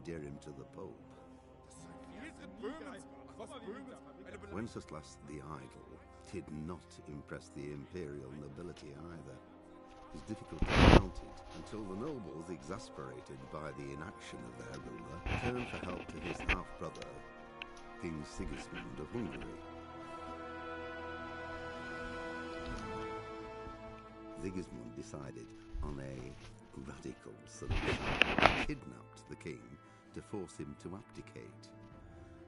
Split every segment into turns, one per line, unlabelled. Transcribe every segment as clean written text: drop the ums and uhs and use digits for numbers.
endear him to the Pope. Wenceslas the Idle did not impress the imperial nobility either. His difficulties mounted until the nobles, exasperated by the inaction of their ruler, turned for help to his half-brother, King Sigismund of Hungary. Sigismund decided on a radical solution. He kidnapped the king to force him to abdicate,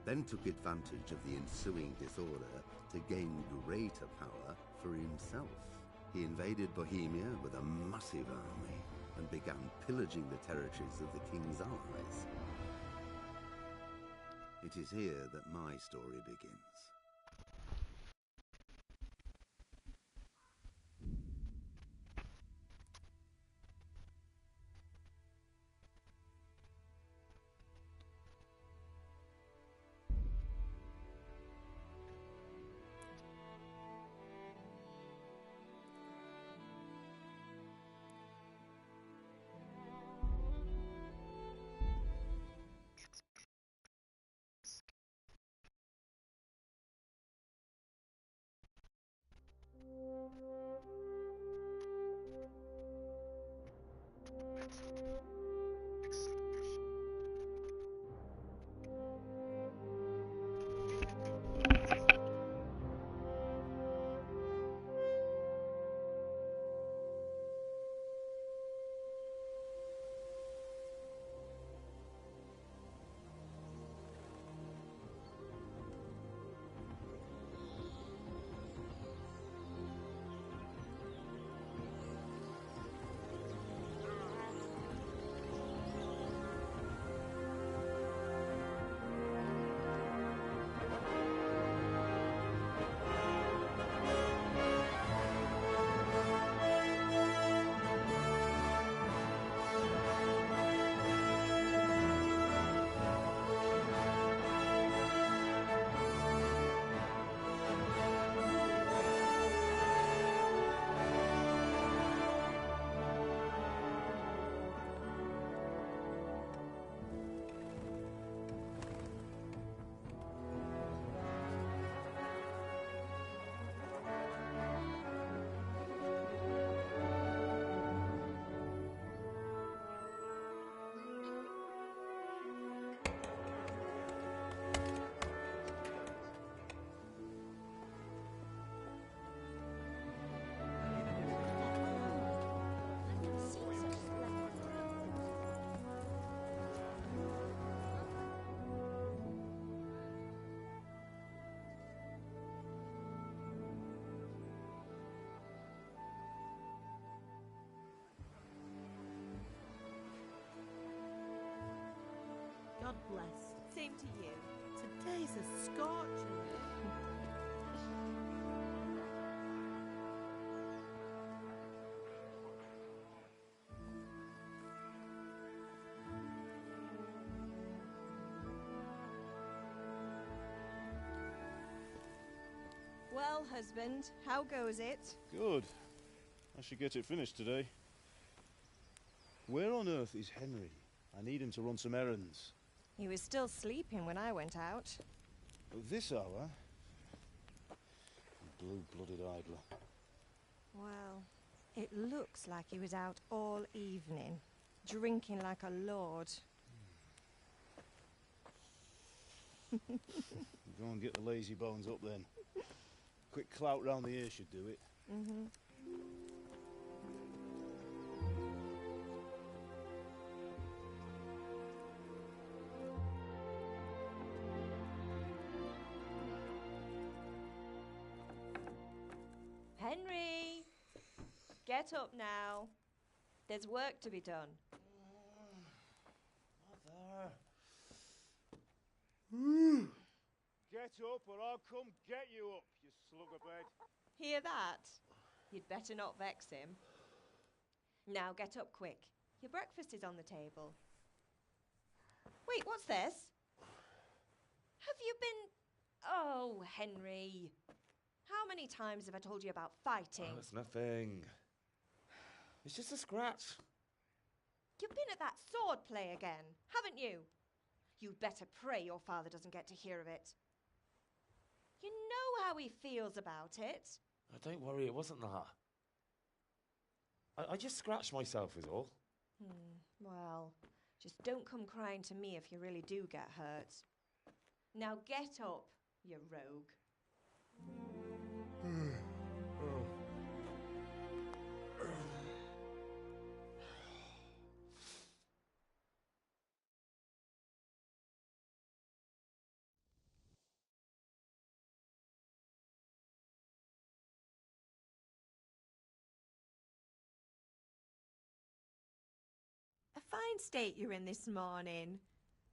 then took advantage of the ensuing disorder to gain greater power for himself. He invaded Bohemia with a massive army and began pillaging the territories of the king's allies. It is here that my story begins.
God bless. Same to you. Today's a scorcher.
Well, husband, how goes it?
Good. I should get it finished today. Where on earth is Henry? I need him to run some errands.
He was still sleeping when I went out.
At this hour? Blue-blooded idler.
Well, it looks like he was out all evening, drinking like a lord.
Go and get the lazy bones up then. Quick clout round the ear should do it.
Mm-hmm. Henry! Get up now. There's work to be done.
Mother. Get up or I'll come get you up, you slugabed.
Hear that? You'd better not vex him. Now get up quick. Your breakfast is on the table. Wait, what's this? Have you been... Oh, Henry. How many times have I told you about fighting?
Oh, it's nothing. It's just a scratch.
You've been at that sword play again, haven't you? You'd better pray your father doesn't get to hear of it. You know how he feels about it.
Oh, don't worry, it wasn't that. I just scratched myself is all.
Well, just don't come crying to me if you really do get hurt. Now get up, you rogue. A fine state you're in this morning.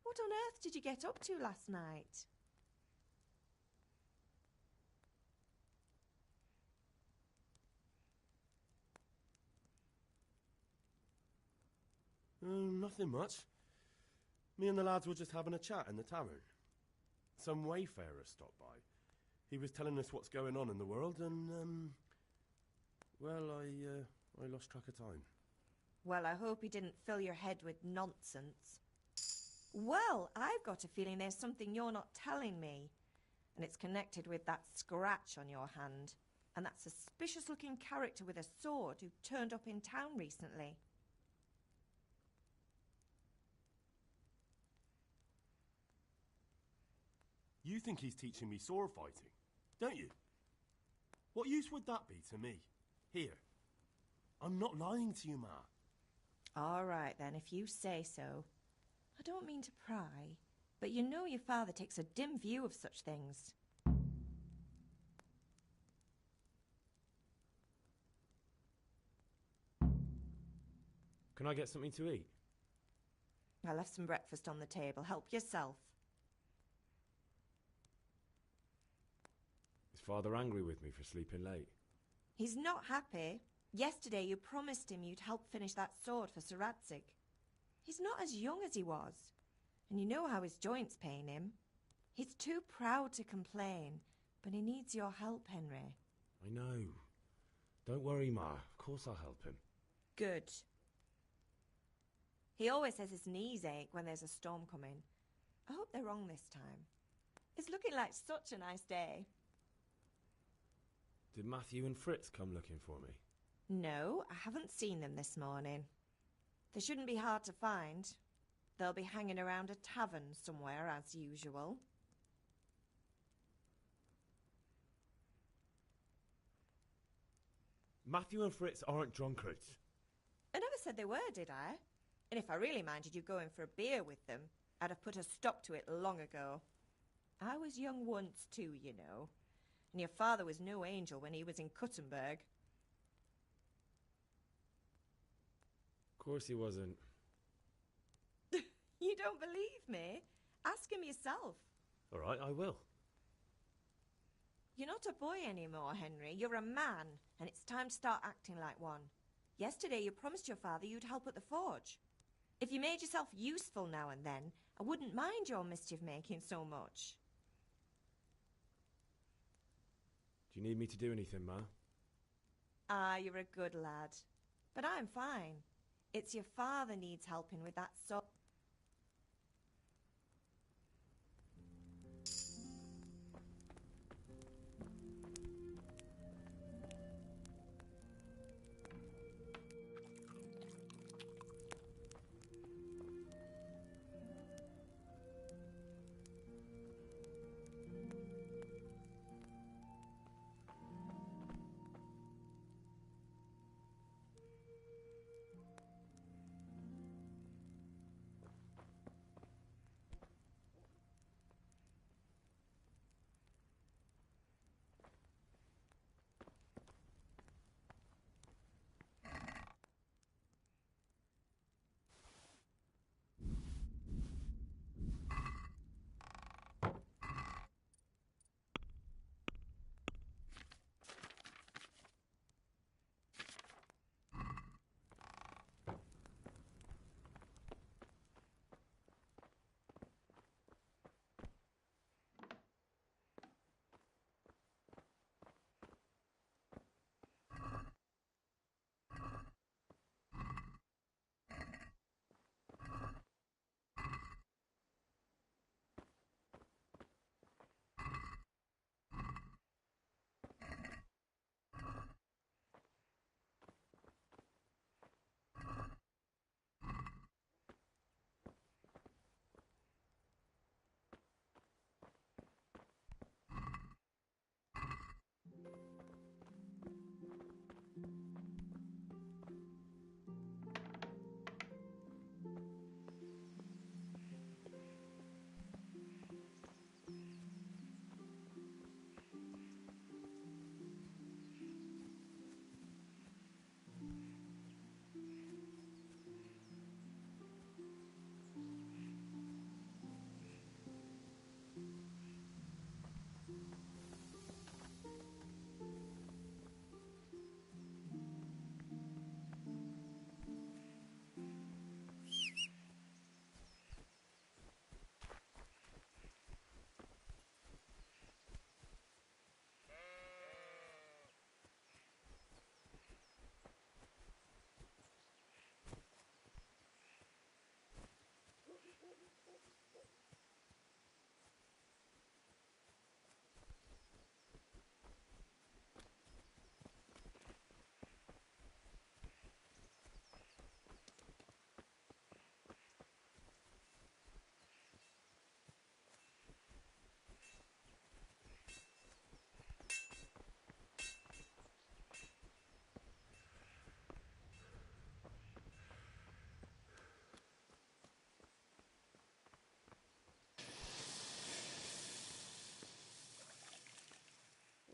What on earth did you get up to last night?
Nothing much. Me and the lads were just having a chat in the tavern. Some wayfarer stopped by. He was telling us what's going on in the world and, well, I lost track of time.
Well, I hope he didn't fill your head with nonsense. Well, I've got a feeling there's something you're not telling me. And it's connected with that scratch on your hand. And that suspicious-looking character with a sword who turned up in town recently.
You think he's teaching me sword fighting, don't you? What use would that be to me? Here. I'm not lying to you, Ma.
All right, then, if you say so. I don't mean to pry, but you know your father takes a dim view of such things.
Can I get something to eat?
I left some breakfast on the table. Help yourself.
Is Father angry with me for sleeping late?
He's not happy. Yesterday you promised him you'd help finish that sword for Sir Radzig. He's not as young as he was, and you know how his joints pain him. He's too proud to complain, but he needs your help, Henry.
I know. Don't worry, Ma. Of course I'll help him.
Good. He always says his knees ache when there's a storm coming. I hope they're wrong this time. It's looking like such a nice day.
Did Matthew and Fritz come looking for me?
No, I haven't seen them this morning. They shouldn't be hard to find. They'll be hanging around a tavern somewhere, as usual.
Matthew and Fritz aren't drunkards.
I never said they were, did I? And if I really minded you going for a beer with them, I'd have put a stop to it long ago. I was young once too, you know. And your father was no angel when he was in Cuttenberg.
Of course he wasn't.
You don't believe me? Ask him yourself.
All right, I will.
You're not a boy anymore, Henry. You're a man, and it's time to start acting like one. Yesterday you promised your father you'd help at the forge. If you made yourself useful now and then, I wouldn't mind your mischief-making so much.
Do you need me to do anything, Ma?
Ah, you're a good lad. But I'm fine. It's your father needs helping with that sword.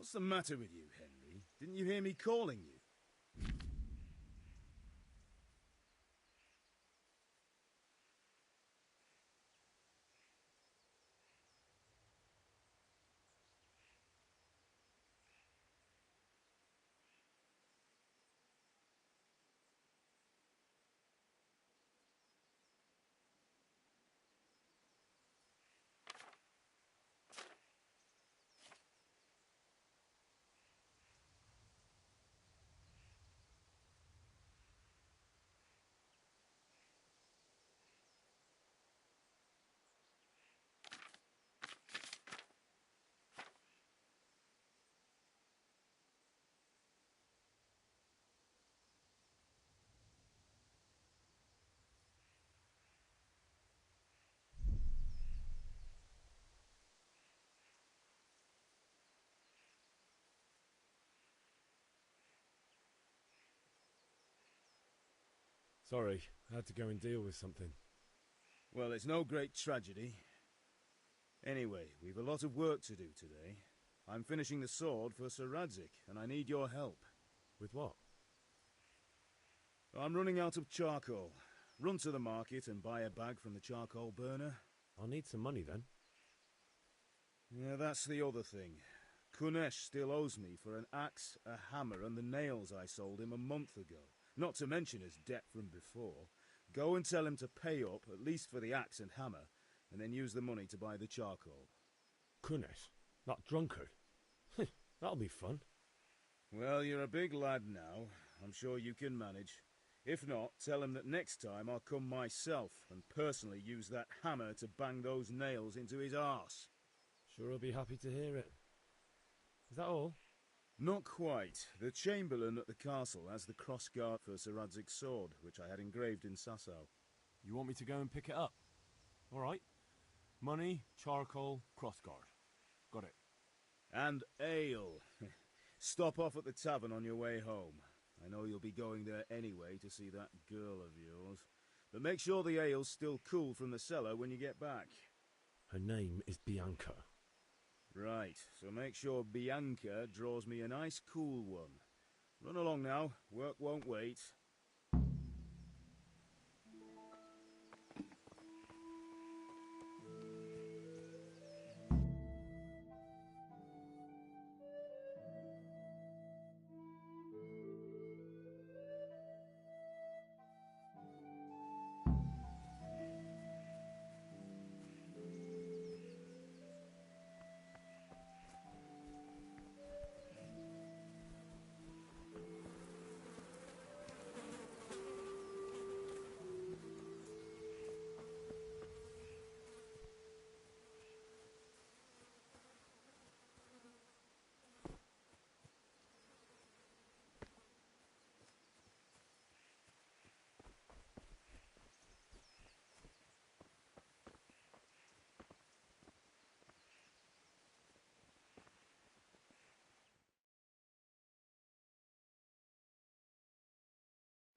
What's the matter with you, Henry? Didn't you hear me calling you?
Sorry, I had to go and deal with something.
Well, it's no great tragedy. Anyway, we've a lot of work to do today. I'm finishing the sword for Sir Radzig, and I need your help.
With what?
I'm running out of charcoal. Run to the market and buy a bag from the charcoal burner.
I'll need some money then.
Yeah, that's the other thing. Kunesh still owes me for an axe, a hammer, and the nails I sold him a month ago. Not to mention his debt from before. Go and tell him to pay up, at least for the axe and hammer, and then use the money to buy the charcoal.
Kunesh? That drunkard? That'll be fun.
Well, you're a big lad now. I'm sure you can manage. If not, tell him that next time I'll come myself and personally use that hammer to bang those nails into his arse.
Sure he'll be happy to hear it. Is that all?
Not quite. The Chamberlain at the castle has the crossguard for Sir Radzig's sword, which I had engraved in Sasau.
You want me to go and pick it up? All right. Money, charcoal, crossguard. Got it.
And ale. Stop off at the tavern on your way home. I know you'll be going there anyway to see that girl of yours. But make sure the ale's still cool from the cellar when you get back.
Her name is Bianca.
Right, so make sure Bianca draws me a nice cool one. Run along now, work won't wait.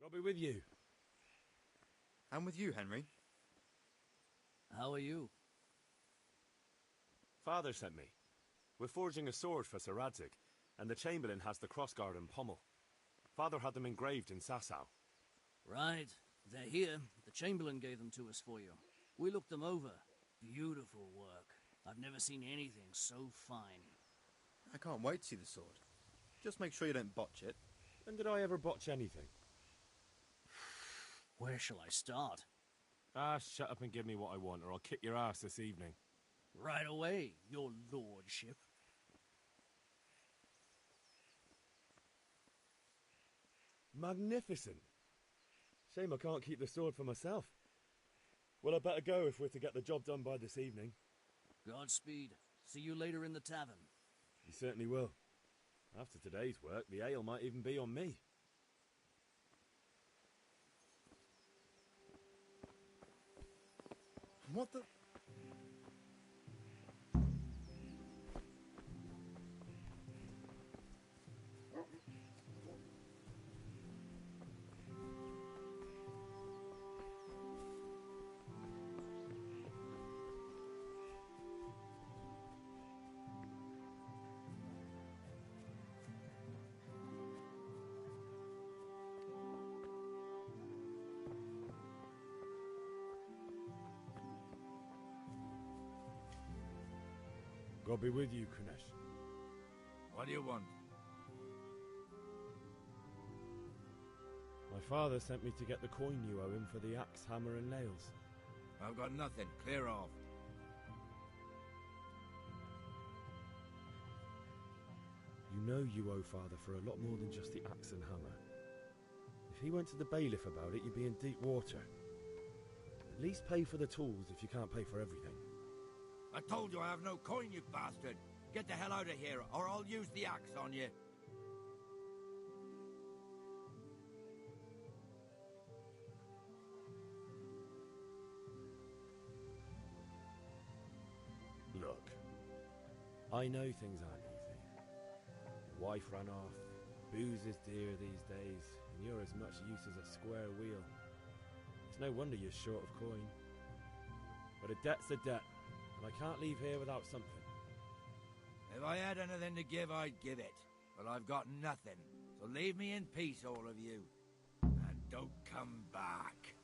I'll be with you.
I'm with you, Henry.
How are you?
Father sent me. We're forging a sword for Sir Radzig, and the Chamberlain has the crossguard and pommel. Father had them engraved in Sasau.
Right. They're here. The Chamberlain gave them to us for you. We looked them over. Beautiful work. I've never seen anything so fine.
I can't wait to see the sword. Just make sure you don't botch it.
When did I ever botch anything?
Where shall I start?
Shut up and give me what I want, or I'll kick your ass this evening.
Right away, your lordship.
Magnificent. Shame I can't keep the sword for myself. Well, I better go if we're to get the job done by this evening.
Godspeed. See you later in the tavern.
You certainly will. After today's work, the ale might even be on me.
What the...
God be with you, Kunesh.
What do you want?
My father sent me to get the coin you owe him for the axe, hammer and nails.
I've got nothing. Clear off.
You know you owe father for a lot more than just the axe and hammer. If he went to the bailiff about it, you'd be in deep water. At least pay for the tools if you can't pay for everything.
I told you I have no coin, you bastard. Get the hell out of here, or I'll use the axe on you.
Look, I know things aren't easy. Your wife ran off, booze is dear these days, and you're as much use as a square wheel. It's no wonder you're short of coin. But a debt's a debt, and I can't leave here without something.
If I had anything to give, I'd give it. But I've got nothing. So leave me in peace, all of you. And don't come back.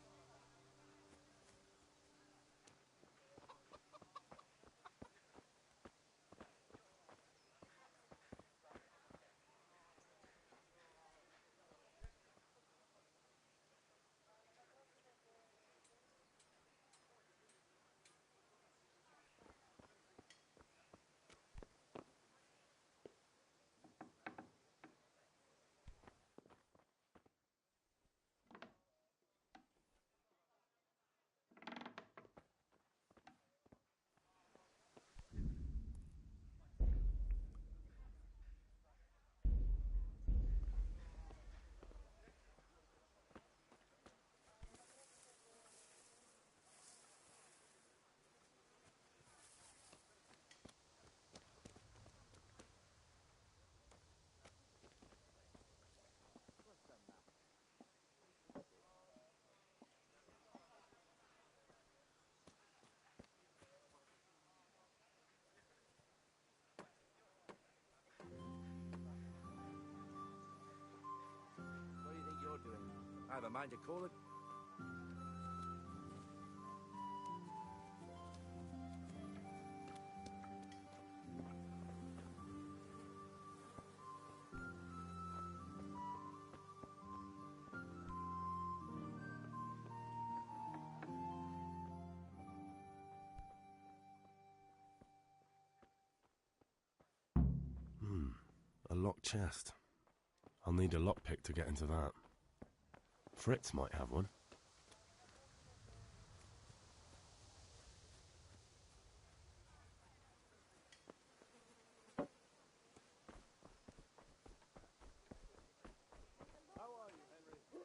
What do you think you're doing? I have a mind to call it.
A locked chest. I'll need a lockpick to get into that. Fritz might have one.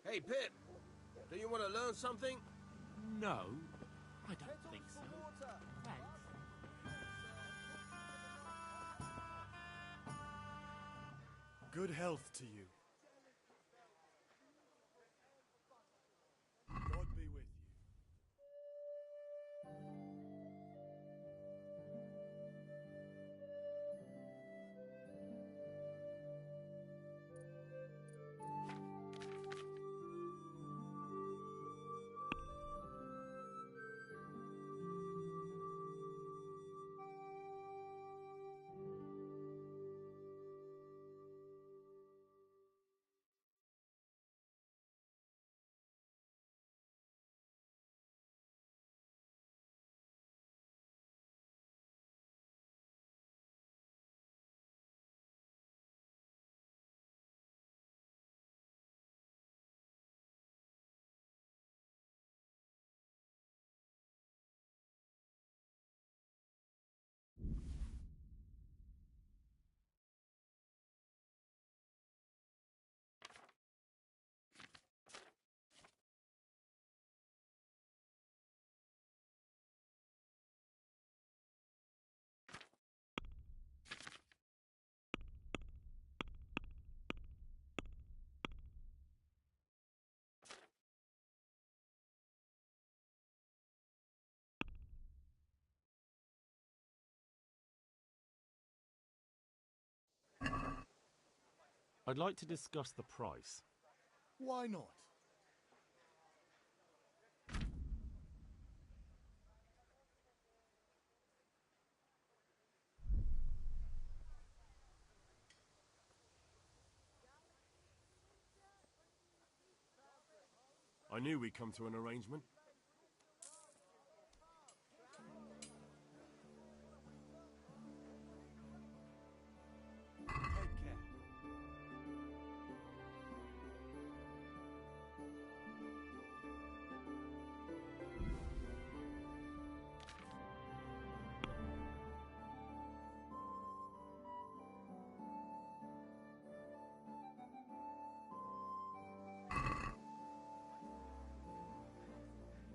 Hey, Pip! Do you want to learn something?
No, I don't think so. Thanks.
Good health to you. God be with you.
I'd like to discuss the price.
Why not?
I knew we'd come to an arrangement.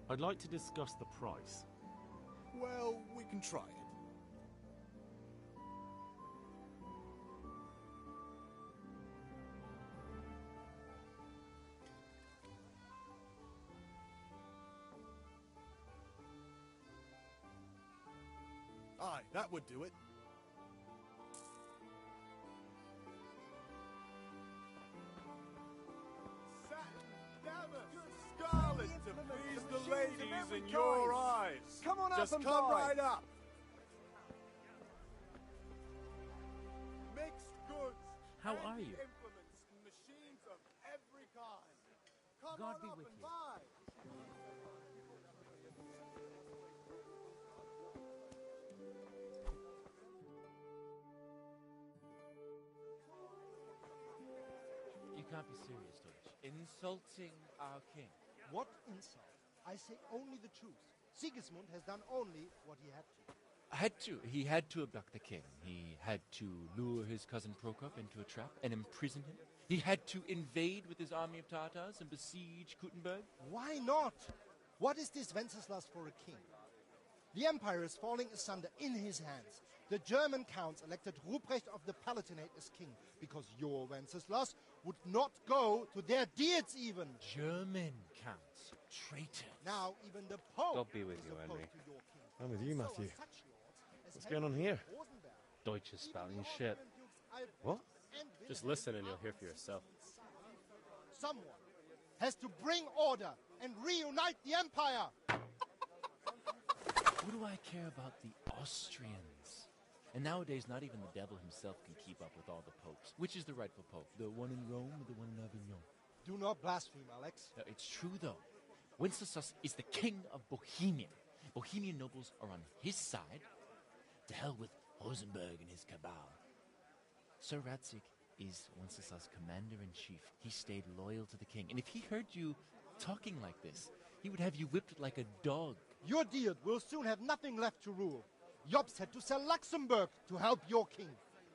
I'd like to discuss the price.
Well, we can try it. Aye, that would do it.
Scarlet to please the ladies in your eyes.
Come on
Just
up and
come
buy.
right up. Mixed goods.
How are you?
Implements and machines of every kind. Come
God
on
be
up
with
and
you.
buy.
You can't be serious, Deutsch.
Insulting our king.
What insult? I say only the truth. Sigismund has done only what he had to.
He had to abduct the king. He had to lure his cousin Prokop into a trap and imprison him. He had to invade with his army of Tatars and besiege Kuttenberg.
Why not? What is this Wenceslas for a king? The empire is falling asunder in his hands. The German counts elected Ruprecht of the Palatinate as king because your Wenceslas would not go to their deeds even.
German counts. Traitor.
Now even the Pope
God be with
is
you,
opposed
Henry.
to your king.
I'm with you,
So are
Matthew.
such lords as
What's going on
Henry
here?
of Rosenberg.
Deutsch is spouting
Even the
shit.
Austrian dukes Albrecht
What?
and
Just
Wilhelm
listen and you'll
are
hear for yourself.
Someone has to bring order and reunite the empire.
What do I care about the Austrians? And nowadays, not even the devil himself can keep up with all the popes. Which is the rightful pope? The one in Rome or the one in Avignon?
Do not blaspheme, Alex.
No, it's true, though. Wenceslas is the king of Bohemia. Bohemian nobles are on his side. To hell with Rosenberg and his cabal. Sir Radzik is Wenceslas' commander-in-chief. He stayed loyal to the king. And if he heard you talking like this, he would have you whipped like a dog.
Your Diet will soon have nothing left to rule. Jobst had to sell Luxembourg to help your king.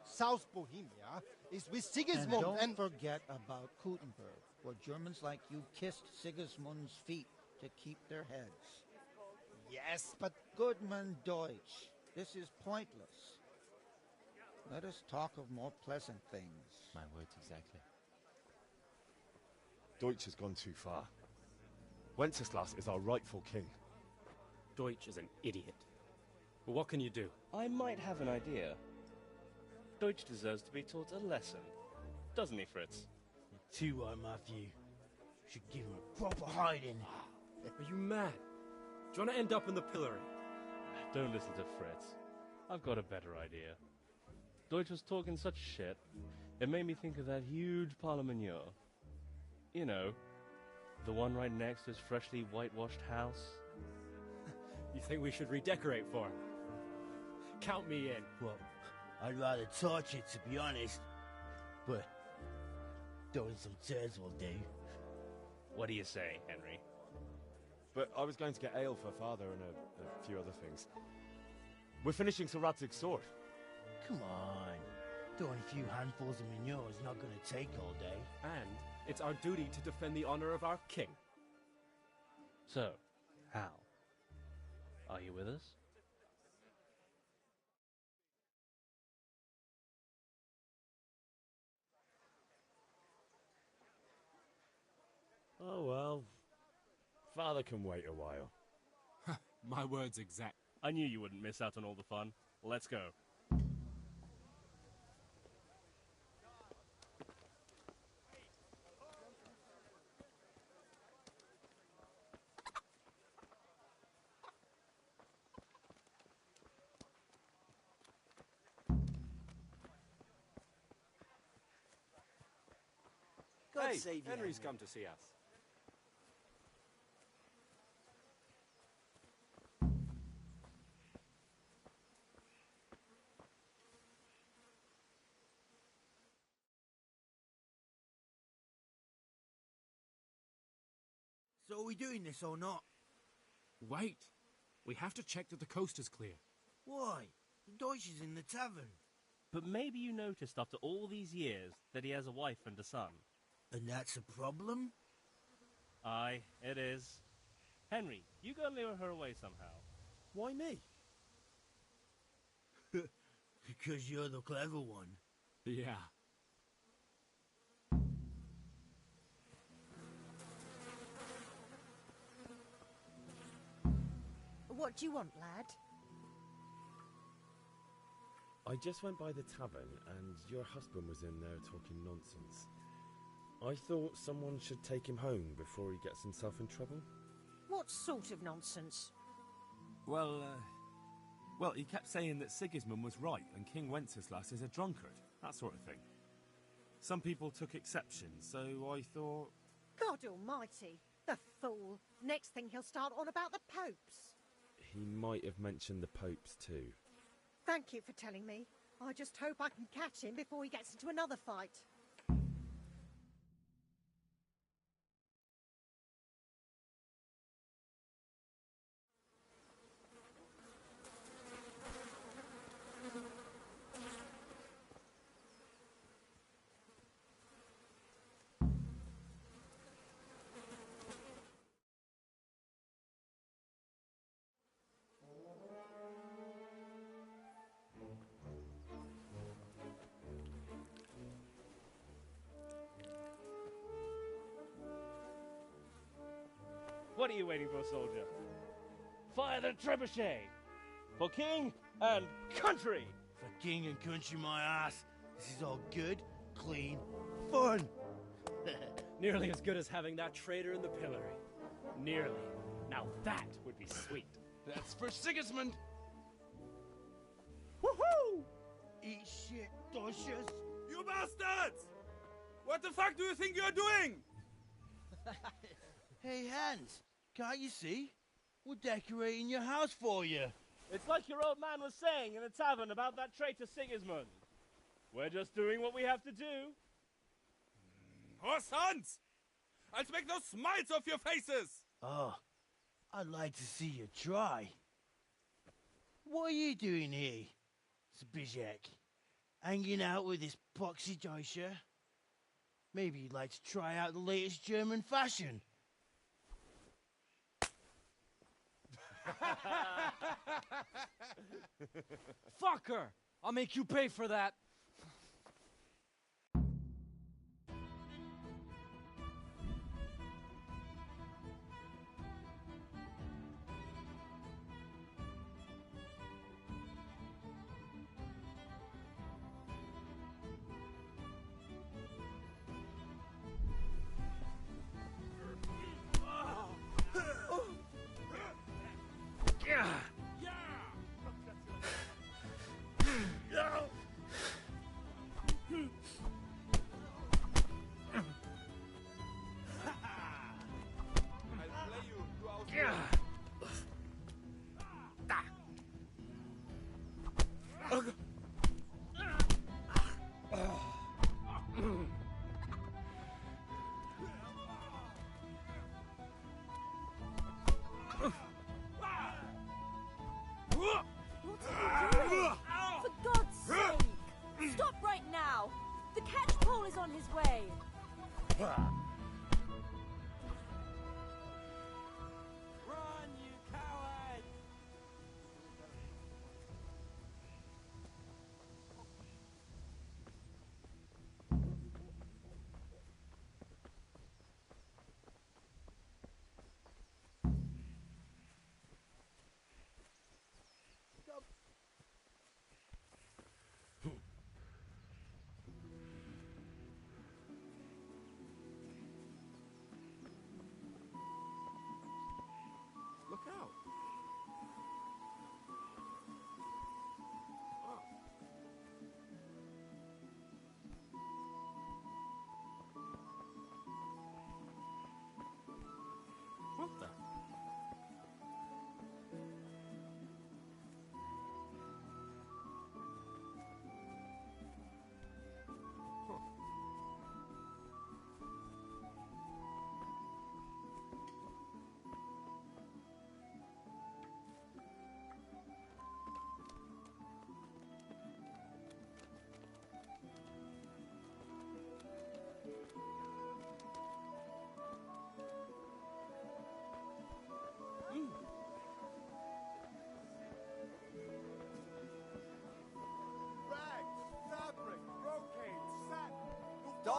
South Bohemia is with Sigismund
and don't forget about Kuttenberg, where Germans like you kissed Sigismund's feet to keep their heads.
Yes, but
Goodman Deutsch, this is pointless. Let us talk of more pleasant things.
My words exactly.
Deutsch has gone too far. Wenceslas is our rightful king.
Deutsch is an idiot. But what can you do?
I might have an idea. Deutsch deserves to be taught a lesson. Doesn't he, Fritz?
Too right, Matthew. Should give him a proper hiding.
Are you mad? Do you want to end up in the pillory?
Don't listen to Fritz. I've got a better idea. Deutsch was talking such shit, it made me think of that huge Parlement. You know, the one right next to his freshly whitewashed house.
You think we should redecorate for him? Count me in.
Well, I'd rather torch it, to be honest. But throwing some turds will do.
What do you say, Henry?
But I was going to get ale for father and a few other things. We're finishing Sir Radzig's sword.
Come on. Throwing a few handfuls of manure is not going to take all day.
And it's our duty to defend the honor of our king.
So, Hal, are you with us?
Oh well. Father can wait a while.
My word's exact.
I knew you wouldn't miss out on all the fun. Let's go.
God
save you,
Henry's
Henry.
come to see us.
So are we doing this or not?
Wait. We have to check that the coast is clear.
Why? The Deutsch is in the tavern.
But maybe you noticed after all these years that he has a wife and a son.
And that's a problem?
Aye, it is. Henry, you go and lure her away somehow.
Why me?
Because you're the clever one.
Yeah.
What do you want, lad?
I just went by the tavern and your husband was in there talking nonsense. I thought someone should take him home before he gets himself in trouble.
What sort of nonsense?
Well, he kept saying that Sigismund was right and King Wenceslas is a drunkard, that sort of thing. Some people took exception, so I thought...
God almighty, the fool. Next thing he'll start on about the popes.
He might have mentioned the popes too.
Thank you for telling me. I just hope I can catch him before he gets into another fight.
What are you waiting for, soldier? Fire the trebuchet! For king and country!
For king and country, my ass. This is all good, clean, fun.
Nearly as good as having that traitor in the pillory. Nearly. Now that would be sweet.
That's for Sigismund!
Woohoo! Eat shit, Docious.
You bastards! What the fuck do you think you're doing?
Hey, Hans, can't you see? We're decorating your house for you.
It's like your old man was saying in the tavern about that traitor Sigismund. We're just doing what we have to do.
Horse Hans! I'll make those smiles off your faces!
Oh, I'd like to see you try. What are you doing here, Zbizek? Hanging out with this poxy Deutscher? Maybe you'd like to try out the latest German fashion.
Fuck her! I'll make you pay for that.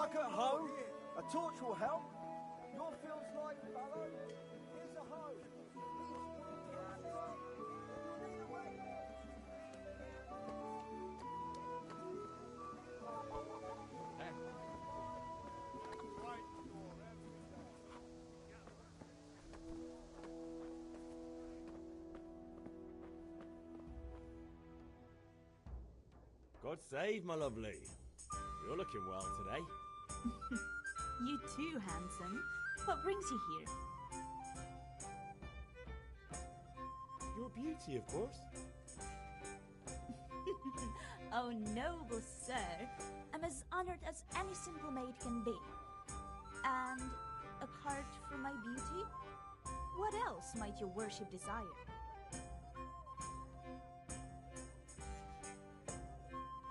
Stuck at home? A torch will help. Your field's like fallow. Here's a hoe.
God save, my lovely. You're looking well today.
You too, handsome. What brings you here?
Your beauty, of course.
Oh, noble sir. I'm as honored as any simple maid can be. And apart from my beauty, what else might your worship desire?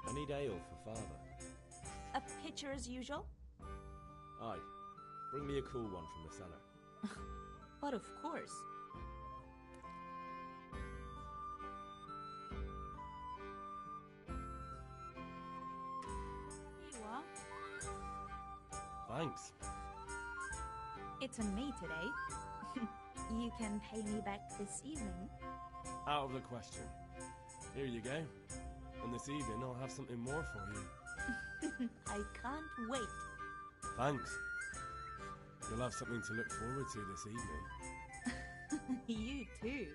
I need ale for father.
A pitcher as usual?
Aye. Bring me a cool one from the cellar.
But of course. Here you are.
Thanks.
It's on me today. You can pay me back this evening.
Out of the question. Here you go. And this evening I'll have something more for you.
I can't wait.
Thanks. You'll have something to look forward to this evening.
You too.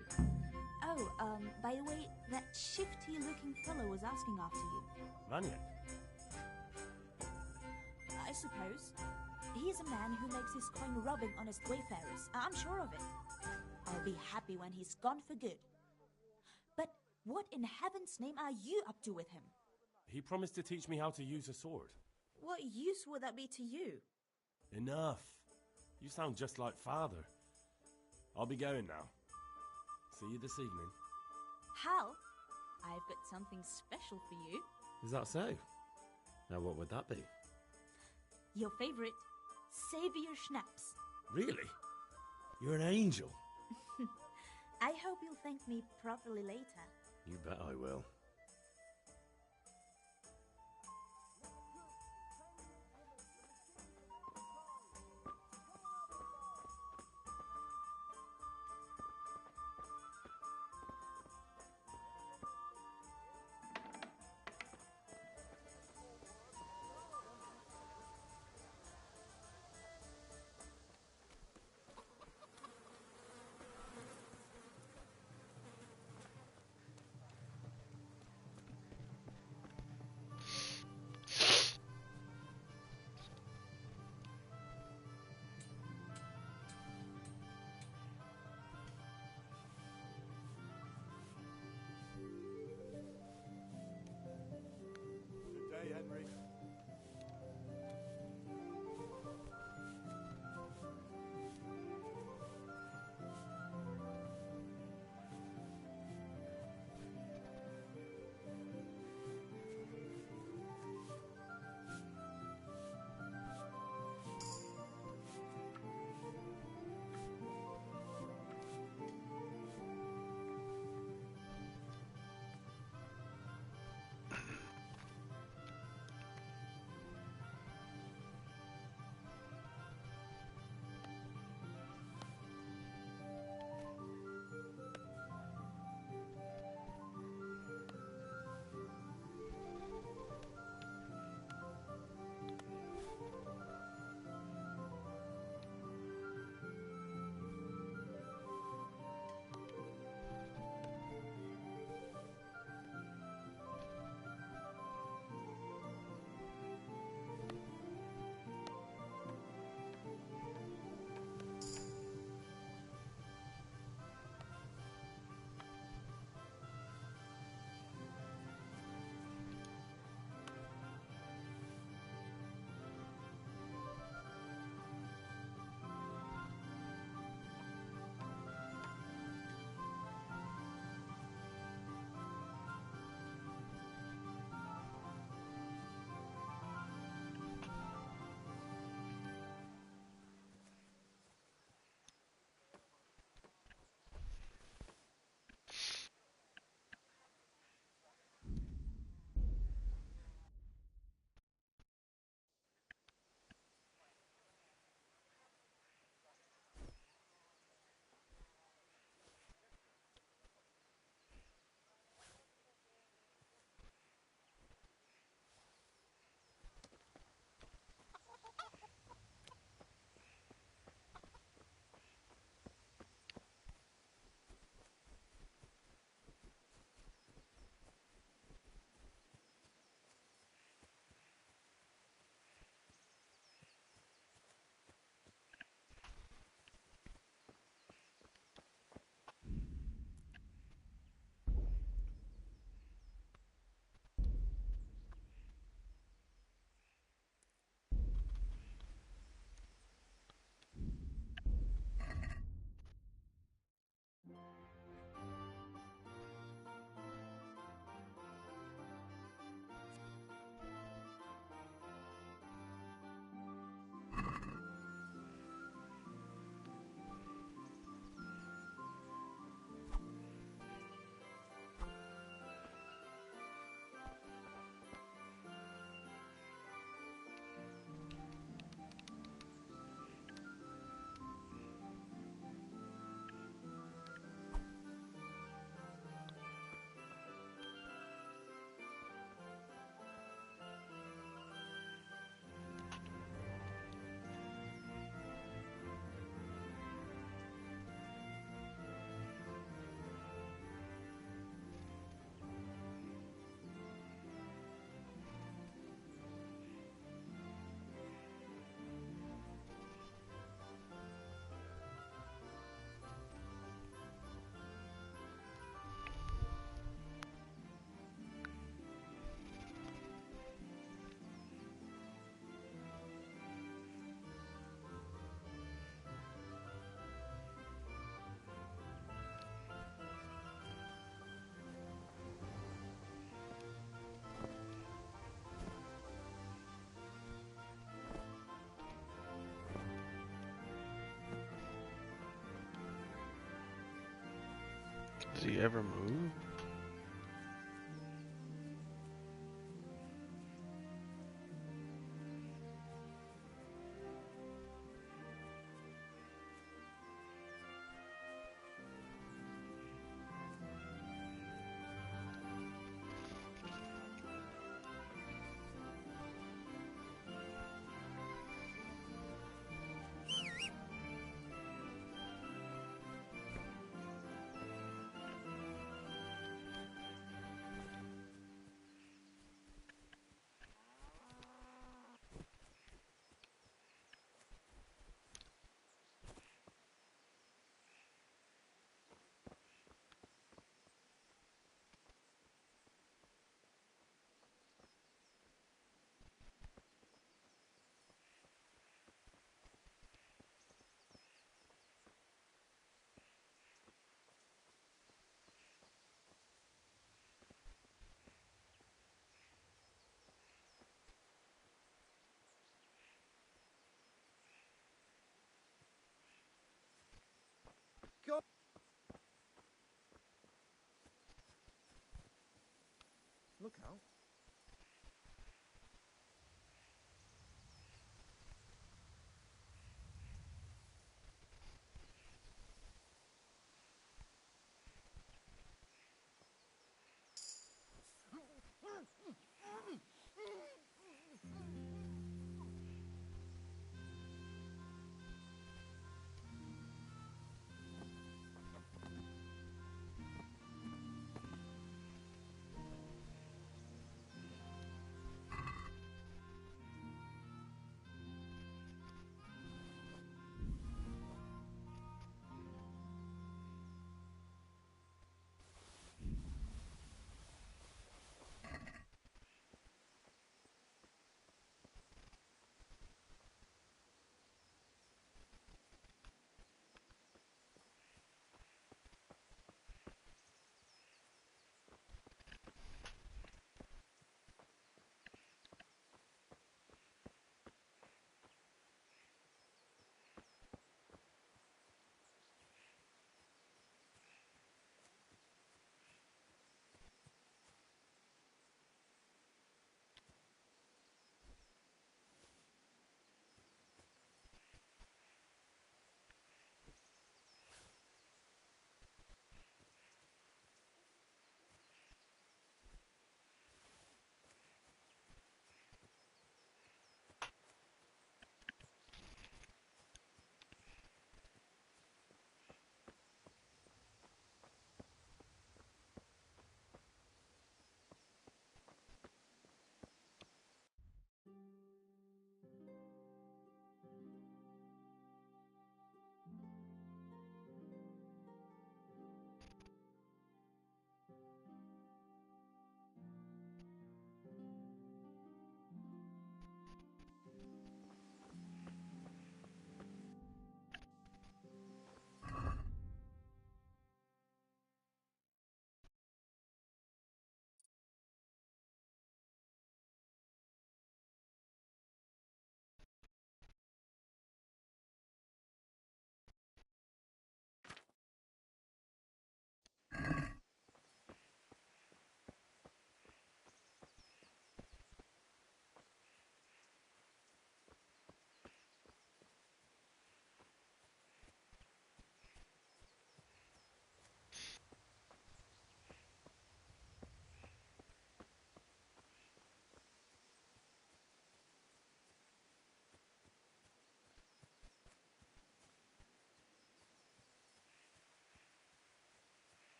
Oh, by the way, that shifty-looking fellow was asking after you.
Vanya?
I suppose. He's a man who makes his coin robbing honest wayfarers. I'm sure of it. I'll be happy when he's gone for good. But what in heaven's name are you up to with him?
He promised to teach me how to use a sword.
What use would that be to you?
Enough. You sound just like father. I'll be going now. See you this evening.
Hal, I've got something special for you.
Is that so? Now what would that be?
Your favorite, Savior Schnapps.
Really? You're an angel.
I hope you'll thank me properly later.
You bet I will.
Does he ever move?
Go. Look out.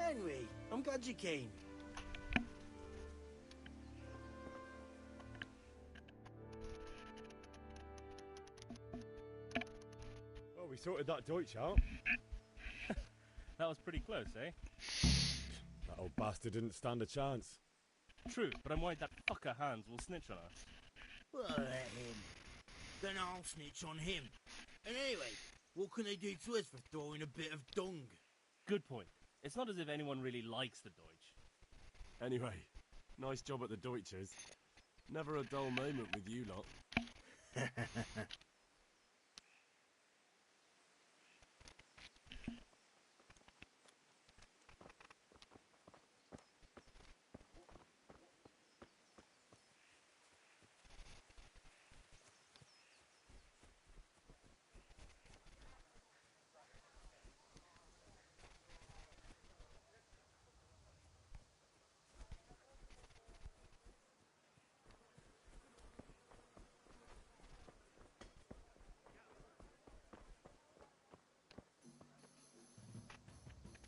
Henry, I'm glad you came.
Oh, we sorted that Deutsch out.
That was pretty close, eh?
That old bastard didn't stand a chance.
True, but I'm worried that fucker Hans will snitch on us.
Well, let him. Then I'll snitch on him. And anyway, what can they do to us for throwing a bit of dung?
Good point. It's not as if anyone really likes the Deutsch.
Anyway, nice job at the Deutschers. Never a dull moment with you lot.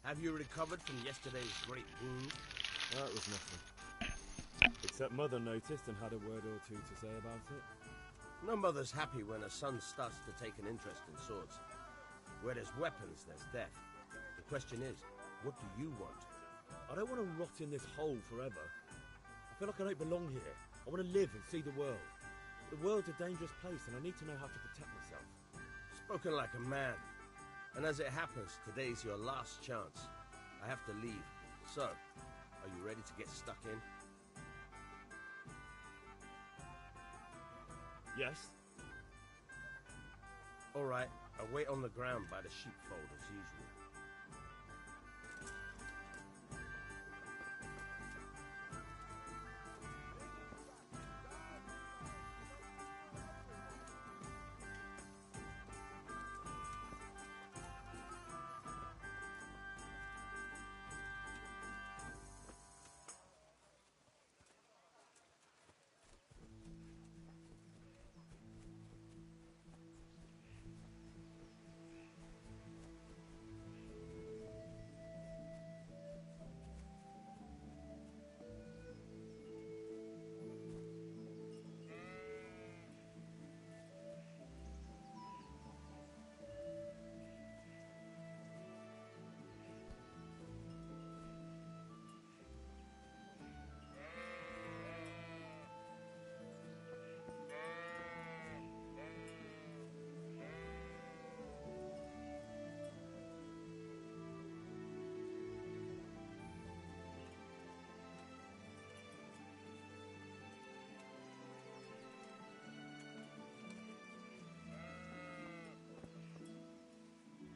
Have you recovered from yesterday's great wound?
That was nothing. Except Mother noticed and had a word or two to say about it.
No mother's happy when a son starts to take an interest in swords. Where there's weapons, there's death. The question is, what do you want?
I don't want to rot in this hole forever. I feel like I don't belong here. I want to live and see the world. The world's a dangerous place and I need to know how to protect myself.
Spoken like a man. And as it happens, today's your last chance. I have to leave. So, are you ready to get stuck in?
Yes.
All right, I'll wait on the ground by the sheepfold as usual.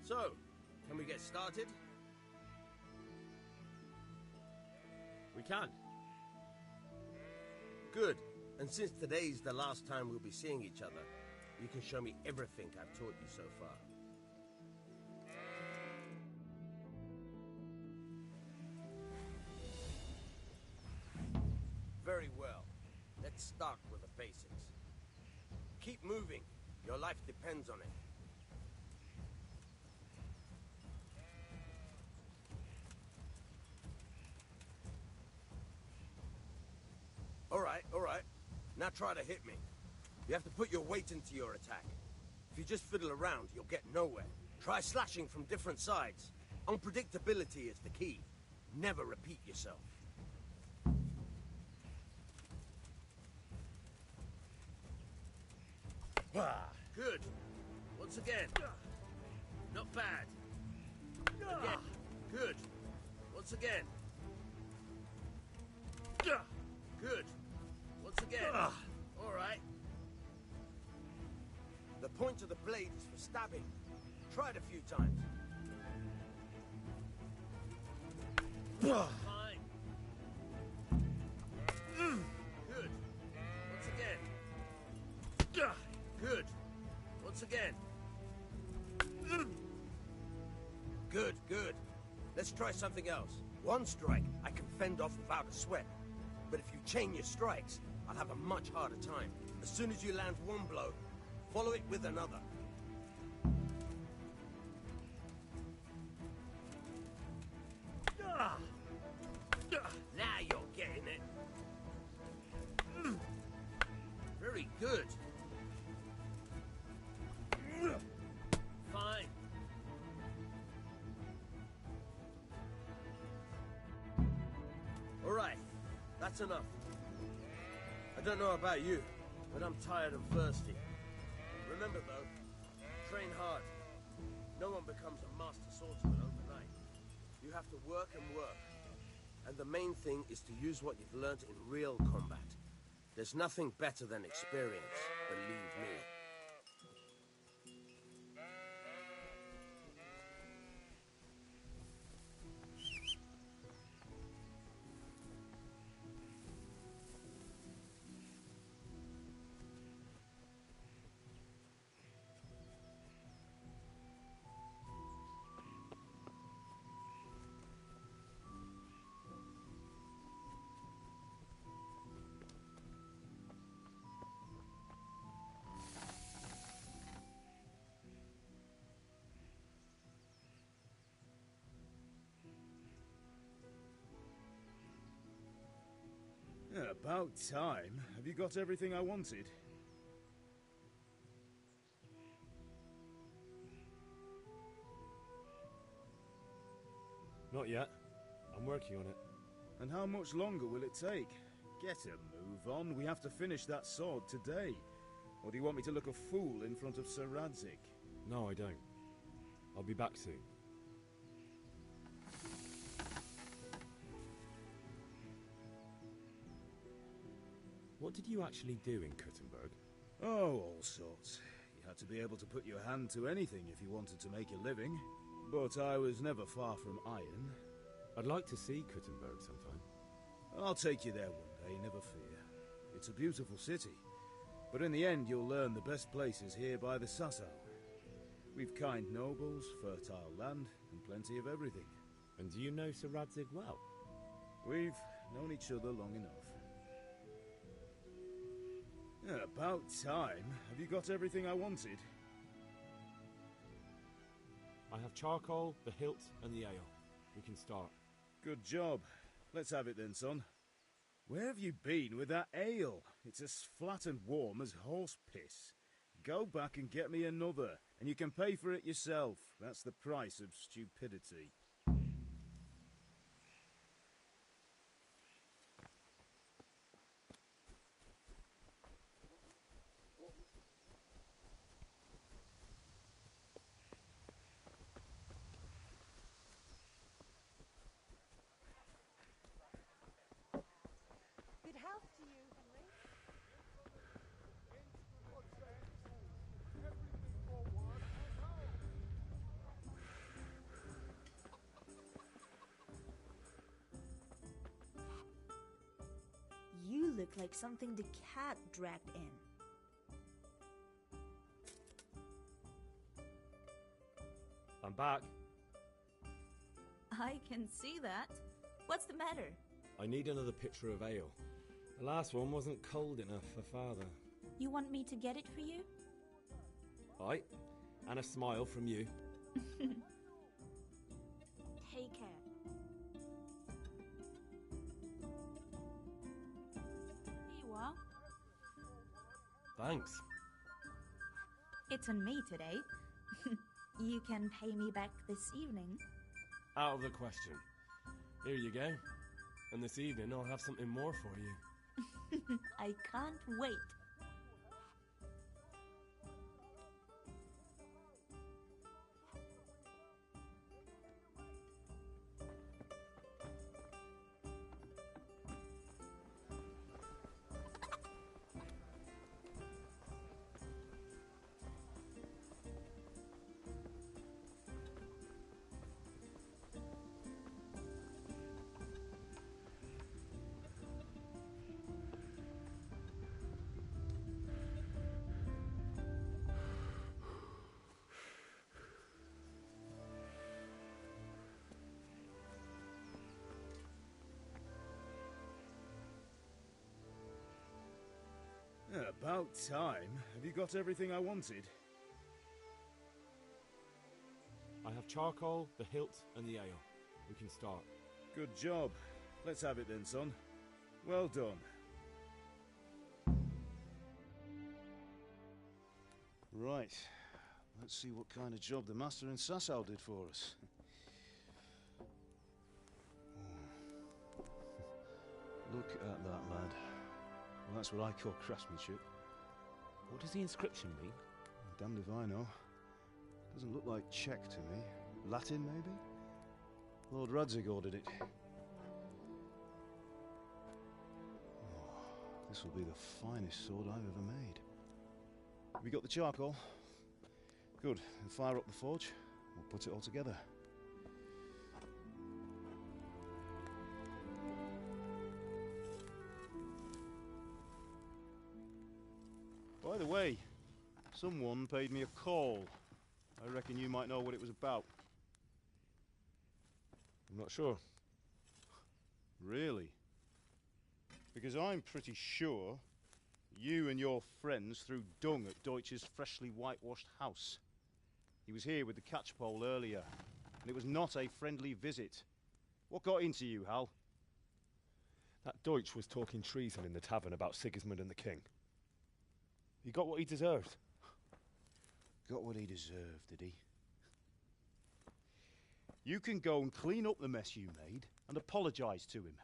So, can we get started?
We can.
Good. And since today's the last time we'll be seeing each other, you can show me everything I've taught you so far. Very well. Let's start with the basics. Keep moving. Your life depends on it. All right. Now try to hit me. You have to put your weight into your attack. If you just fiddle around, you'll get nowhere. Try slashing from different sides. Unpredictability is the key. Never repeat yourself. Good. Once again. Not bad. Again. Good. Once again. Good. Once again. All right. The point of the blade is for stabbing. Try it a few times. Fine. Good. Once again. Good. Once again. Good. Let's try something else. One strike I can fend off without a sweat. But if you chain your strikes, I'll have a much harder time. As soon as you land one blow, follow it with another. Now you're getting it. Very good. Fine. All right, that's enough. I don't know about you, but I'm tired and thirsty. Remember though, train hard. No one becomes a master swordsman overnight. You have to work and work. And the main thing is to use what you've learnt in real combat. There's nothing better than experience, believe me.
Yeah, about time. Have you got everything I wanted?
Not yet. I'm working on it.
And how much longer will it take? Get a move on. We have to finish that sword today. Or do you want me to look a fool in front of Sir Radzik?
No, I don't. I'll be back soon. What did you actually do in Kuttenberg?
Oh, all sorts. You had to be able to put your hand to anything if you wanted to make a living. But I was never far from iron.
I'd like to see Kuttenberg sometime.
I'll take you there one day, never fear. It's a beautiful city. But in the end, you'll learn the best places here by the Sasso. We've kind nobles, fertile land, and plenty of everything.
And do you know Sir Radzik well?
We've known each other long enough. Yeah, about time. Have you got everything I wanted?
I have charcoal, the hilt, and the ale. We can start.
Good job. Let's have it then, son. Where have you been with that ale? It's as flat and warm as horse piss. Go back and get me another, and you can pay for it yourself. That's the price of stupidity.
Good health to you, Henry.
You look like something the cat dragged in.
I'm back.
I can see that. What's the matter?
I need another pitcher of ale. The last one wasn't cold enough for Father.
You want me to get it for you?
Aye, and a smile from you.
Take care. Here you are.
Thanks.
It's on me today. You can pay me back this evening.
Out of the question. Here you go. And this evening I'll have something more for you.
I can't wait.
About time. Have you got everything I wanted?
I have charcoal, the hilt, and the ale. We can start.
Good job. Let's have it then, son. Well done. Right. Let's see what kind of job the Master in Sasau did for us. Look at that, lad. Well, that's what I call craftsmanship.
What does the inscription mean?
Damned if I know. Doesn't look like Czech to me. Latin, maybe? Lord Radzig ordered it. Oh, this will be the finest sword I've ever made. Have you got the charcoal? Good. Then fire up the forge. We'll put it all together. By the way, someone paid me a call. I reckon you might know what it was about.
I'm not sure.
Really? Because I'm pretty sure you and your friends threw dung at Deutsch's freshly whitewashed house. He was here with the catchpole earlier, and it was not a friendly visit. What got into you, Hal?
That Deutsch was talking treason in the tavern about Sigismund and the king. He got what he deserved.
Got what he deserved, did he? You can go and clean up the mess you made and apologise to him.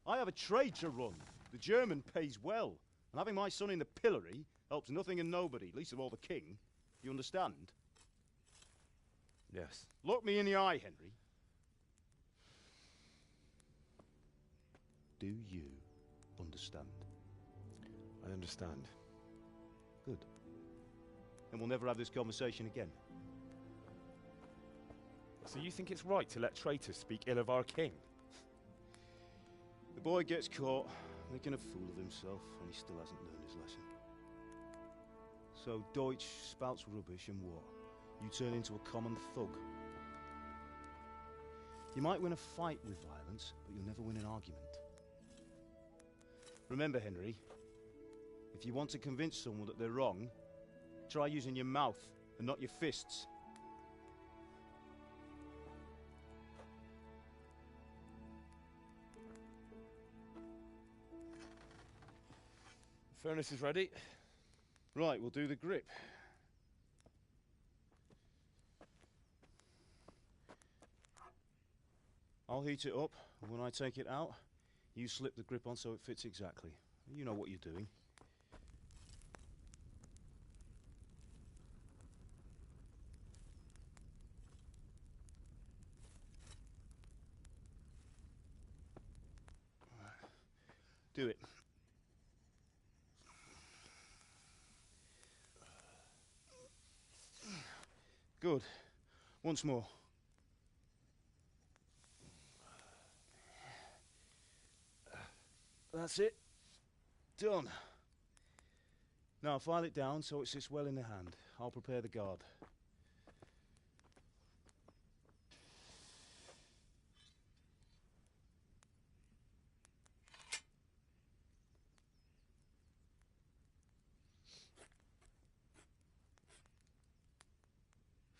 I have a trade to run. The German pays well, and having my son in the pillory helps nothing and nobody, least of all the king. You understand?
Yes.
Look me in the eye, Henry. Do you understand?
I understand.
Good. And we'll never have this conversation again.
So you think it's right to let traitors speak ill of our king?
The boy gets caught making a fool of himself, and he still hasn't learned his lesson. So Deutsch spouts rubbish, and what? You turn into a common thug. You might win a fight with violence, but you'll never win an argument. Remember, Henry, if you want to convince someone that they're wrong, try using your mouth and not your fists.
The furnace is ready.
Right, we'll do the grip. I'll heat it up, and when I take it out, you slip the grip on so it fits exactly. You know what you're doing. Do it. Good. Once more. That's it. Done. Now file it down so it sits well in the hand. I'll prepare the guard.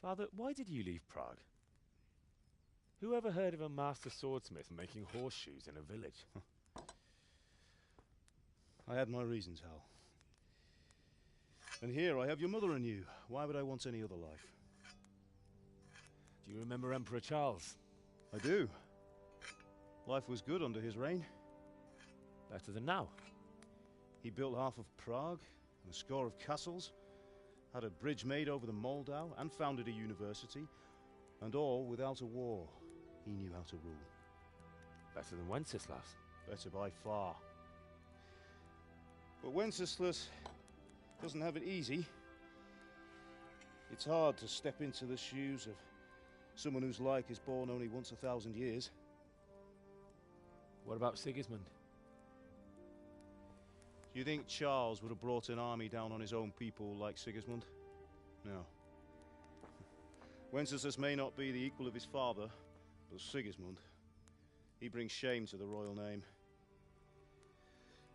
Father, why did you leave Prague? Who ever heard of a master swordsmith making horseshoes in a village?
I had my reasons, Hal. And here I have your mother and you. Why would I want any other life?
Do you remember Emperor Charles?
I do. Life was good under his reign.
Better than now.
He built half of Prague and a score of castles, had a bridge made over the Moldau, and founded a university, and all without a war. He knew how to rule.
Better than Wenceslas.
Better by far. But Wenceslas doesn't have it easy. It's hard to step into the shoes of someone whose like is born only once 1,000 years.
What about Sigismund?
Do you think Charles would have brought an army down on his own people like Sigismund? No. Wenceslas may not be the equal of his father, but Sigismund, he brings shame to the royal name.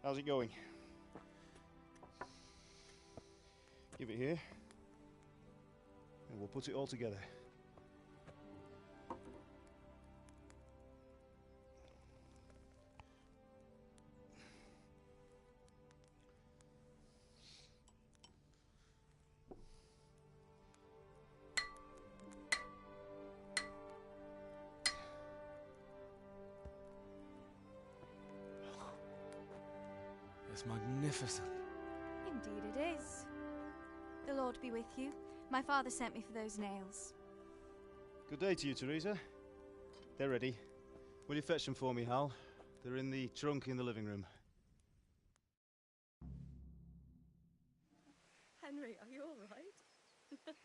How's it going? Give it here, and we'll put it all together.
It's magnificent.
Indeed it is. The Lord be with you. My father sent me for those nails.
Good day to you, Teresa. They're ready. Will you fetch them for me, Hal? They're in the trunk in the living room.
Henry, are you all right?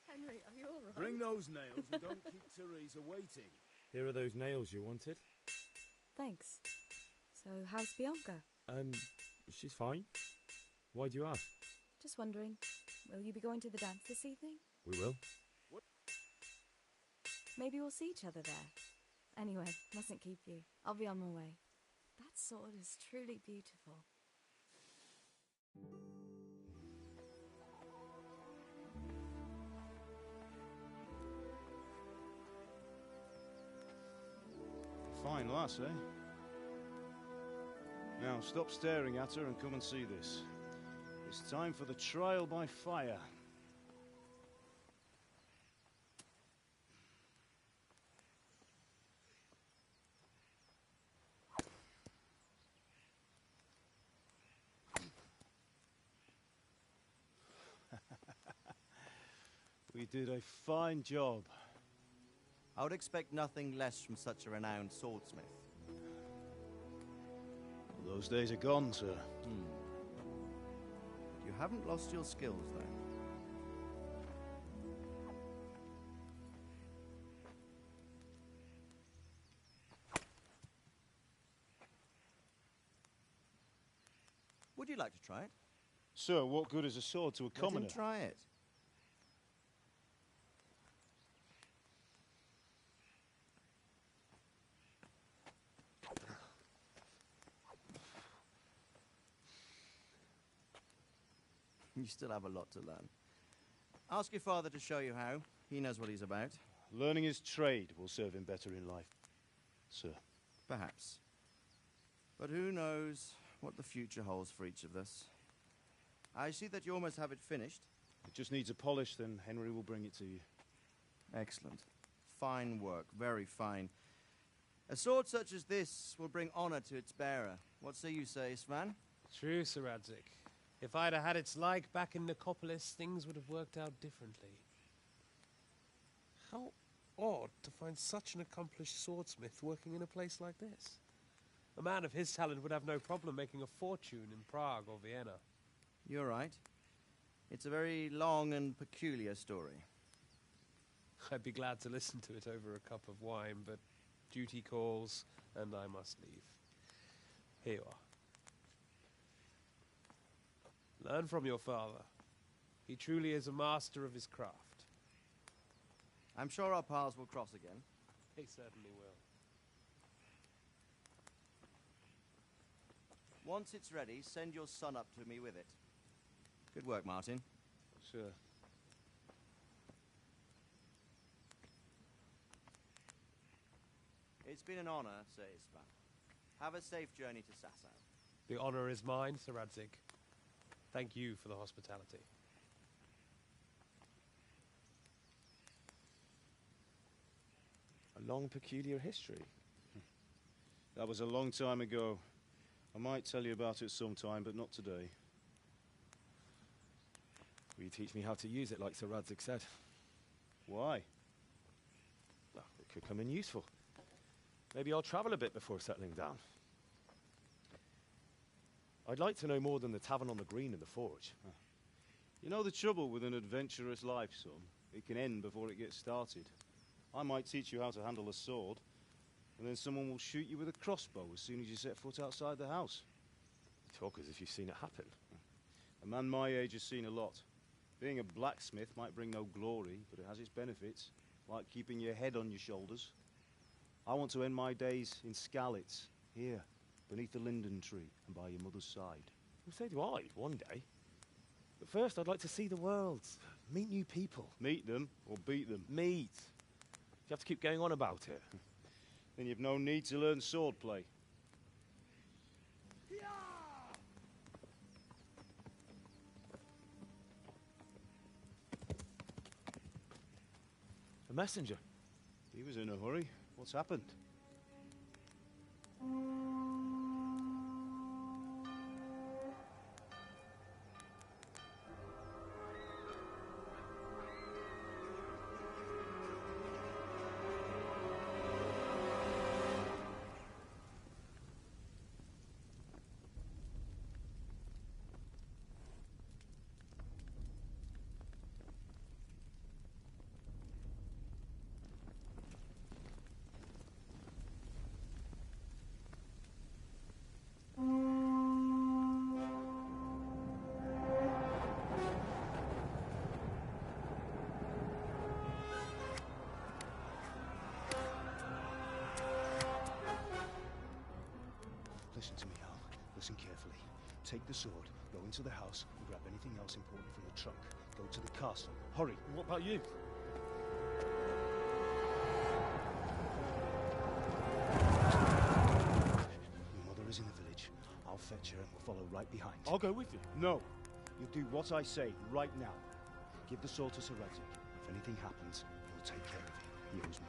Henry, are you all right?
Bring those nails and don't keep Teresa waiting.
Here are those nails you wanted.
Thanks. So, how's Bianca?
She's fine. Why do you ask?
Just wondering, will you be going to the dance this evening?
We will.
Maybe we'll see each other there. Anyway, mustn't keep you. I'll be on my way. That sword is truly beautiful.
Fine lass, eh? Now, stop staring at her and come and see this. It's time for the trial by fire. We did a fine job.
I would expect nothing less from such a renowned swordsmith.
Well, those days are gone, sir.
You haven't lost your skills, though. Would you like to try it?
Sir, what good is a sword to a commoner?
Let him try it. You still have a lot to learn. Ask your father to show you how. He knows what he's about.
Learning his trade will serve him better in life, sir.
Perhaps. But who knows what the future holds for each of us. I see that you almost have it finished.
It just needs a polish, then Henry will bring it to you.
Excellent. Fine work, very fine. A sword such as this will bring honor to its bearer. What say you, Svan?
True, Sir Radzik. If I'd have had its like back in Nicopolis, things would have worked out differently. How odd to find such an accomplished swordsmith working in a place like this. A man of his talent would have no problem making a fortune in Prague or Vienna.
You're right. It's a very long and peculiar story.
I'd be glad to listen to it over a cup of wine, but duty calls, and I must leave. Here you are. Learn from your father. He truly is a master of his craft.
I'm sure our paths will cross again.
He certainly will.
Once it's ready, send your son up to me with it. Good work, Martin.
Sure.
It's been an honor, Sir Isvan. Have a safe journey to Sasau.
The honor is mine, Sir Radzik. Thank you for the hospitality.
A long, peculiar history.
That was a long time ago. I might tell you about it sometime, but not today.
Will you teach me how to use it, like Sir Radzik said?
Why?
Well, it could come in useful. Maybe I'll travel a bit before settling down. I'd like to know more than the tavern on the green and the forge.
You know the trouble with an adventurous life, son? It can end before it gets started. I might teach you how to handle a sword, and then someone will shoot you with a crossbow as soon as you set foot outside the house.
You talk as if you've seen it happen.
A man my age has seen a lot. Being a blacksmith might bring no glory, but it has its benefits, like keeping your head on your shoulders. I want to end my days in Skalitz, here, beneath the linden tree and by your mother's side.
Well, so do I, one day. But first, I'd like to see the world, meet new people.
Meet them or beat them?
Meet. You have to keep going on about it.
Then you've no need to learn swordplay.
A messenger.
He was in a hurry. What's happened? Listen to me, Hal. Listen carefully. Take the sword, go into the house, and grab anything else important from the trunk. Go to the castle. Hurry.
What about you?
Your mother is in the village. I'll fetch her and we'll follow right behind.
I'll go with you.
No. You'll do what I say right now. Give the sword to Sir Radzik. If anything happens, he'll take care of it. He owes me.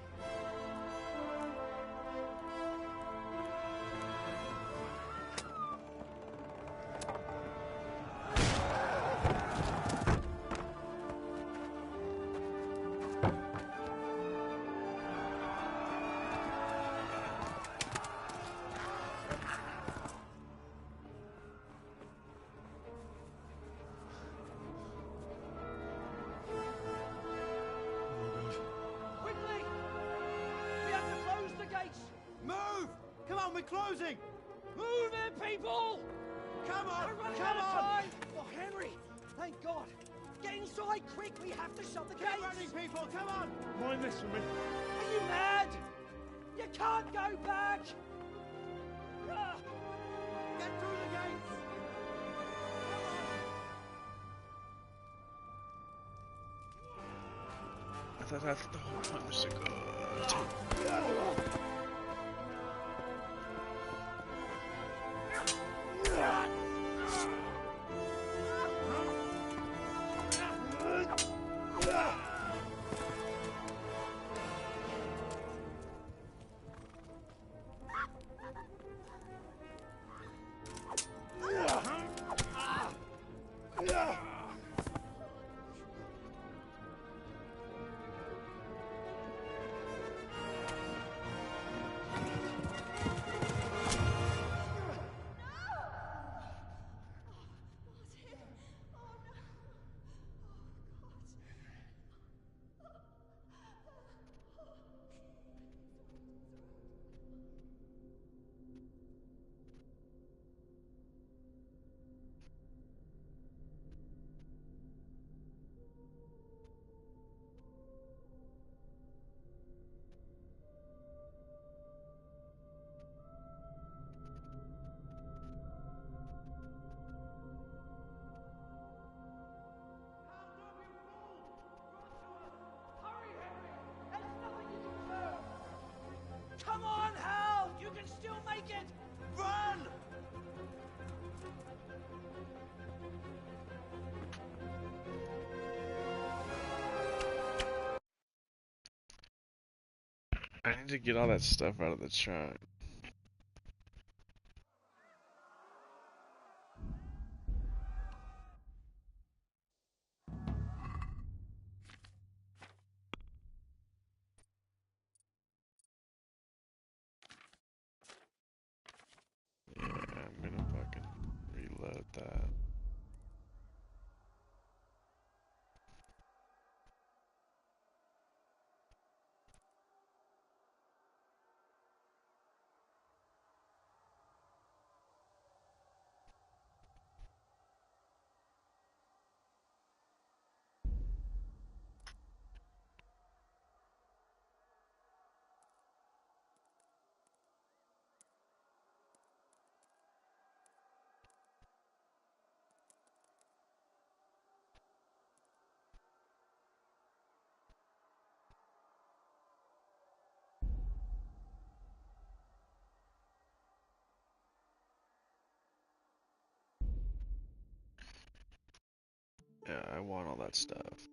We're closing!
Move it, people!
Come on!
We're running
Come
out of
on!
time! Oh, Henry! Thank God! Get inside, quick! We have to shut the
Get
gates!
running, people! Come on!
Mind this for me.
Are you mad? You can't go back! Ah.
Get through the gates!
I thought that's the whole time was to go.
Come on, Hal! You can still make it! Run!
I need to get all that stuff out of the trunk. Yeah, I'm gonna fucking reload that. Yeah, I want all that stuff.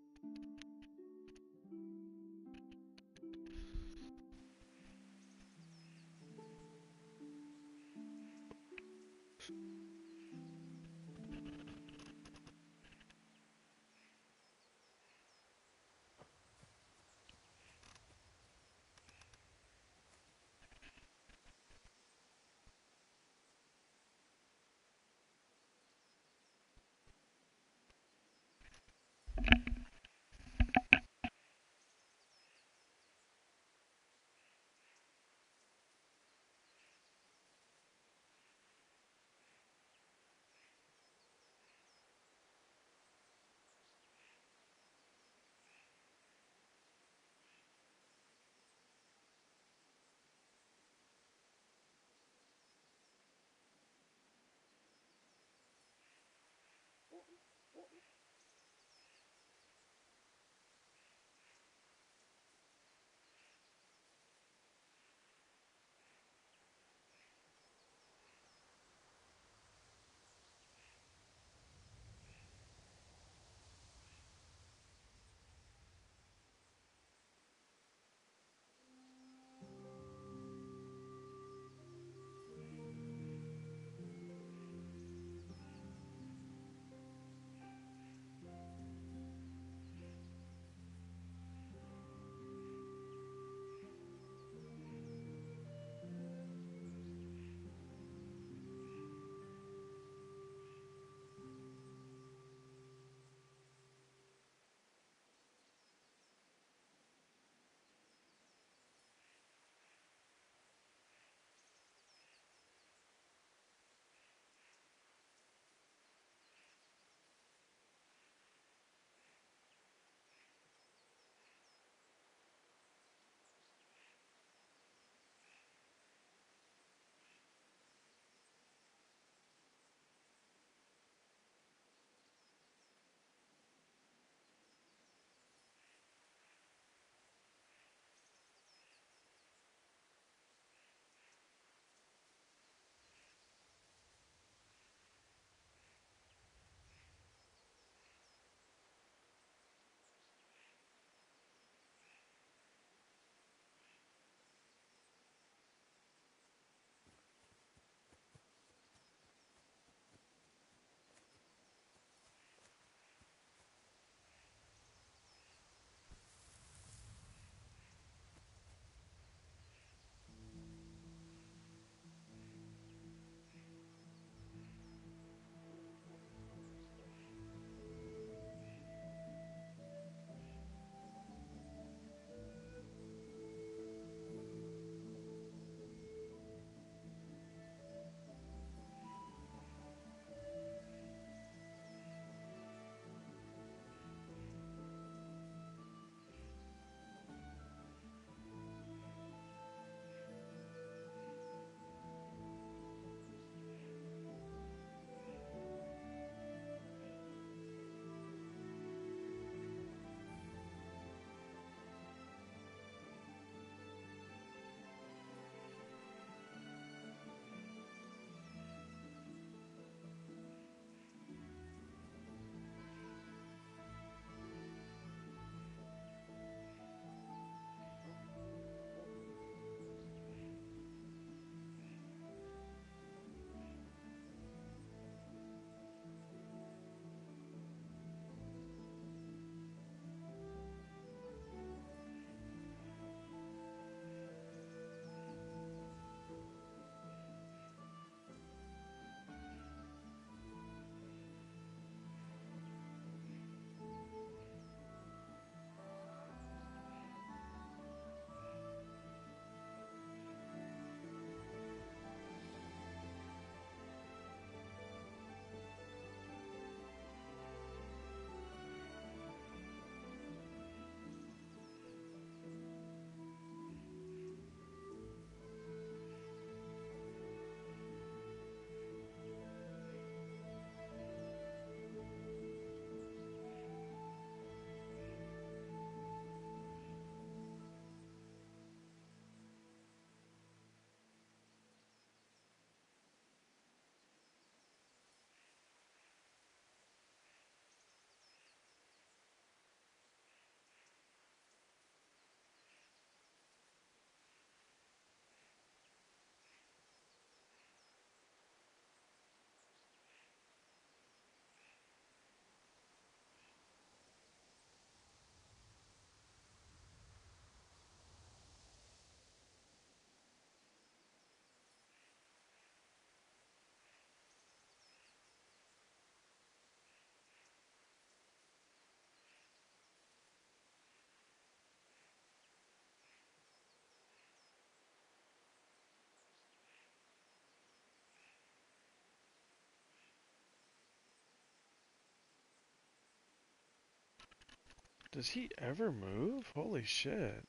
Does he ever move? Holy shit.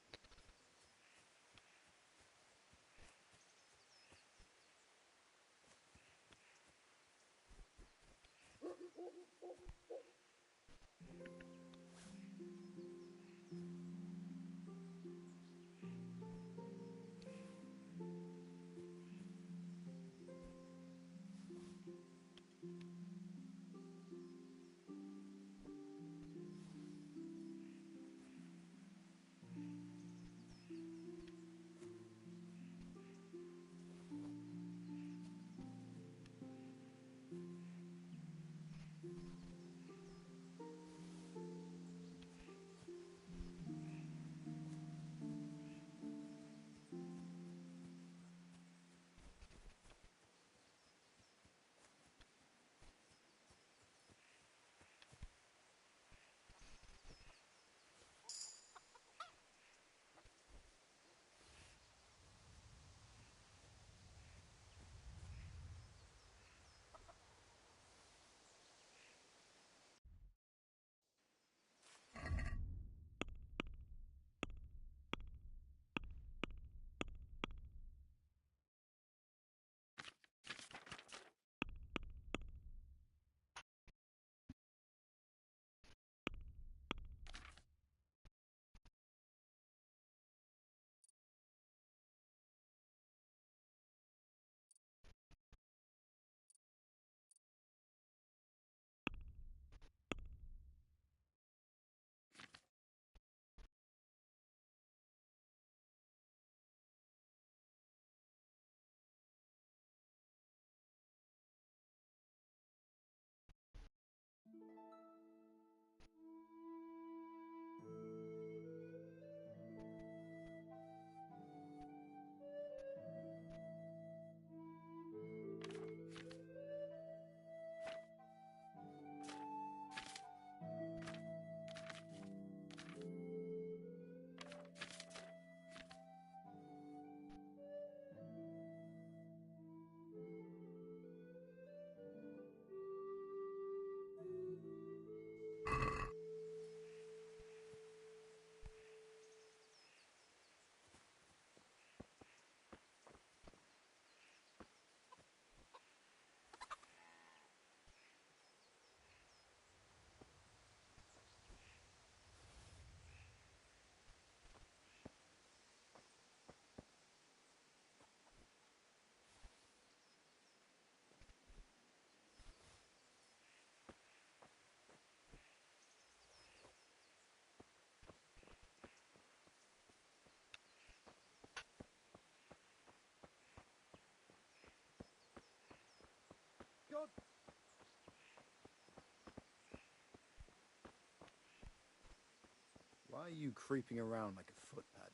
God.
Why are you creeping around like a footpad?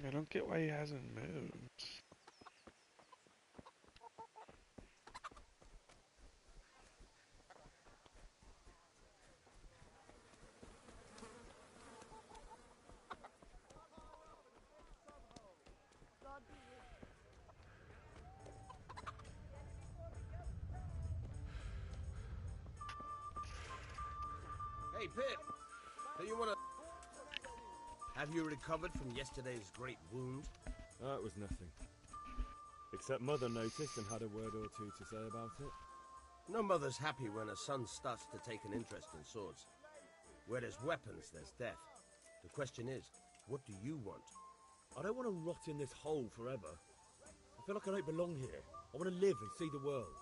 I don't get why he hasn't moved.
God be with you.
Hey, Pip. Do you want to... Have you recovered from yesterday's great wound?
That was nothing. Except Mother noticed and had a word or two to say about it.
No mother's happy when her son starts to take an interest in swords. Where there's weapons, there's death. The question is, what do you want?
I don't want to rot in this hole forever. I feel like I don't belong here. I want to live and see the world.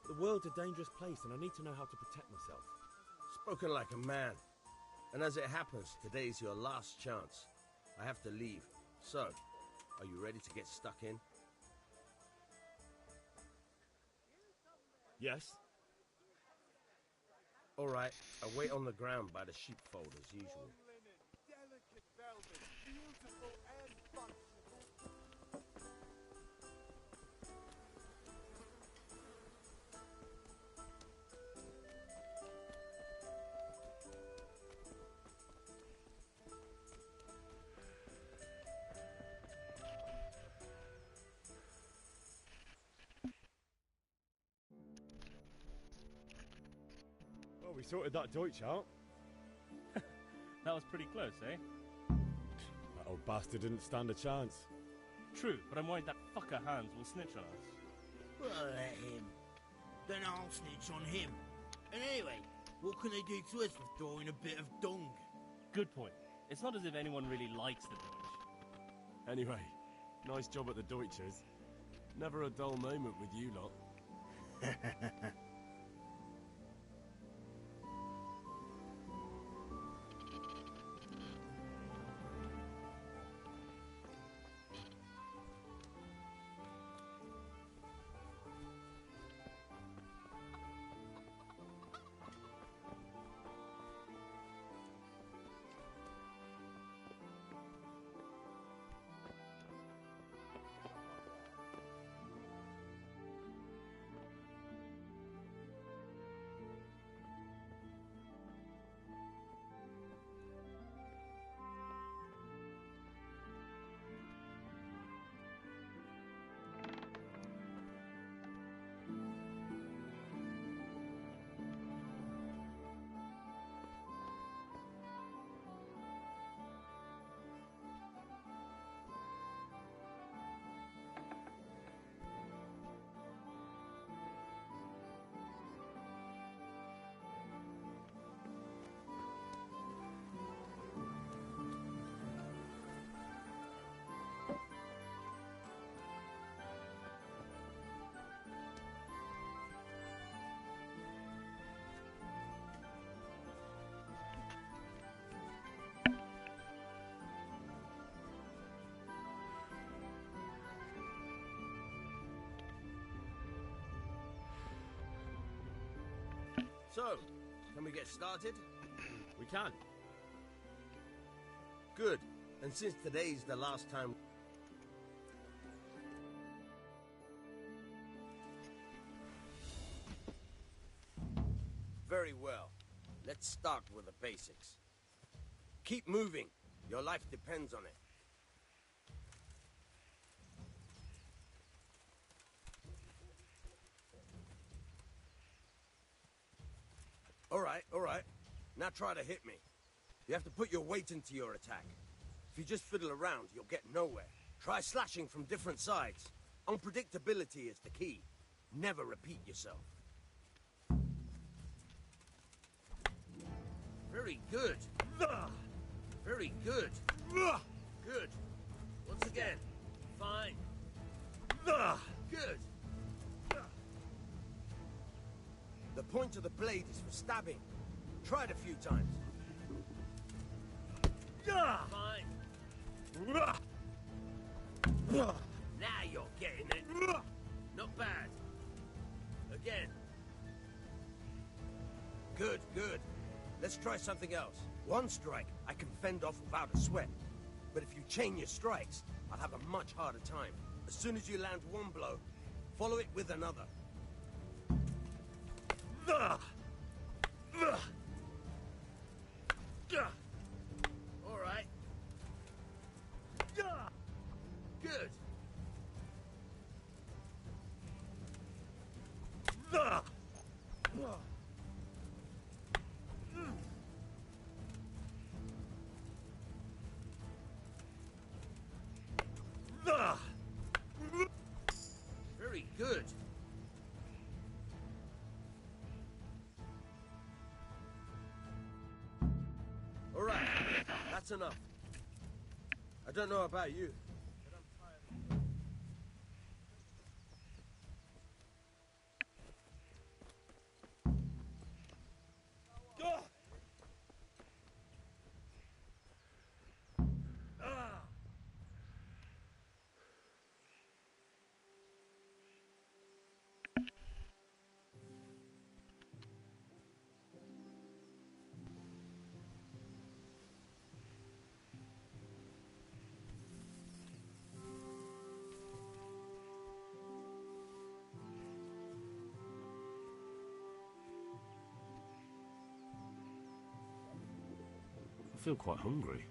The world's a dangerous place and I need to know how to protect myself.
Spoken like a man. And as it happens, today's your last chance. I have to leave. So, are you ready to get stuck in?
Yes.
All right, I'll wait on the ground by the sheepfold as usual.
Delicate velvet, beautiful and functional.
Well, we sorted that Deutsch out.
That was pretty close, eh?
That old bastard didn't stand a chance.
True, but I'm worried that fucker Hans will snitch on us.
Well, let him. Then I'll snitch on him. And anyway, what can they do to us for throwing a bit of dung?
Good point. It's not as if anyone really likes the Deutsch.
Anyway, nice job at the Deutschers. Never a dull moment with you lot.
So, can we get started?
We can.
Good. And since today's the last time... Very well. Let's start with the basics. Keep moving. Your life depends on it. All right. Now try to hit me. You have to put your weight into your attack. If you just fiddle around, you'll get nowhere. Try slashing from different sides. Unpredictability is the key. Never repeat yourself. Very good. Very good. Good. Once again. Fine. Good. The point of the blade is for stabbing. Try it a few times. Fine. Now you're getting it. Not bad. Again. Good, good. Let's try something else. One strike I can fend off without a sweat. But if you chain your strikes, I'll have a much harder time. As soon as you land one blow, follow it with another. All right. Good. That's enough. I don't know about you, but I'm tired of...
I feel quite hungry.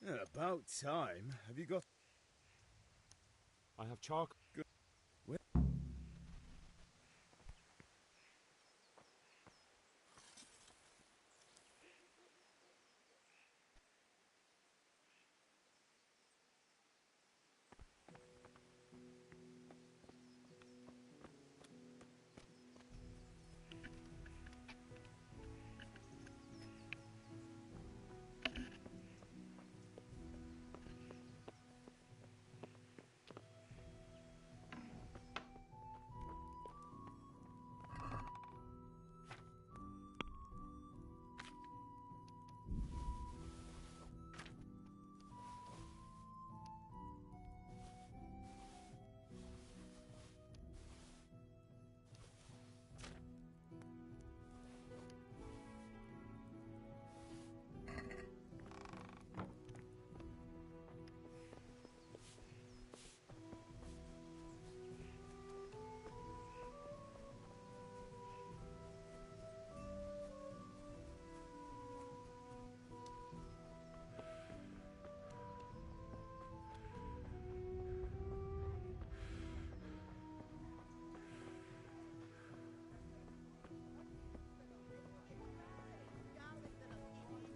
Yeah, about time. Have you got...
I have charcoal.
Good. Where?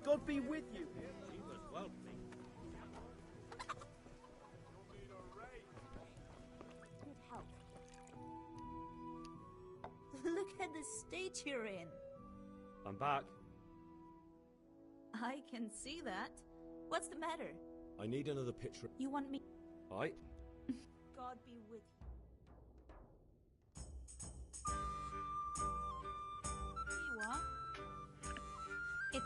God be with you. She was well pleased.
Good health. Look at the state you're in.
I'm back.
I can see that. What's the matter?
I need another picture.
You want me?
Aye.
God be with you. Here you are. It.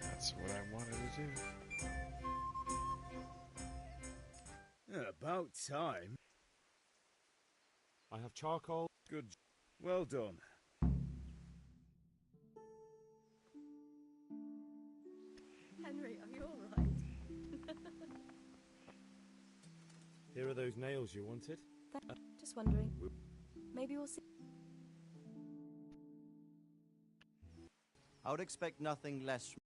That's what I wanted to do.
About time.
I have charcoal.
Good. Well done.
Henry, are you alright?
Here are those nails you wanted.
Just wondering. Maybe we'll see.
I would expect nothing less from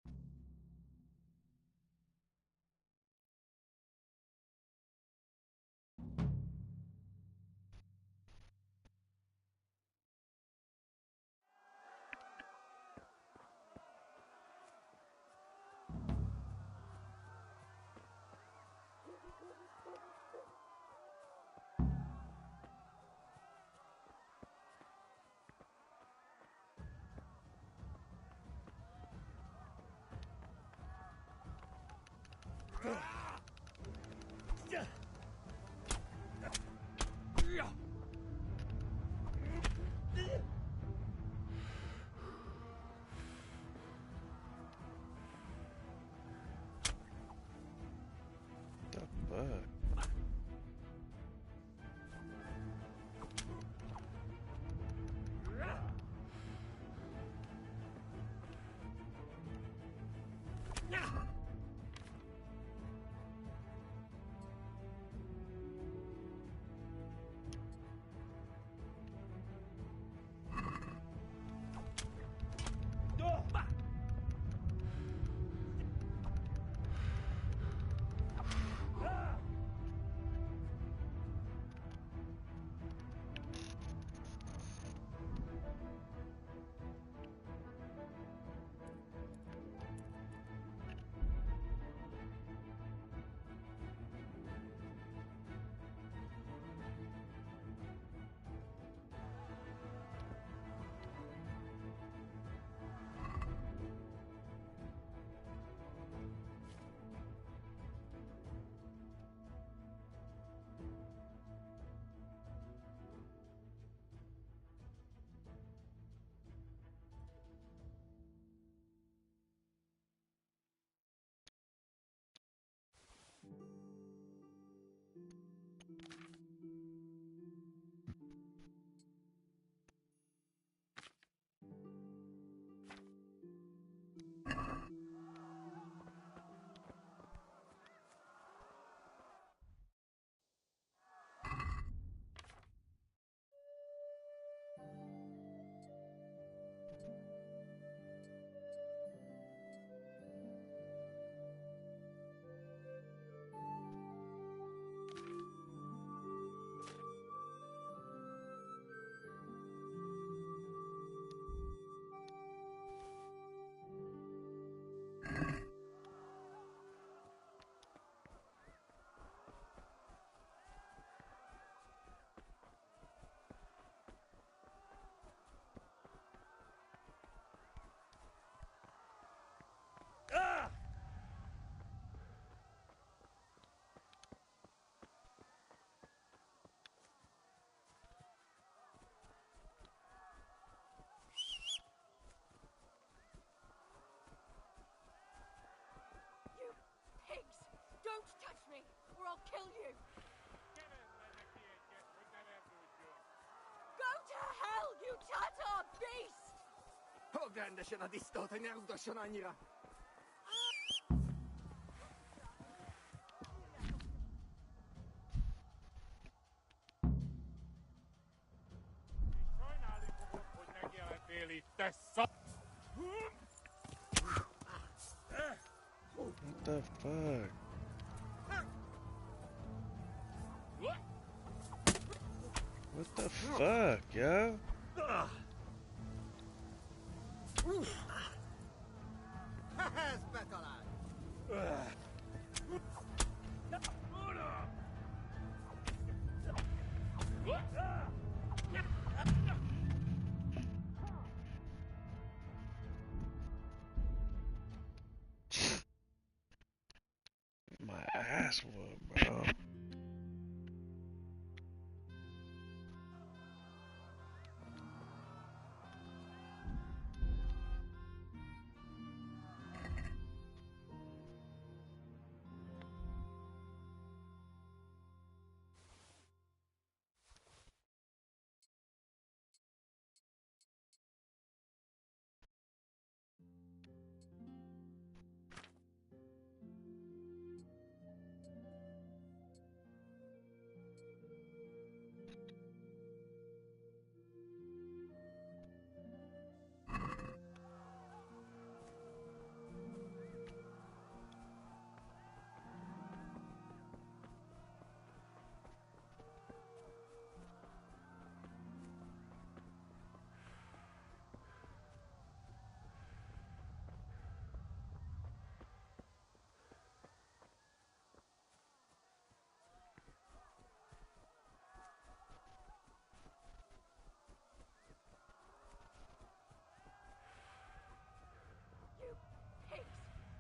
What the fuck? What the fuck, yo? My ass whooped, bro.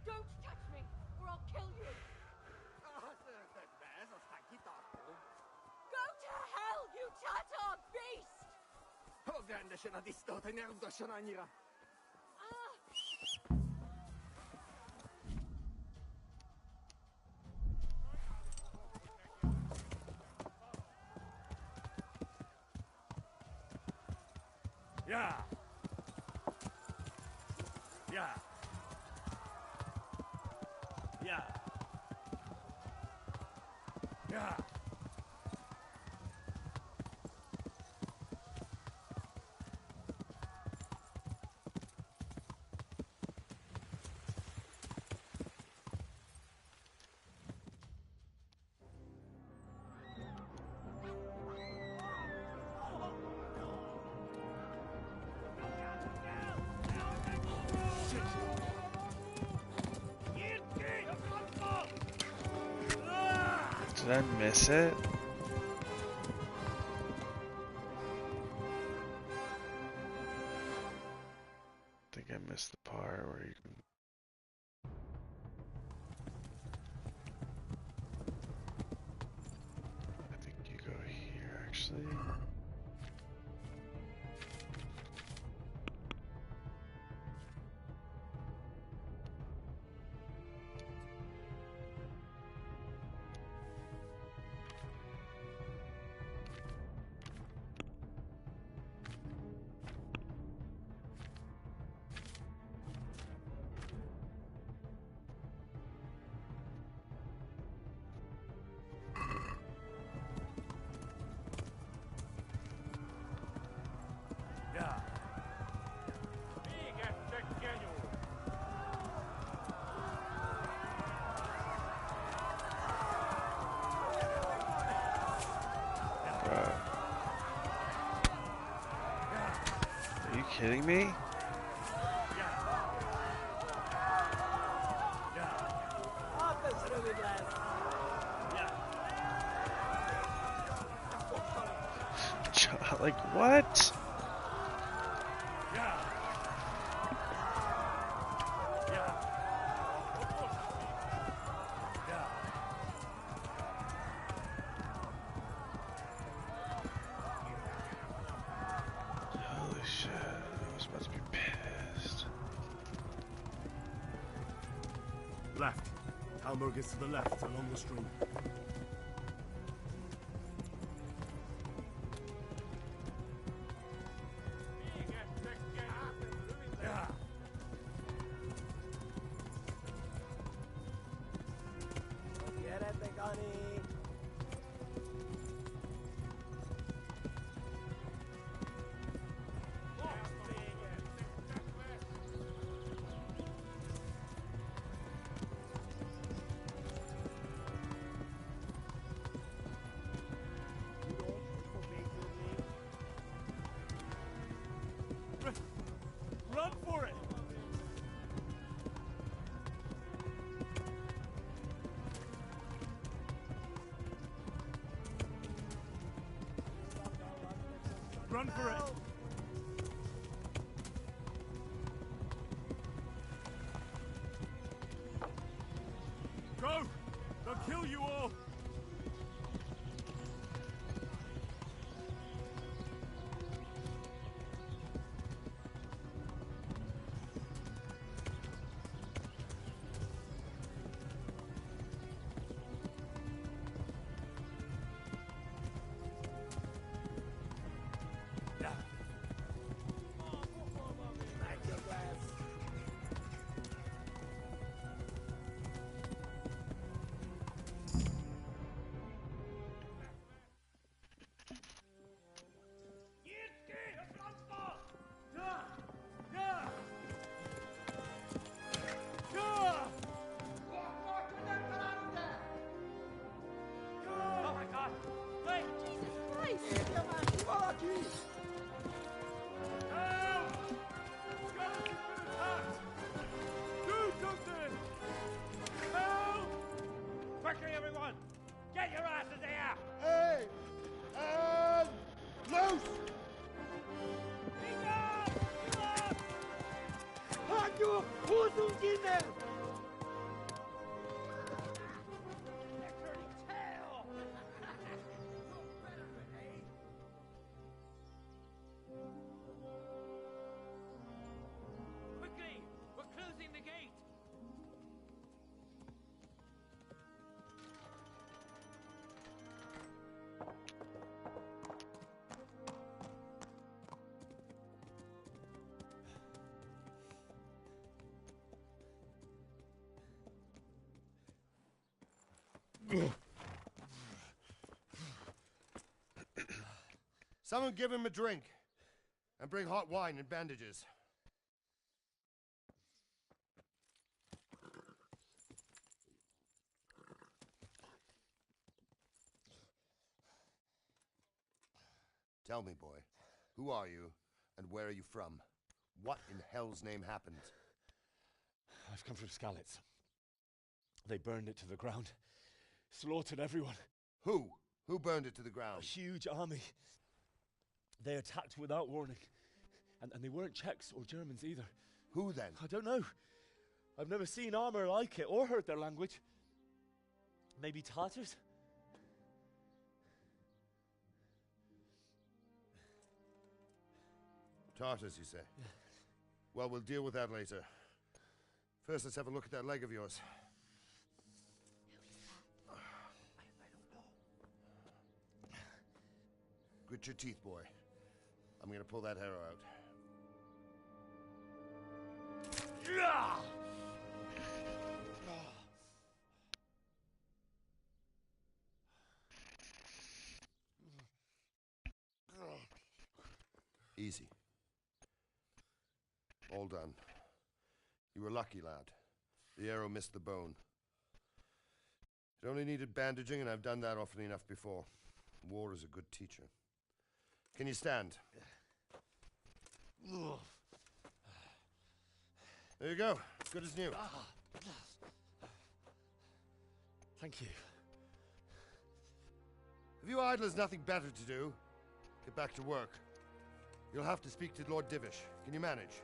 Don't touch me, or I'll kill you! Go to hell, you Tatar beast!
Yeah. Yeah. Yeah. Yeah.
Did I miss it? I think I missed the part where you can... I think you go here, actually. Are you kidding me? Like what? Holy shit, I was about to be pissed.
Left. Hamburg is to the left, along the stream.
Run for it! Go! They'll kill you all!
Quickly, everyone! Get your asses here!
Hey! And loose!
Halt your Hosung in there!
Quickly! We're closing the gate!
Someone give him a drink. And bring hot wine and bandages. Tell me, boy, who are you and where are you from? What in hell's name happened?
I've come from Skalitz. They burned it to the ground. Slaughtered everyone.
Who? Who burned it to the ground?
A huge army. They attacked without warning. And they weren't Czechs or Germans either.
Who then?
I don't know. I've never seen armor like it or heard their language. Maybe Tatars?
Tartars, you say? Yeah. Well, we'll deal with that later. First, let's have a look at that leg of yours. Grit your teeth, boy. I'm gonna pull that arrow out. Easy. All done. You were lucky, lad. The arrow missed the bone. It only needed bandaging, and I've done that often enough before. War is a good teacher. Can you stand? There you go. Good as new.
Thank you.
If you idlers nothing better to do, get back to work. You'll have to speak to Lord Divish. Can you manage?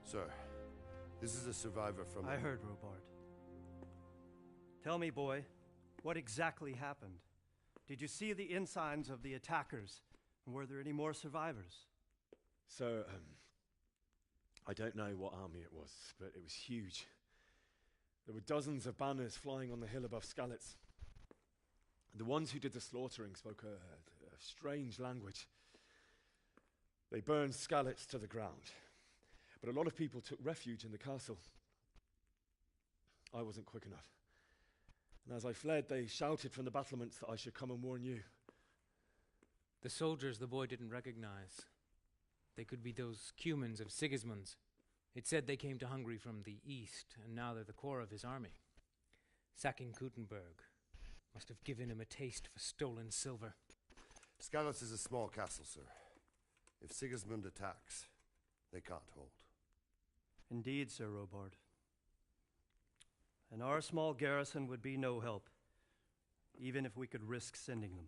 Sir, this is a survivor from...
I heard, Robard. Tell me, boy, what exactly happened? Did you see the ensigns of the attackers? And were there any more survivors?
So, I don't know what army it was, but it was huge. There were dozens of banners flying on the hill above Skalitz. The ones who did the slaughtering spoke a strange language. They burned Skalitz to the ground. But a lot of people took refuge in the castle. I wasn't quick enough. And as I fled, they shouted from the battlements that I should come and warn you.
The soldiers the boy didn't recognize. They could be those Cumans of Sigismund's. It said they came to Hungary from the east, and now they're the core of his army. Sacking Kuttenberg. Must have given him a taste for stolen silver.
Skalitz is a small castle, sir. If Sigismund attacks, they can't hold.
Indeed, Sir Robard. And our small garrison would be no help, even if we could risk sending them.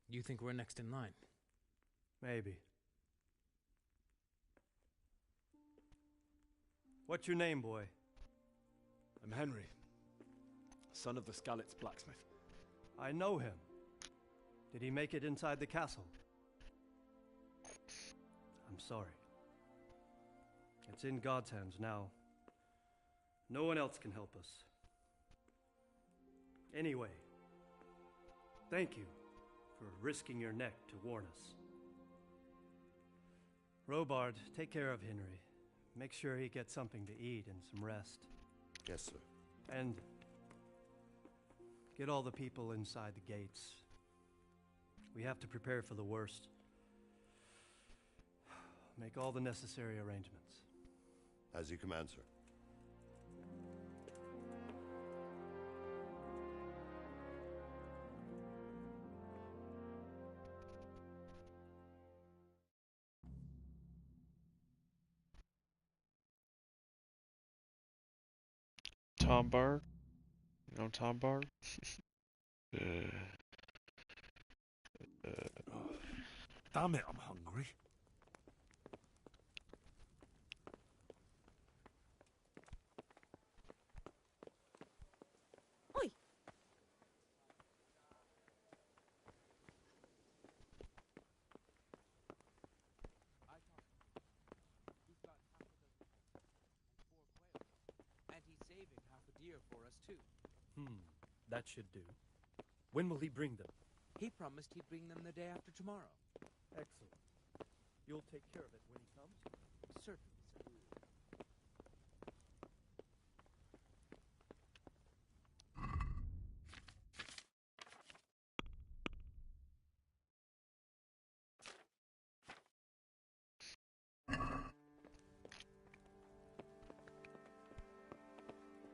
You think we're next in line?
Maybe. What's your name, boy?
I'm Henry, son of the Skalitz blacksmith.
I know him. Did he make it inside the castle? I'm sorry. It's in God's hands now. No one else can help us. Anyway, thank you for risking your neck to warn us. Robard, take care of Henry. Make sure he gets something to eat and some rest.
Yes, sir.
And get all the people inside the gates. We have to prepare for the worst. Make all the necessary arrangements.
As you command, sir.
Tombar? You know Tombar?
Damn it, I'm hungry.
Oi!
And he's saving half a deer for us, too.
That should do. When will he bring them?
He promised he'd bring them the day after tomorrow.
Excellent. You'll take care of it when he comes?
Certainly, sir.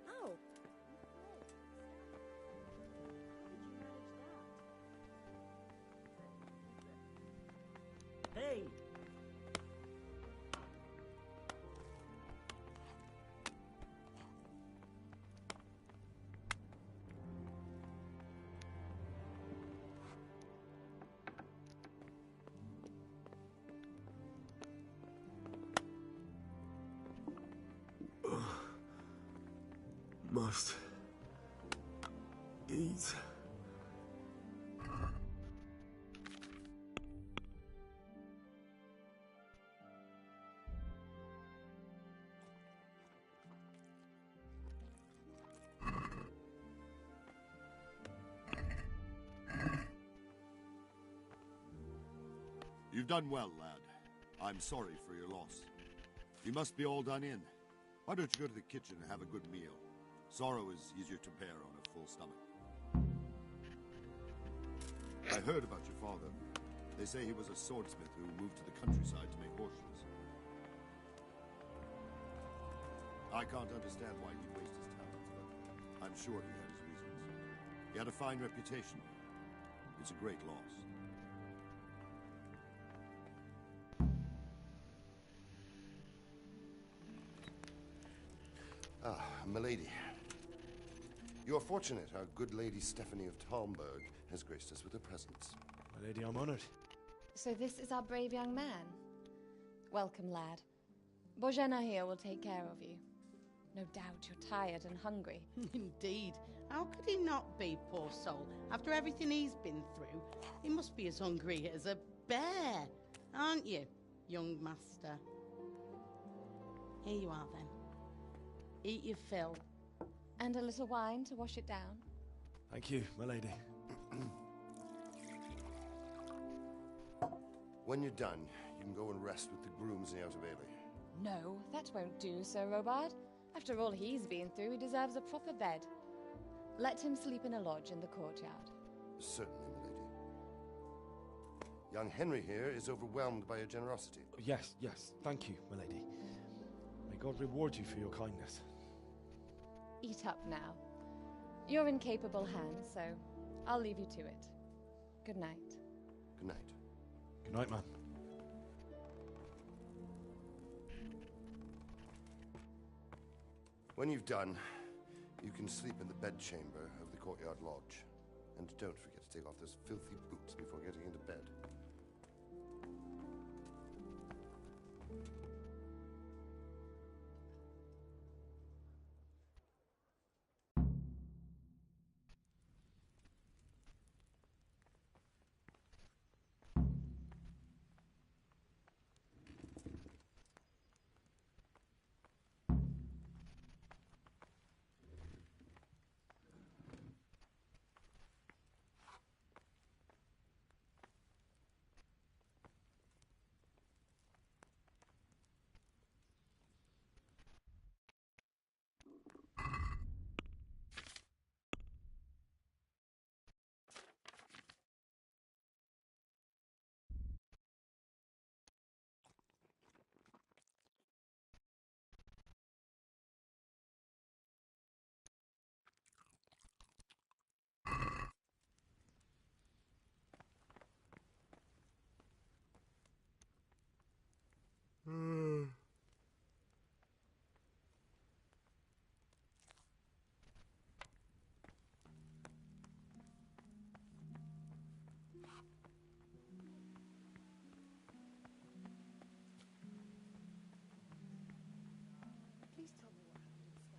Oh.
Hey!
Must eat.
You've done well, lad. I'm sorry for your loss. You must be all done in. Why don't you go to the kitchen and have a good meal? Sorrow is easier to bear on a full stomach. I heard about your father. They say he was a swordsmith who moved to the countryside to make horseshoes. I can't understand why he'd waste his talents, but I'm sure he had his reasons. He had a fine reputation. It's a great loss. Ah, milady. You are fortunate our good lady Stephanie of Talmberg has graced us with her presence.
My lady, I'm honored.
So this is our brave young man. Welcome, lad. Bojana here will take care of you. No doubt you're tired and hungry.
Indeed. How could he not be, poor soul? After everything he's been through, he must be as hungry as a bear, aren't you, young master? Here you are, then. Eat your fill.
And a little wine to wash it down.
Thank you, my lady.
When you're done, you can go and rest with the grooms in the Outer Bailey.
No, that won't do, Sir Robard. After all he's been through, he deserves a proper bed. Let him sleep in a lodge in the courtyard.
Certainly, milady. Young Henry here is overwhelmed by your generosity.
Yes, thank you, my lady. May God reward you for your kindness.
Eat up now. You're in capable hands, so I'll leave you to it. Good night.
Good night.
Good night, man.
When you've done, you can sleep in the bedchamber of the courtyard lodge. And don't forget to take off those filthy boots before getting into bed.
Please tell me what happened in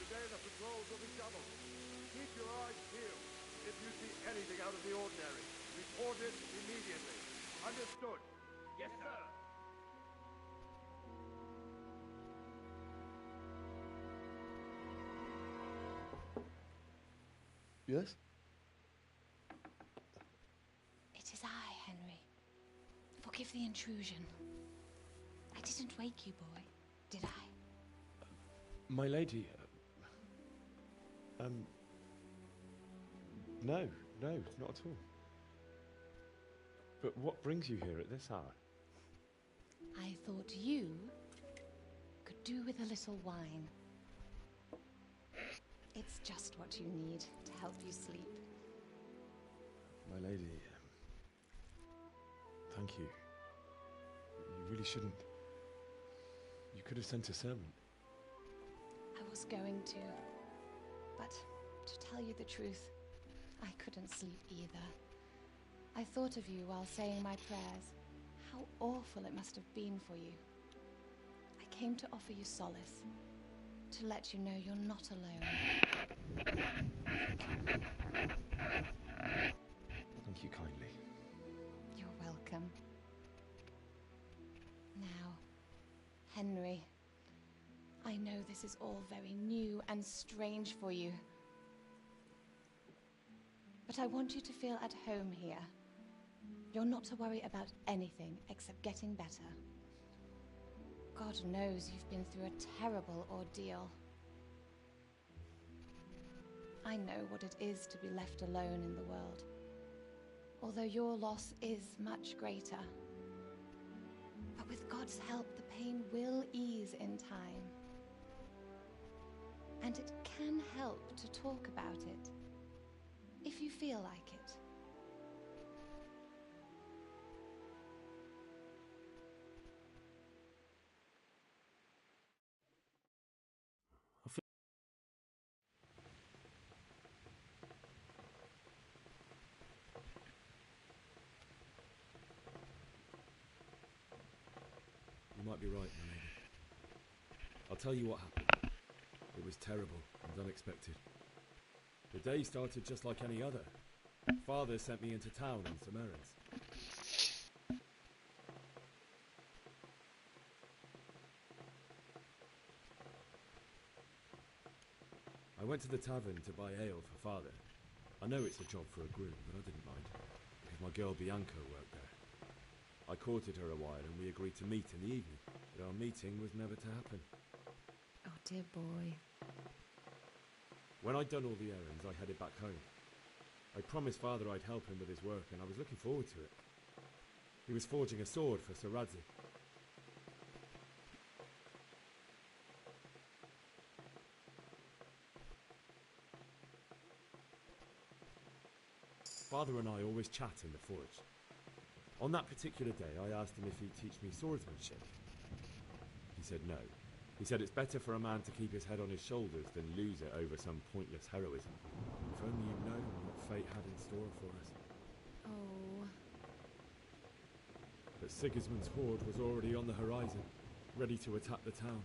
Today the patrols will be doubled. Keep your eyes peeled. If you see anything out of the ordinary, report it immediately. Understood? Yes, sir.
Yes?
It is I, Henry. Forgive the intrusion. I didn't wake you, boy, did I?
My lady, no, not at all. But what brings you here at this hour?
I thought you could do with a little wine. It's just what you need to help you sleep.
My lady, thank you. You really shouldn't. You could have sent a servant.
I was going to, but to tell you the truth, I couldn't sleep either. I thought of you while saying my prayers. How awful it must have been for you. I came to offer you solace, to let you know you're not alone.
Thank you kindly.
You're welcome. Now, Henry, I know this is all very new and strange for you. But I want you to feel at home here. You're not to worry about anything except getting better. God knows you've been through a terrible ordeal. I know what it is to be left alone in the world, although your loss is much greater. But with God's help, the pain will ease in time. help to talk about it, if you feel like it.
You might be right, my lady. I'll tell you what happened. It was terrible and unexpected. The day started just like any other. Father sent me into town on some errands. I went to the tavern to buy ale for Father. I know it's a job for a groom, but I didn't mind, because my girl Bianca worked there. I courted her a while and we agreed to meet in the evening, but our meeting was never to happen.
Oh, dear boy.
When I'd done all the errands, I headed back home. I promised Father I'd help him with his work, and I was looking forward to it. He was forging a sword for Sir Radzi. Father and I always chat in the forge. On that particular day, I asked him if he'd teach me swordsmanship. He said no. He said it's better for a man to keep his head on his shoulders than lose it over some pointless heroism. If only you know what fate had in store for us.
Oh.
But Sigismund's horde was already on the horizon, ready to attack the town.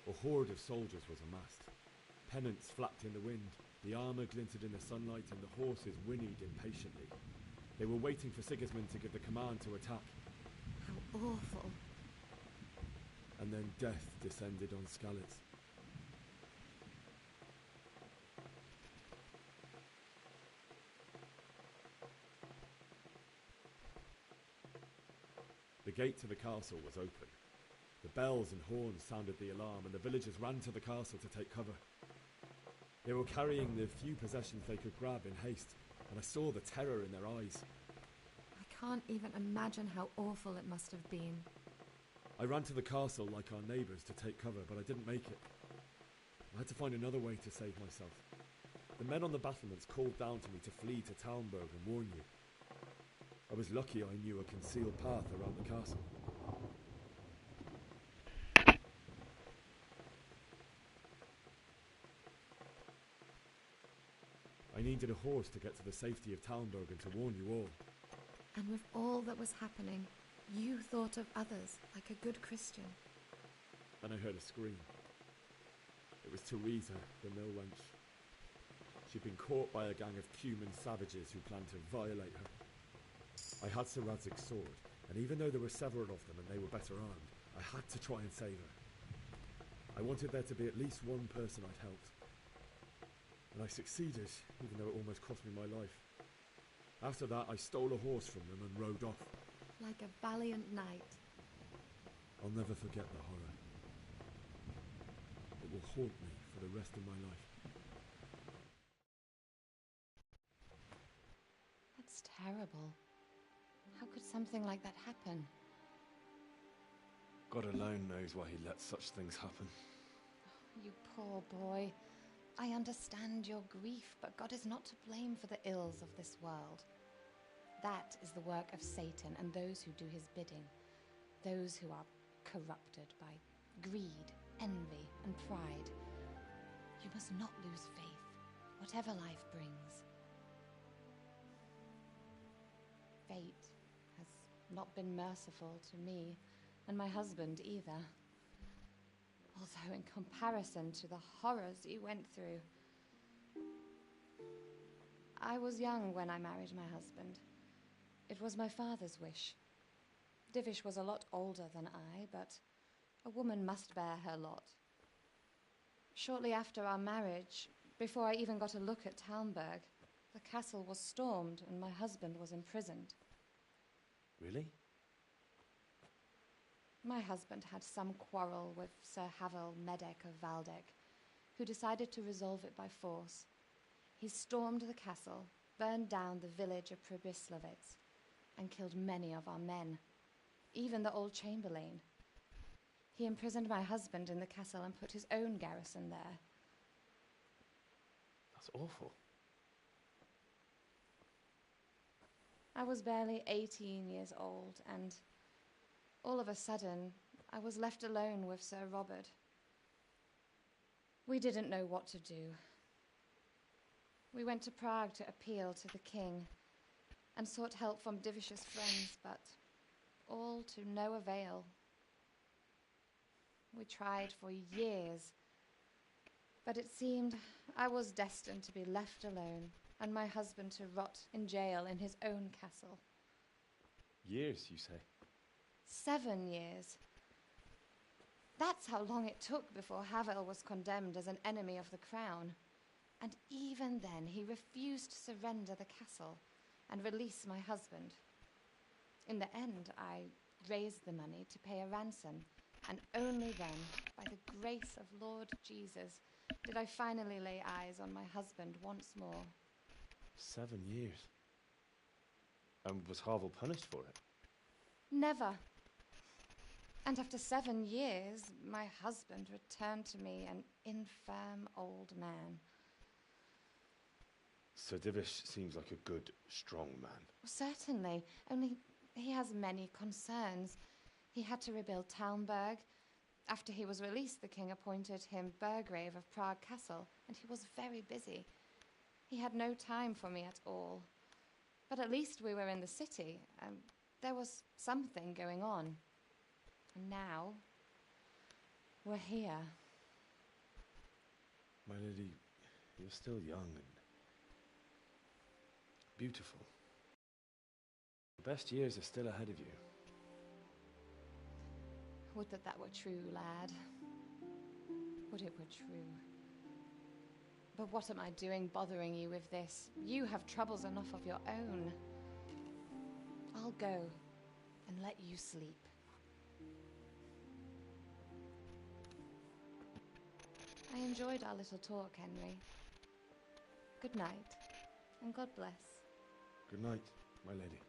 A horde of soldiers was amassed. Pennants flapped in the wind, the armour glinted in the sunlight, and the horses whinnied impatiently. They were waiting for Sigismund to give the command to attack.
How awful.
And then death descended on Skalitz. The gate to the castle was open. The bells and horns sounded the alarm, and the villagers ran to the castle to take cover. They were carrying the few possessions they could grab in haste, and I saw the terror in their eyes.
I can't even imagine how awful it must have been.
I ran to the castle like our neighbours to take cover, but I didn't make it. I had to find another way to save myself. The men on the battlements called down to me to flee to Talmberg and warn you. I was lucky I knew a concealed path around the castle. I needed a horse to get to the safety of Talmberg and to warn you all.
And with all that was happening, you thought of others like a good Christian.
Then I heard a scream. It was Teresa, the mill wench. She'd been caught by a gang of Cuman savages who planned to violate her. I had Sir Radzig's sword, and even though there were several of them and they were better armed, I had to try and save her. I wanted there to be at least one person I'd helped. And I succeeded, even though it almost cost me my life. After that, I stole a horse from them and rode off.
Like a valiant knight.
I'll never forget the horror. It will haunt me for the rest of my life.
That's terrible. How could something like that happen?
God alone knows why he lets such things happen.
You poor boy. I understand your grief, but God is not to blame for the ills of this world. That is the work of Satan and those who do his bidding, those who are corrupted by greed, envy, and pride. You must not lose faith, whatever life brings. Fate has not been merciful to me, and my husband either. Although in comparison to the horrors he went through. I was young when I married my husband. It was my father's wish. Divish was a lot older than I, but a woman must bear her lot. Shortly after our marriage, before I even got a look at Talmberg, the castle was stormed and my husband was imprisoned.
Really?
My husband had some quarrel with Sir Havel Medek of Valdek, who decided to resolve it by force. He stormed the castle, burned down the village of Pribyslavitz, and killed many of our men, even the old Chamberlain. He imprisoned my husband in the castle and put his own garrison there.
That's awful.
I was barely 18 years old, and all of a sudden, I was left alone with Sir Robert. We didn't know what to do. We went to Prague to appeal to the king and sought help from Divish's friends, but all to no avail. We tried for years, but it seemed I was destined to be left alone and my husband to rot in jail in his own castle.
Years, you say?
7 years. That's how long it took before Havel was condemned as an enemy of the crown. And even then, he refused to surrender the castle and release my husband. In the end, I raised the money to pay a ransom, and only then, by the grace of Lord Jesus, did I finally lay eyes on my husband once more.
7 years. And was Havel punished for it?
Never. And after 7 years, my husband returned to me an infirm old man.
Sir Divish seems like a good, strong man.
Certainly, only he has many concerns. He had to rebuild Talmberg. After he was released, the king appointed him Burgrave of Prague Castle, and he was very busy. He had no time for me at all. But at least we were in the city, and there was something going on. And now, we're here.
My lady, you're still young and beautiful. The best years are still ahead of you.
Would that that were true, lad. Would it were true. But what am I doing bothering you with this? You have troubles enough of your own. I'll go and let you sleep. I enjoyed our little talk, Henry. Good night, and God bless.
Good night, my lady.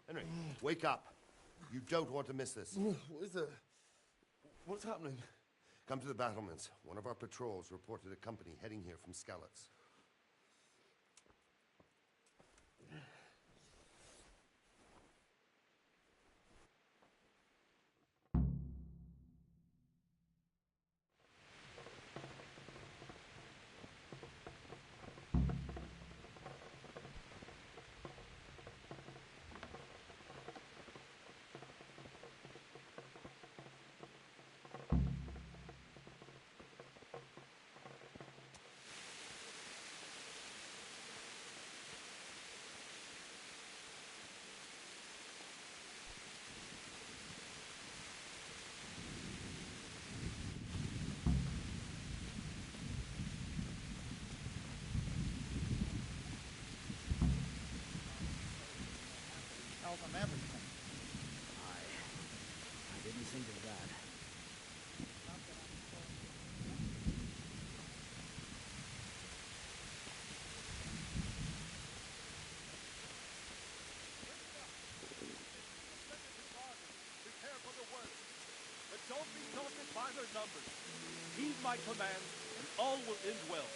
Henry, wake up. You don't want to miss this.
What is it? What's happening?
Come to the battlements. One of our patrols reported a company heading here from Skalitz.
Tell them everything. I didn't think of that.
Prepare for the worst. The dog
time are numbered. Heed my command, and all will end well.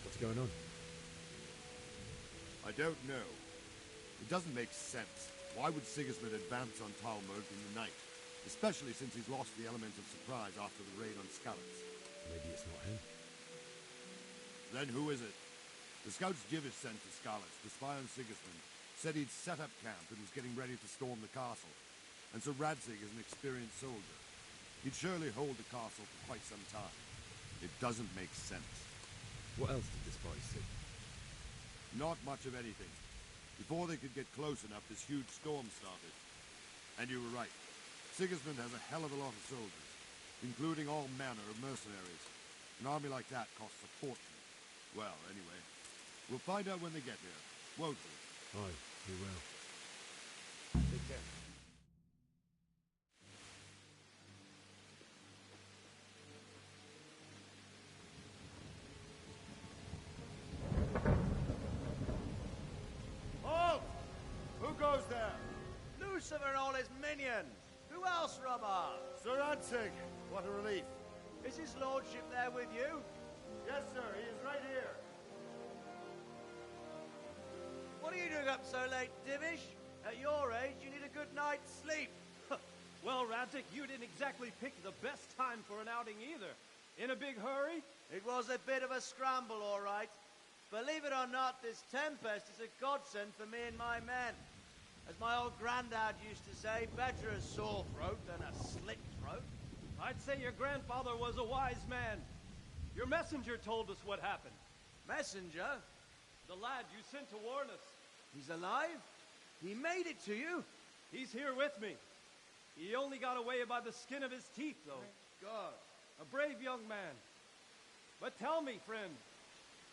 What's going on?
I don't know. It doesn't make sense. Why would Sigismund advance on Talmberg in the night? Especially since he's lost the element of surprise after the raid on Skalitz.
Maybe it's not him.
Then who is it? The scouts Jivish sent to Skalitz to spy on Sigismund said he'd set up camp and was getting ready to storm the castle. And so Radzig is an experienced soldier. He'd surely hold the castle for quite some time. It doesn't make sense.
What else did the spies see?
Not much of anything. Before they could get close enough, this huge storm started. And you were right. Sigismund has a hell of a lot of soldiers, including all manner of mercenaries. An army like that costs a fortune. Well, anyway, we'll find out when they get here, won't we?
Aye, we will.
Take care.
Halt! Who goes there? Lucifer and all his minions. Who else, Robber?
Sir Radzig, what a relief.
Is his lordship there with you?
Yes, sir, he is right here.
What are you doing up so late, Divish? At your age, you need a good night's sleep.
Well, Radzig, you didn't exactly pick the best time for an outing either. In a big hurry?
It was a bit of a scramble, all right. Believe it or not, this tempest is a godsend for me and my men. As my old granddad used to say, better a sore throat than a slit throat.
I'd say your grandfather was a wise man. Your messenger told us what happened.
Messenger?
The lad you sent to warn us.
He's alive? He made it to you?
He's here with me. He only got away by the skin of his teeth, though.
Thank God.
A brave young man. But tell me, friend,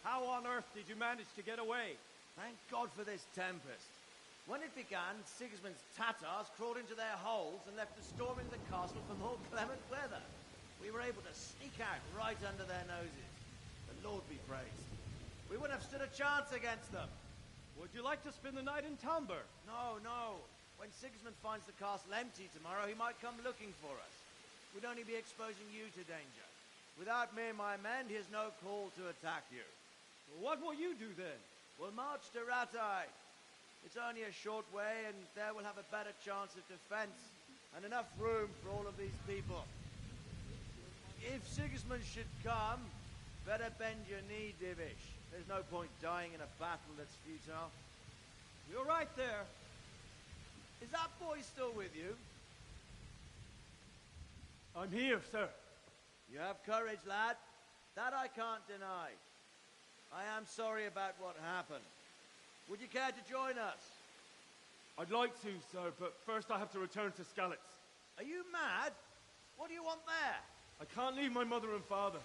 how on earth did you manage to get away?
Thank God for this tempest. When it began, Sigismund's Tatars crawled into their holes and left us storming the castle for more clement weather. We were able to sneak out right under their noses. The Lord be praised. We wouldn't have stood a chance against them.
Would you like to spend the night in Talmberg?
No, no. When Sigismund finds the castle empty tomorrow, he might come looking for us. We'd only be exposing you to danger. Without me and my men, he has no call to attack you.
What will you do then?
We'll march to Ratai. It's only a short way, and there we'll have a better chance of defense and enough room for all of these people. If Sigismund should come, better bend your knee, Divish. There's no point dying in a battle that's futile.
You're right there.
Is that boy still with you?
I'm here, sir.
You have courage, lad. That I can't deny. I am sorry about what happened. Would you care to join us?
I'd like to, sir, but first I have to return to Skalitz.
Are you mad? What do you want there?
I can't leave my mother and father.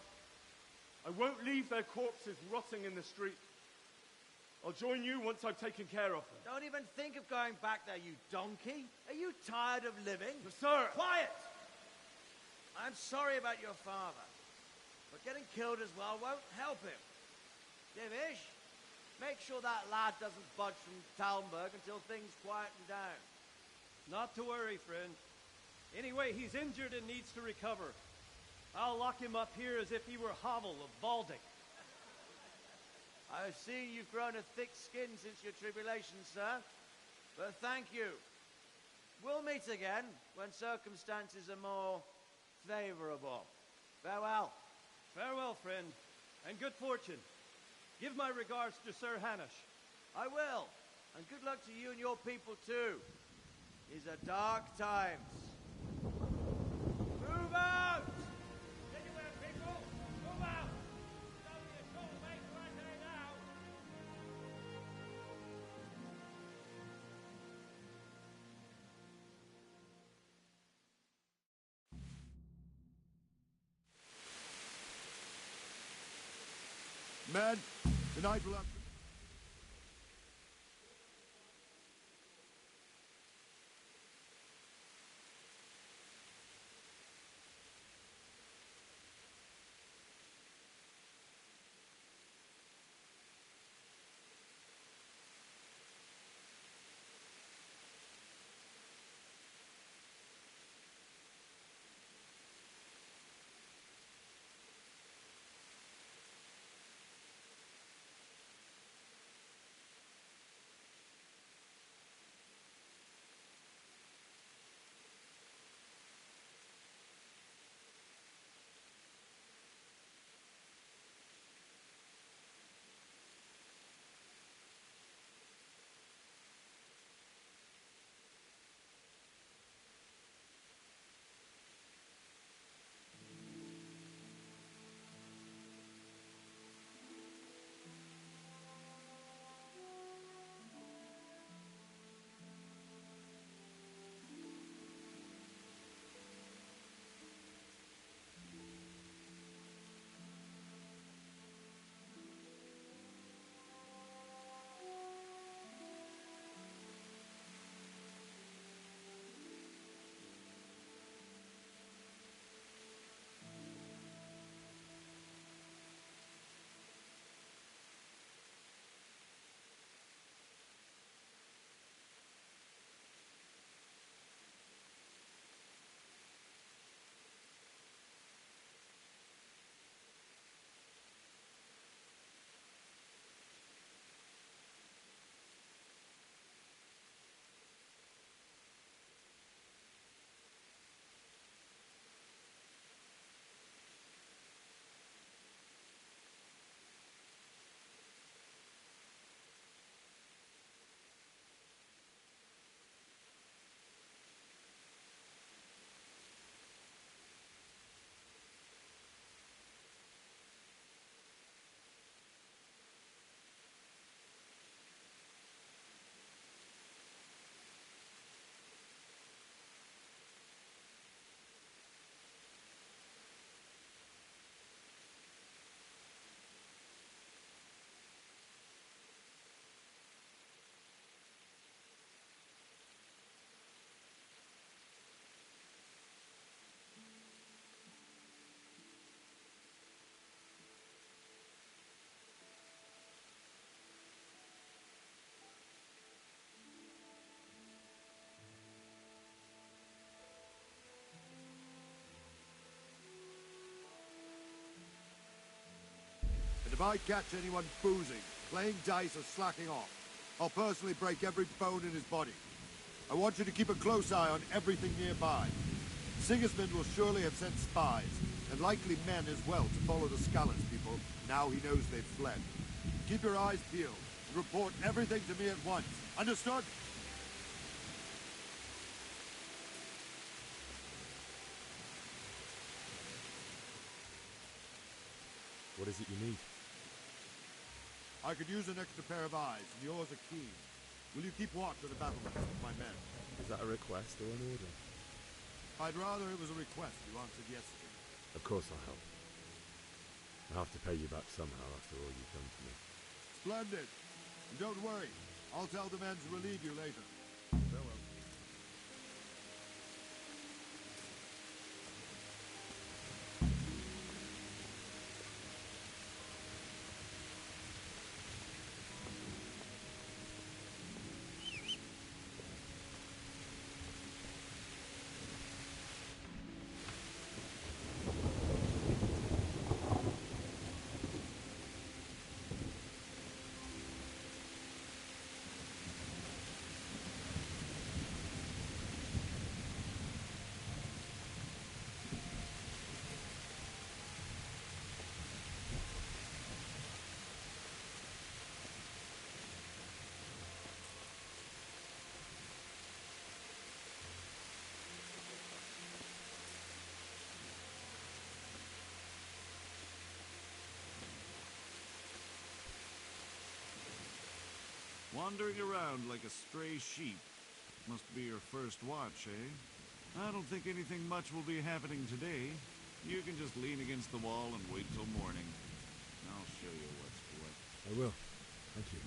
I won't leave their corpses rotting in the street. I'll join you once I've taken care of them.
Don't even think of going back there, you donkey. Are you tired of living?
Sir!
Quiet! I'm sorry about your father, but getting killed as well won't help him. Divish, make sure that lad doesn't budge from Talmberg until things quieten down.
Not to worry, friend. Anyway, he's injured and needs to recover. I'll lock him up here as if he were Havel of Baldic.
I've seen you've grown a thick skin since your tribulation, sir. But thank you. We'll meet again when circumstances are more favorable. Farewell.
Farewell, friend, and good fortune. Give my regards to Sir Hanush.
I will. And good luck to you and your people, too. These are dark times. Move out!
Anywhere, people! Move out! It's only a short way to Ratai now.
Man, tonight we'll have... If I catch anyone boozing, playing dice, or slacking off, I'll personally break every bone in his body. I want you to keep a close eye on everything nearby. Sigismund will surely have sent spies, and likely men as well, to follow the Scalance people, now he knows they've fled. Keep your eyes peeled, and report everything to me at once. Understood?
What is it you need?
I could use an extra pair of eyes, and yours are keen. Will you keep watch on the battlements with my men?
Is that a request or an order?
I'd rather it was a request you answered yes to.
Of course I'll help. I'll have to pay you back somehow after all you've done for me.
Splendid. And don't worry, I'll tell the men to relieve you later. Farewell.
Wandering around like a stray sheep. Must be your first watch, eh? I don't think anything much will be happening today. You can just lean against the wall and wait till morning. I'll show you what's what.
I will. Thank you.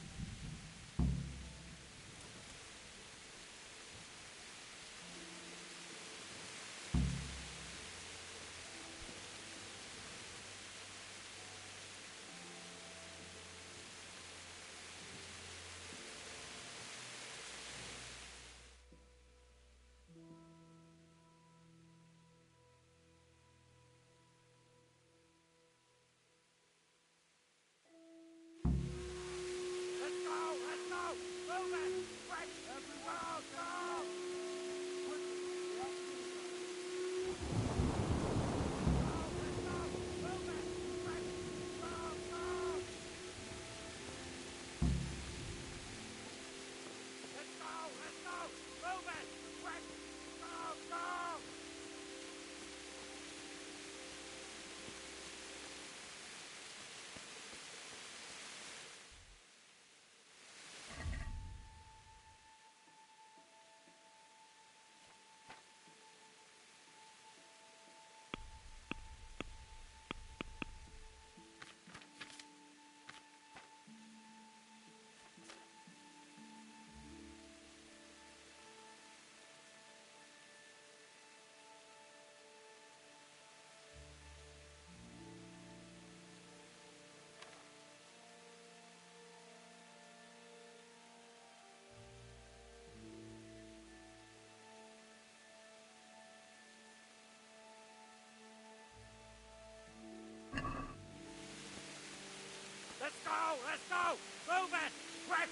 Let's go! Let's go! Move it! Quick!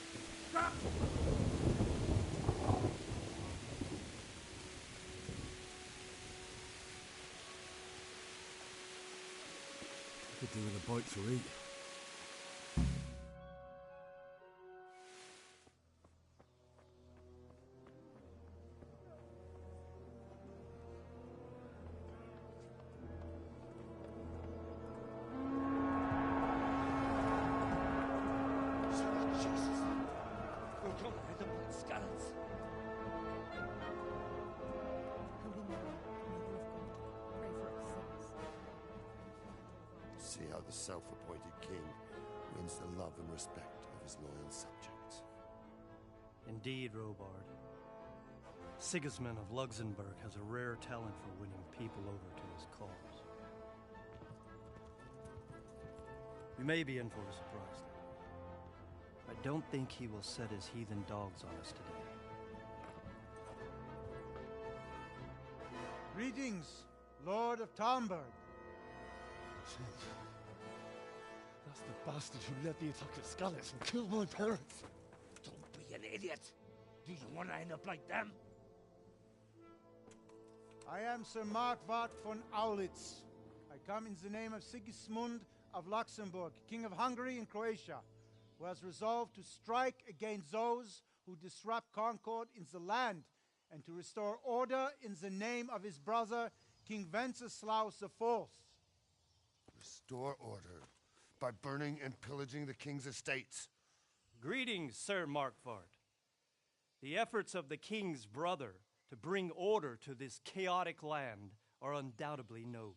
Go!
Could do with a bite to eat.
See how the self-appointed king wins the love and respect of his loyal subjects.
Indeed, Robard. Sigismund of Luxembourg has a rare talent for winning people over to his cause. We may be in for a surprise, though. I don't think he will set his heathen dogs on us today.
Greetings, Lord of Talmberg.
The
That's the bastard who led the attack at Skalitz and killed my parents.
Don't be an idiot. Do you want to end up like them?
I am Sir Markwart von Aulitz. I come in the name of Sigismund of Luxembourg, King of Hungary and Croatia, who has resolved to strike against those who disrupt concord in the land and to restore order in the name of his brother, King Wenceslaus IV.
Restore order by burning and pillaging the king's estates.
Greetings, Sir Markwart. The efforts of the king's brother to bring order to this chaotic land are undoubtedly noble.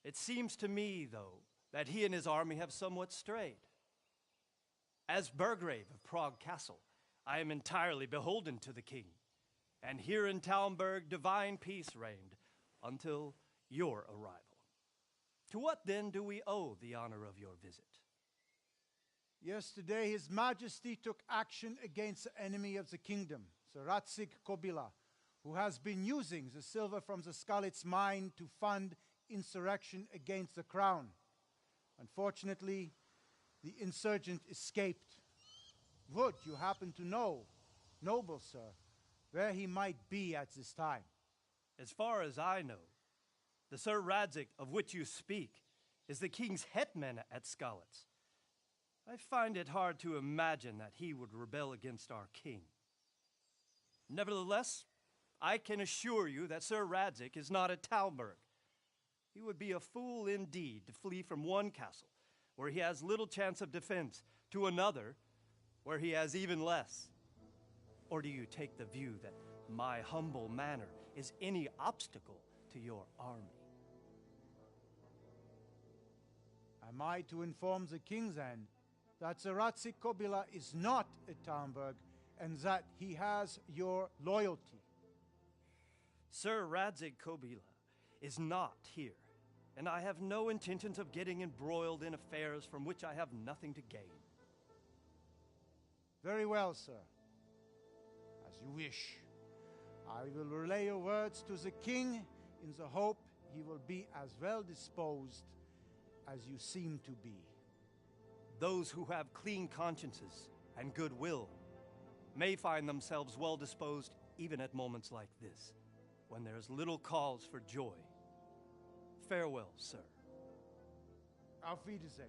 It seems to me, though, that he and his army have somewhat strayed. As Burgrave of Prague Castle, I am entirely beholden to the king, and here in Talmberg divine peace reigned until your arrival. To what then do we owe the honor of your visit?
Yesterday, His Majesty took action against the enemy of the kingdom, Sir Radzig Kobyla, who has been using the silver from the Skalitz mine to fund insurrection against the crown. Unfortunately, the insurgent escaped. Would you happen to know, noble sir, where he might be at this time?
As far as I know, the Sir Radzig of which you speak is the king's hetman at Skalitz. I find it hard to imagine that he would rebel against our king. Nevertheless, I can assure you that Sir Radzig is not at Talmberg. He would be a fool indeed to flee from one castle, where he has little chance of defense, to another, where he has even less. Or do you take the view that my humble manner is any obstacle to your army?
Am I to inform the king then that Sir Radzig Kobyla is not at Talmberg and that he has your loyalty?
Sir Radzig Kobyla is not here, and I have no intentions of getting embroiled in affairs from which I have nothing to gain.
Very well, sir. As you wish. I will relay your words to the king in the hope he will be as well disposed as you seem to be.
Those who have clean consciences and goodwill may find themselves well disposed even at moments like this, when there is little cause for joy. Farewell, sir.
Auf Wiedersehen.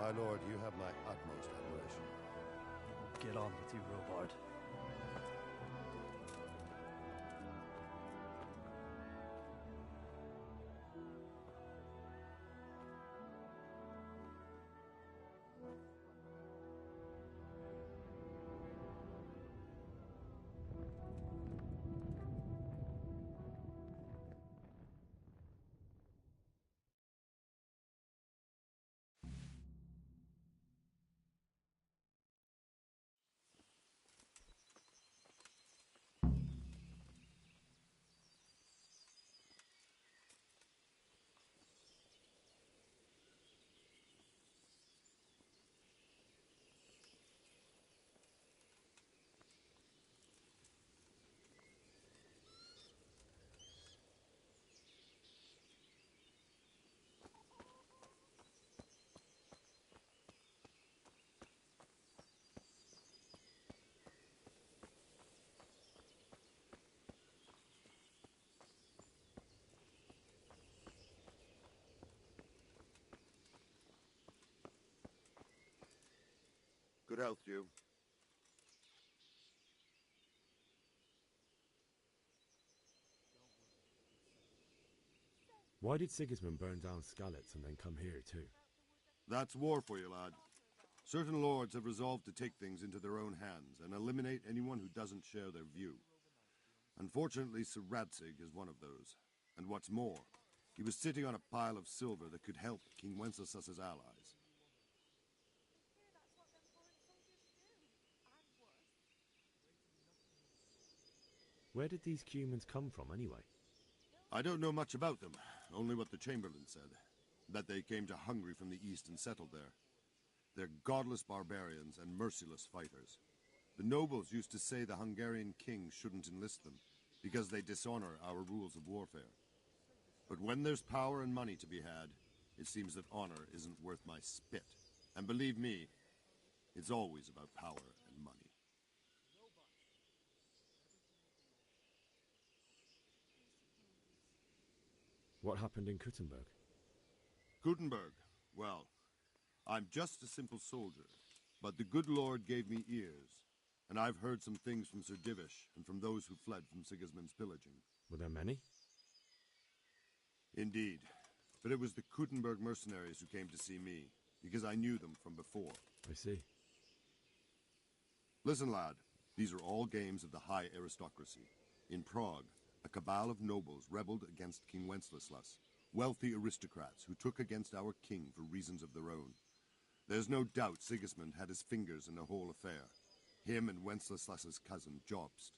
My lord, you have my utmost admiration.
Get on with you, Robard.
Good health to you.
Why did Sigismund burn down Skalitz and then come here too?
That's war for you, lad. Certain lords have resolved to take things into their own hands and eliminate anyone who doesn't share their view. Unfortunately, Sir Radzig is one of those. And what's more, he was sitting on a pile of silver that could help King Wenceslas's allies.
Where did these humans come from, anyway?
I don't know much about them, only what the Chamberlain said. That they came to Hungary from the east and settled there. They're godless barbarians and merciless fighters. The nobles used to say the Hungarian king shouldn't enlist them, because they dishonor our rules of warfare. But when there's power and money to be had, it seems that honor isn't worth my spit. And believe me, it's always about power and money.
What happened in Kuttenberg?
Kuttenberg? Well, I'm just a simple soldier, but the good Lord gave me ears, and I've heard some things from Sir Divish and from those who fled from Sigismund's pillaging.
Were there many?
Indeed, but it was the Kuttenberg mercenaries who came to see me, because I knew them from before.
I see.
Listen, lad, these are all games of the high aristocracy. In Prague, a cabal of nobles rebelled against King Wenceslas, wealthy aristocrats who took against our king for reasons of their own. There's no doubt Sigismund had his fingers in the whole affair. Him and Wenceslas's cousin, Jobst.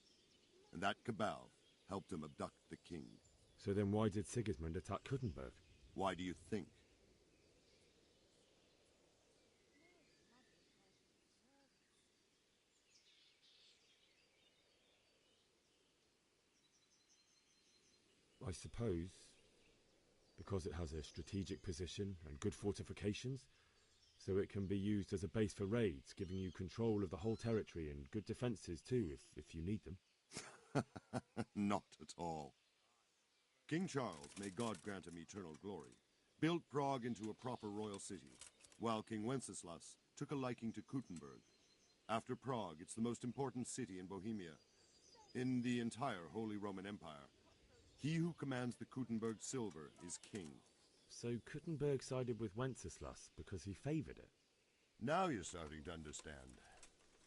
And that cabal helped him abduct the king.
So then why did Sigismund attack Kuttenberg?
Why do you think?
I suppose because it has a strategic position and good fortifications, so it can be used as a base for raids, giving you control of the whole territory and good defences too, if you need them.
Not at all. King Charles, may God grant him eternal glory, built Prague into a proper royal city, while King Wenceslas took a liking to Kuttenberg. After Prague, it's the most important city in Bohemia, in the entire Holy Roman Empire. He who commands the Kuttenberg silver is king.
So Kuttenberg sided with Wenceslas because he favoured it?
Now you're starting to understand.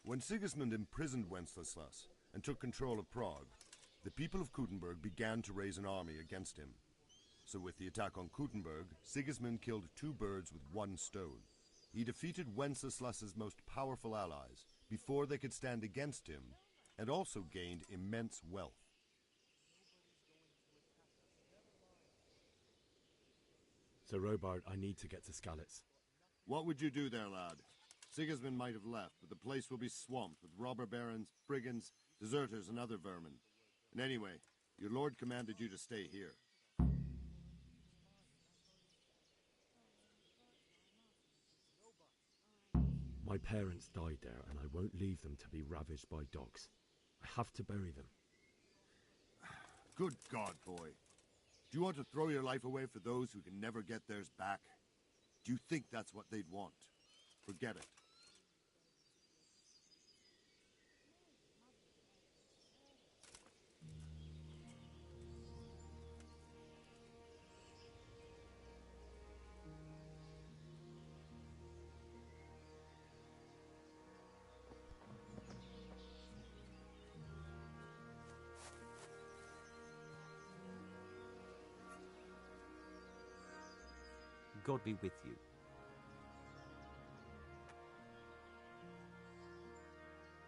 When Sigismund imprisoned Wenceslas and took control of Prague, the people of Kuttenberg began to raise an army against him. So with the attack on Kuttenberg, Sigismund killed two birds with one stone. He defeated Wenceslas's most powerful allies before they could stand against him, and also gained immense wealth.
So Robard, I need to get to Skalitz.
What would you do there, lad? Sigismund might have left, but the place will be swamped with robber barons, brigands, deserters, and other vermin. And anyway, your lord commanded you to stay here.
My parents died there, and I won't leave them to be ravaged by dogs. I have to bury them.
Good God, boy. Do you want to throw your life away for those who can never get theirs back? Do you think that's what they'd want? Forget it.
God be with you.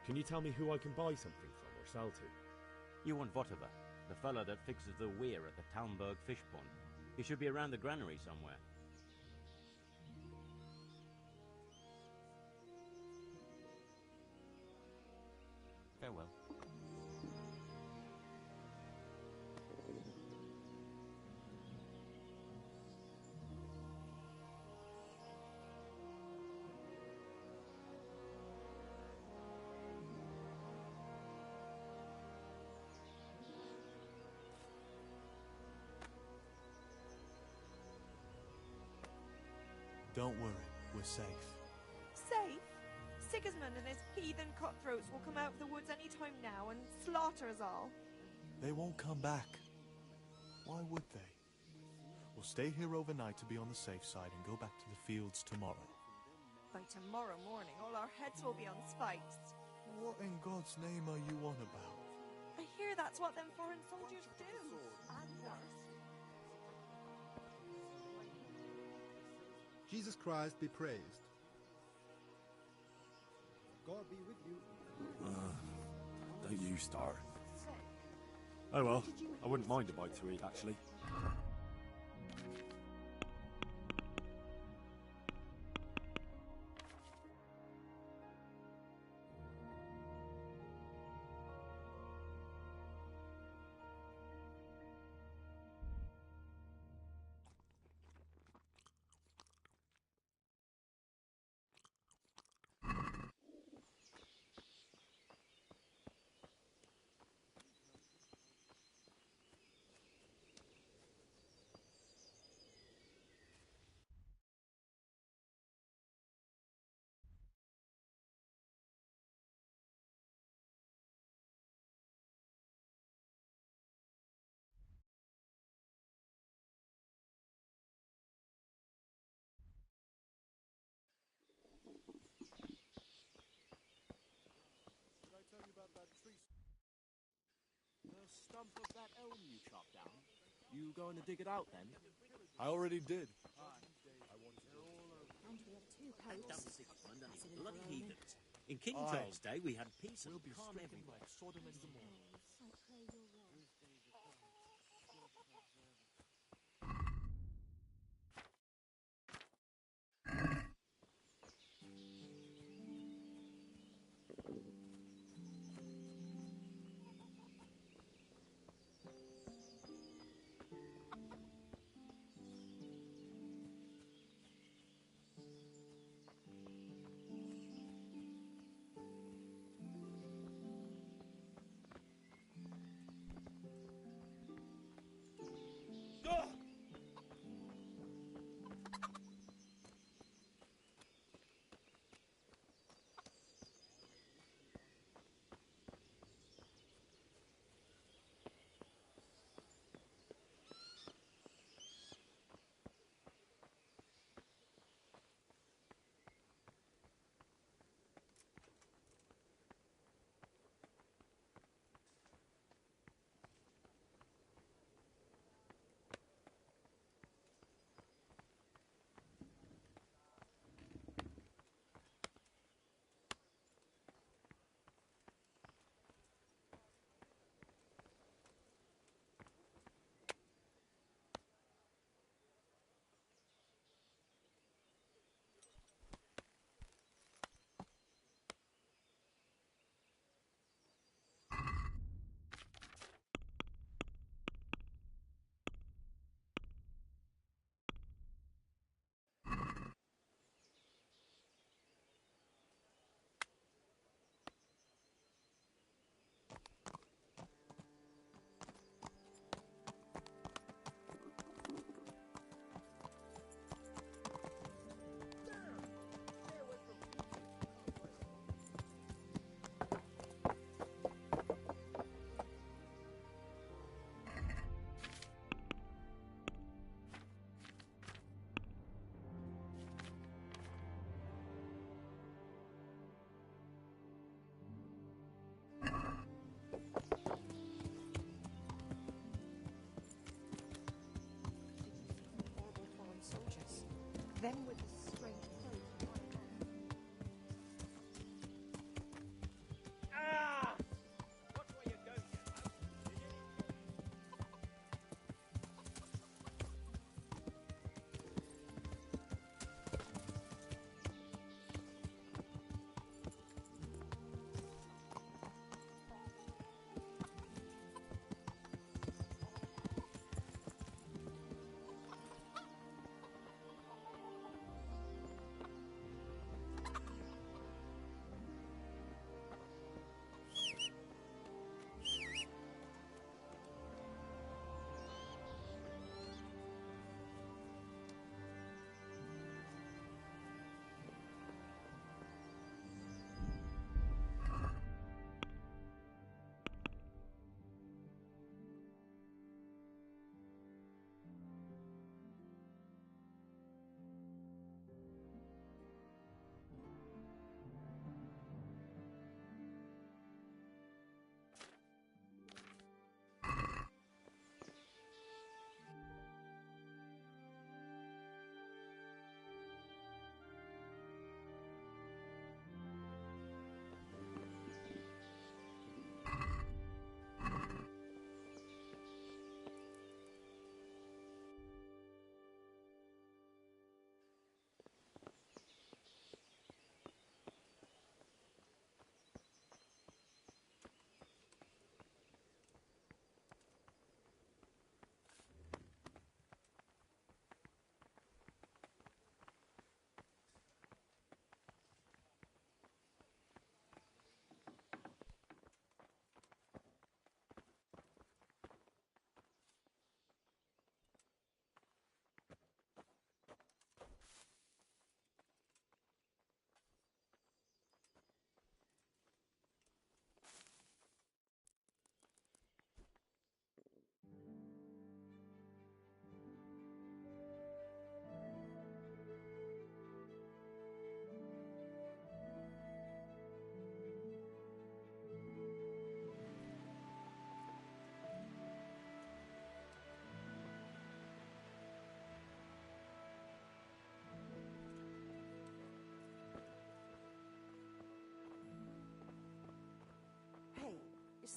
Can you tell me who I can buy something from or sell to?
You want Votova, the fellow that fixes the weir at the Talmberg fish pond. He should be around the granary somewhere. Farewell.
Don't worry, we're safe.
Safe? Sigismund and his heathen cutthroats will come out of the woods any time now and slaughter us all.
They won't come back. Why would they? We'll stay here overnight to be on the safe side and go back to the fields tomorrow.
By tomorrow morning, all our heads will be on spikes.
What in God's name are you on about?
I hear that's what them foreign soldiers do. And worse.
Jesus Christ be praised. God be with you.
Don't you start. Oh well, I wouldn't mind a bite to eat, actually.
Did I tell you about that tree? The stump of that elm you chopped down. You going to dig it out then? I already did.
And we have two
Damn
posts.
Sigismund and
That's
his
an
bloody
emperor.
heathens. In King
Aye.
Charles' day, we had peace and
We'll be
calm
stricken
everywhere.
like Sodom and Gomorrah.
Don't play your role.
Them with the strange clothes.
Ah! Watch where you're going, you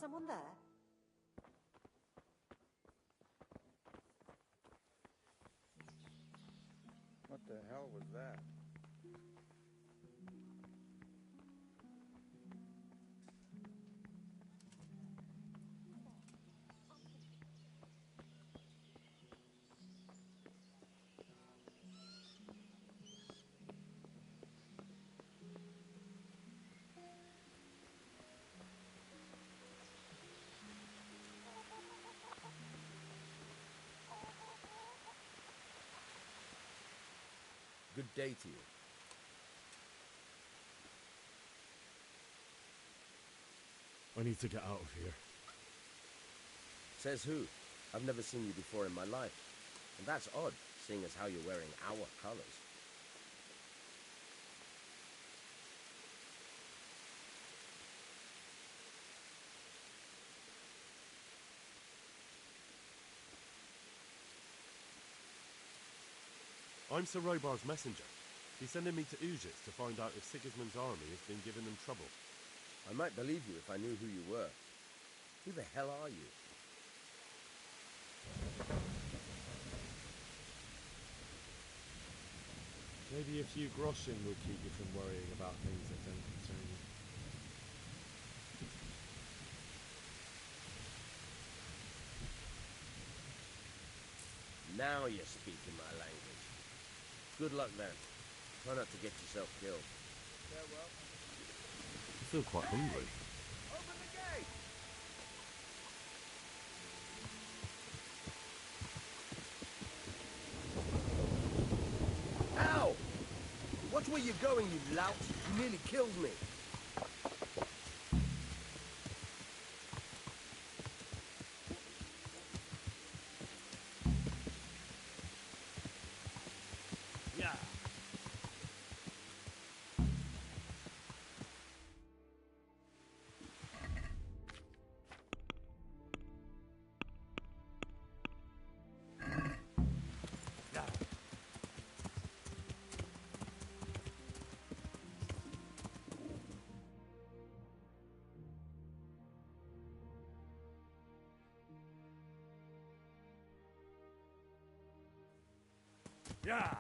someone there?
What the hell was that?
Good day to you.
I need to get out of here.
Says who? I've never seen you before in my life. And that's odd, seeing as how you're wearing our colors.
I'm Sir Robar's messenger. He's sending me to Ujis to find out if Sigismund's army has been giving them trouble.
I might believe you if I knew who you were. Who the hell are you?
Maybe a few groschen will keep you from worrying about things that don't concern you.
Now you're speaking my language. Good luck then. Try not to get yourself killed.
Farewell.
I feel quite hungry.
Open the gate!
Ow! Watch where you're going, you lout! You nearly killed me!
Yeah! Yeah!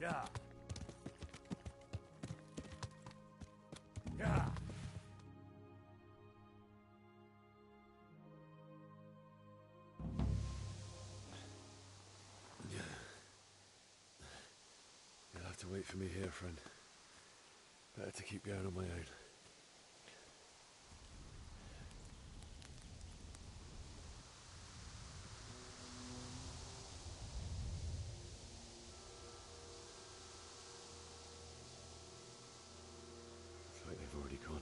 Yeah! Yeah!
You'll have to wait for me here, friend. Better to keep going on my own. It's like they've already gone.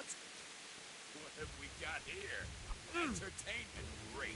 What have we got here? Entertainment rate.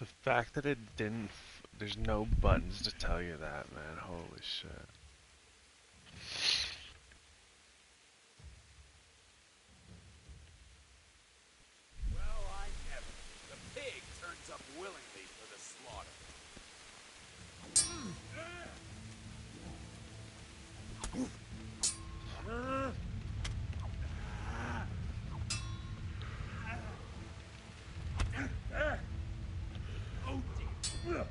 The fact that it didn't, there's no buttons to tell you that, man. Holy shit.
Well, I never. The pig turns up willingly for the slaughter. Oh dear.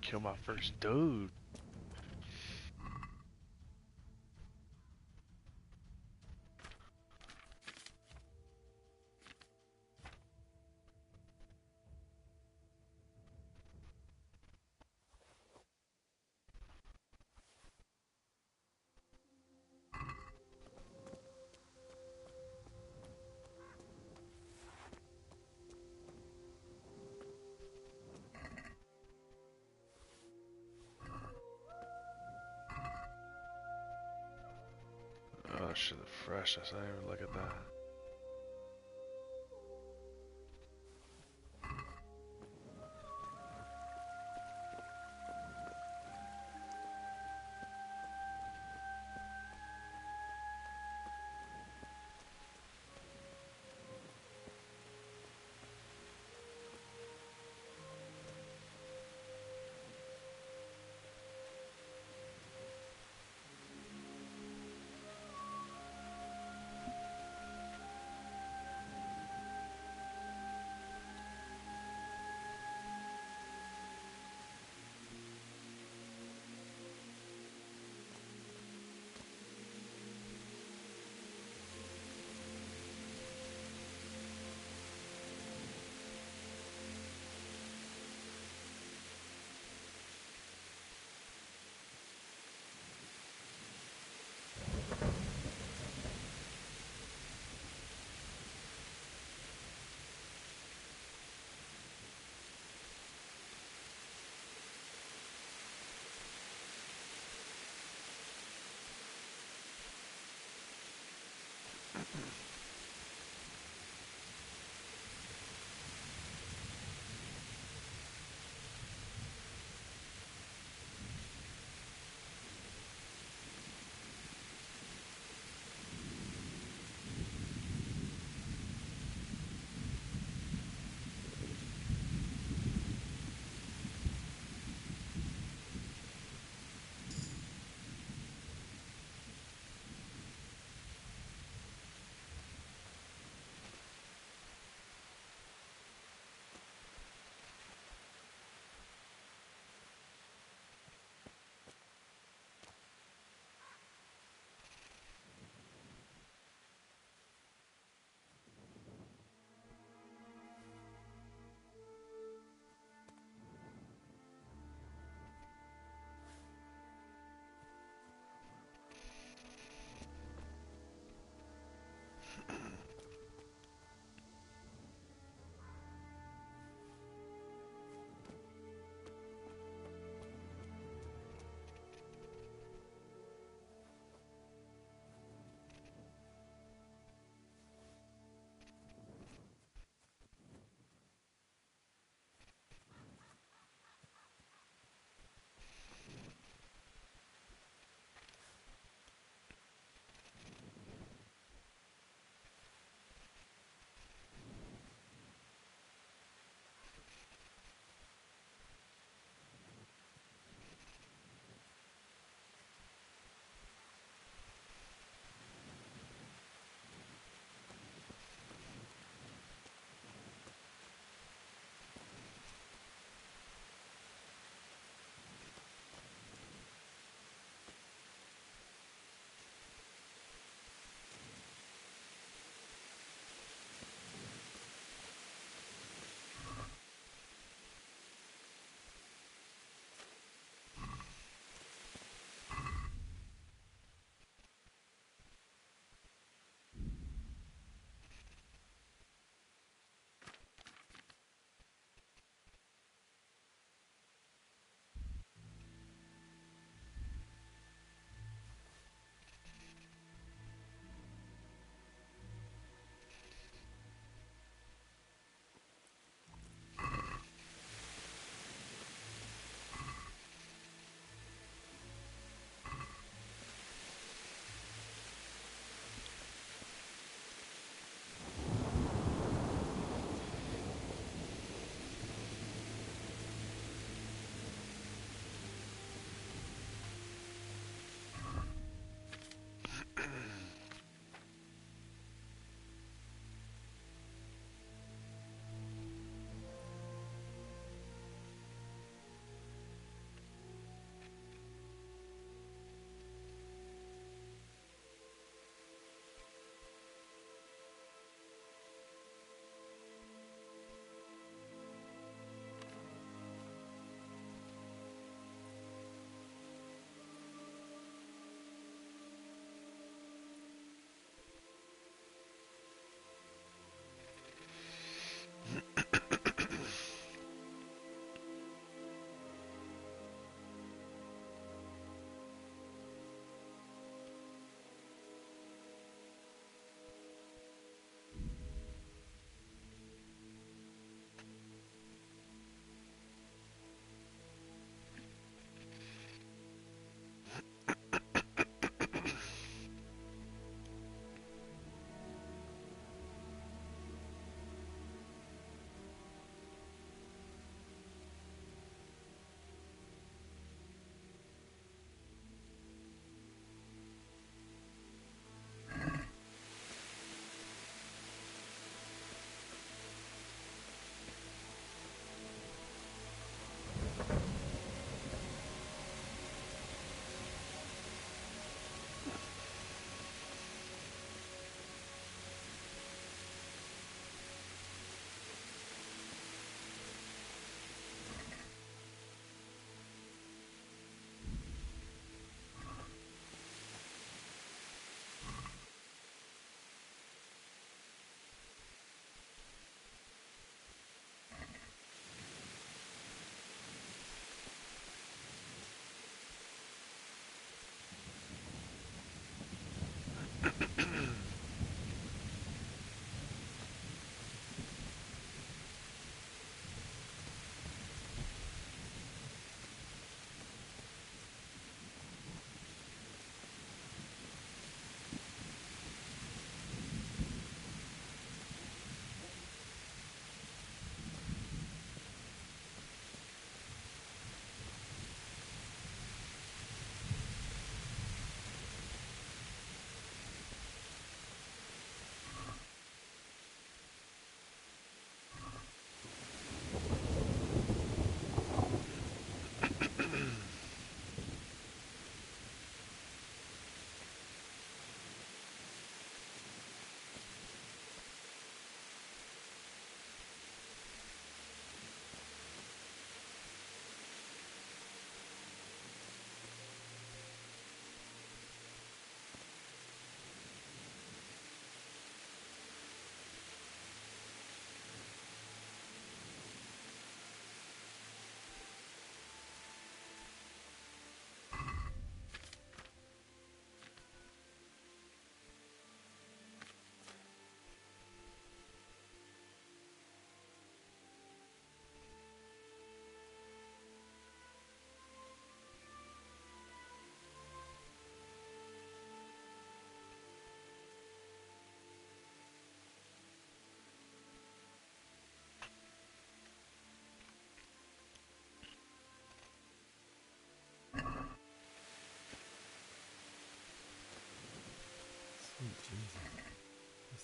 Kill my first dude. Oh shit, the freshness. I didn't even look at that.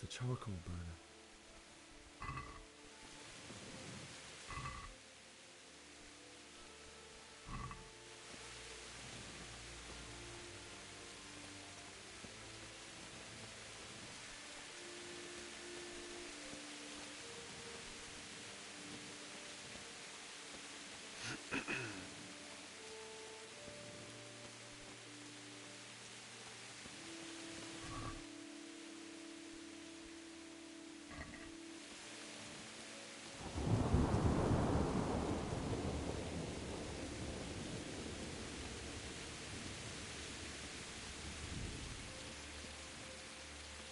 That's the charcoal burner.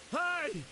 Hey!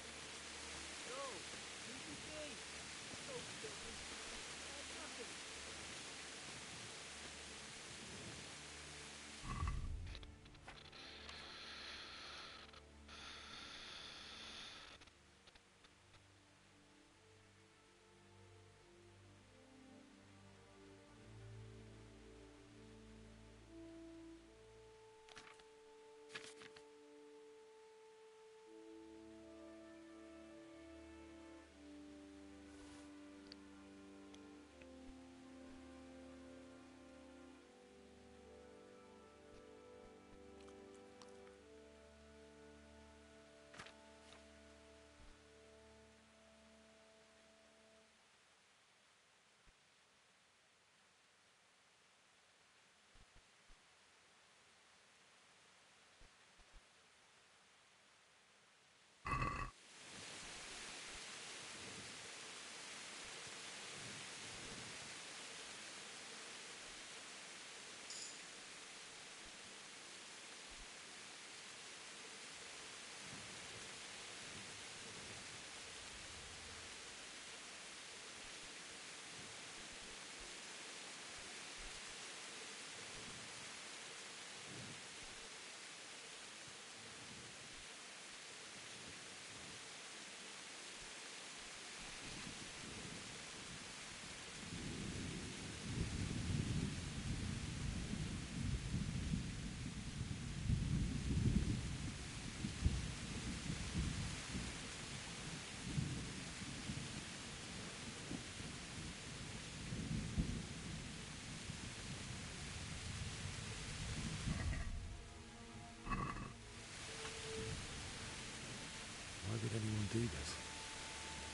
Why would anyone do this?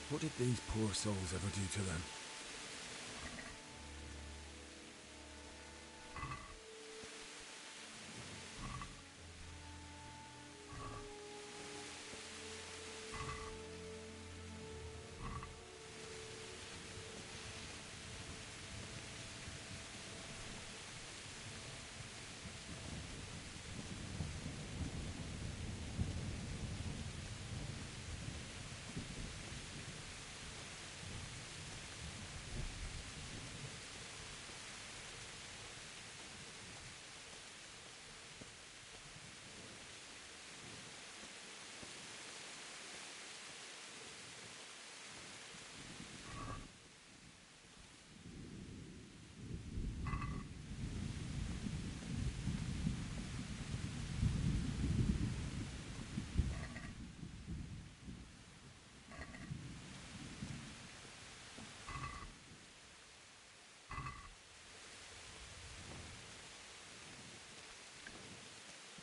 What did these poor souls ever do to them?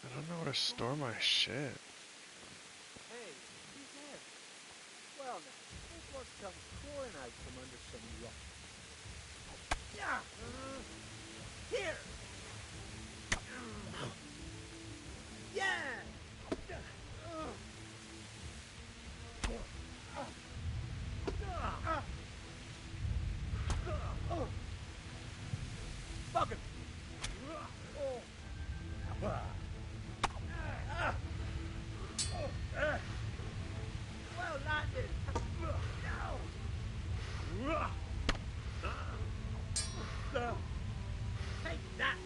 I don't know where to store my shit.
Hey, who's there? Well, now, this one comes crawling out from under some rock. Yeah! Here! Yeah! Fuck him! Well landed! No! Take that!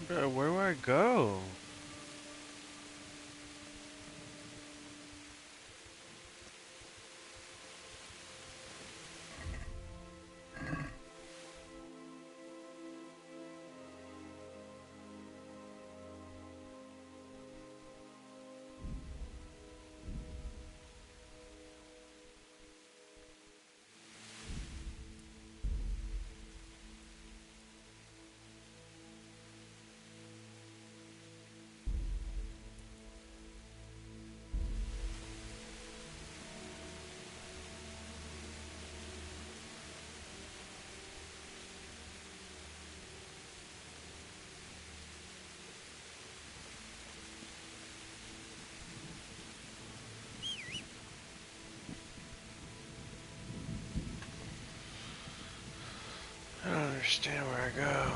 Bro, where do I go? I don't understand where I go.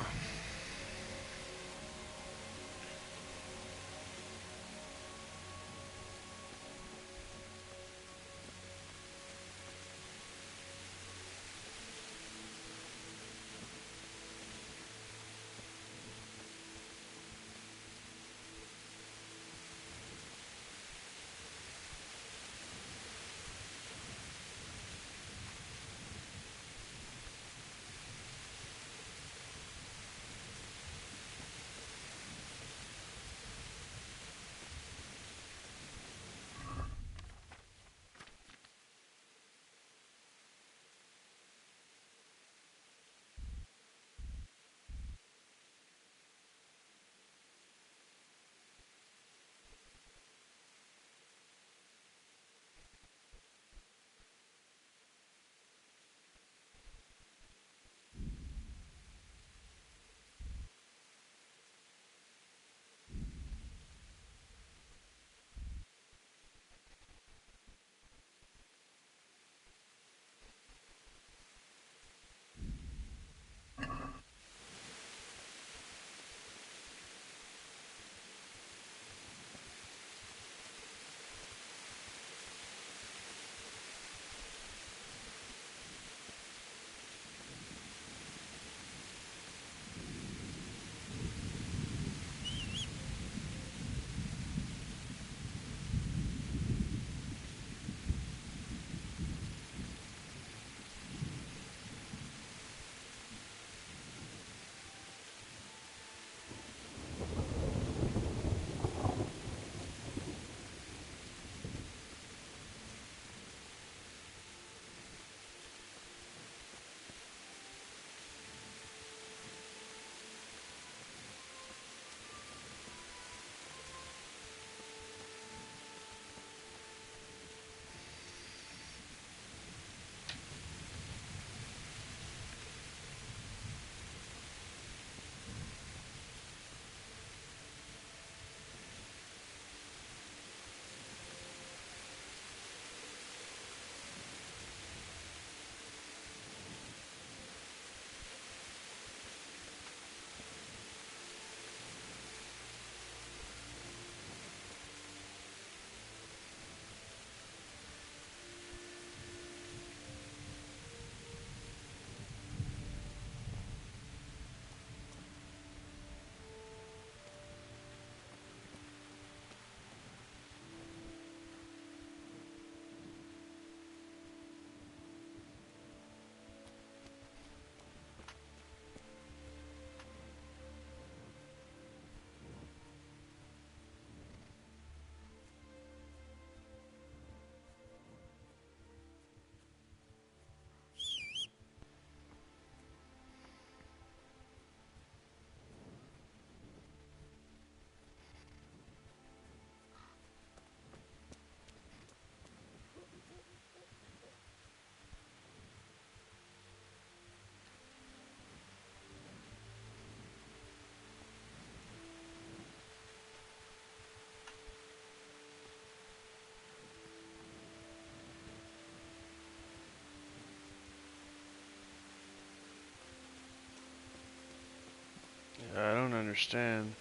I don't understand.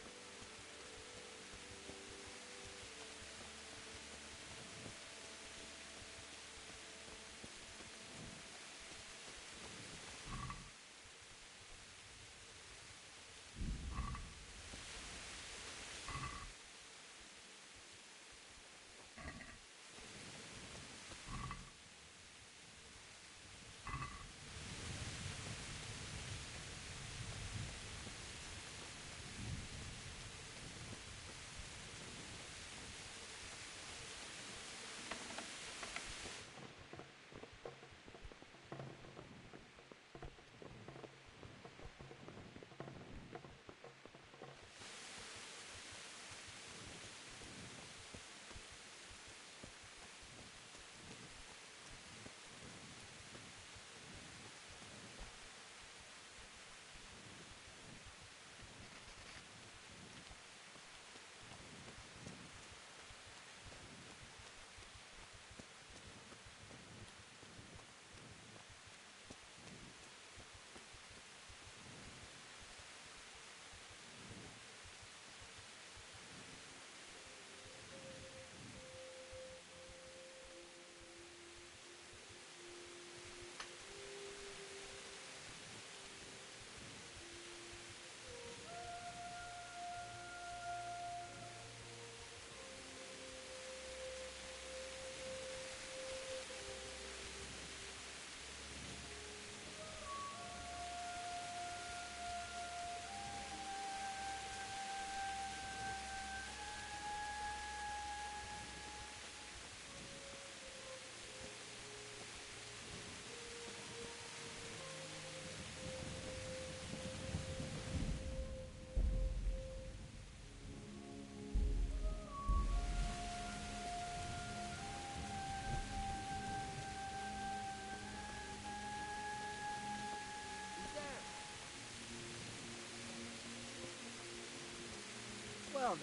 Well now,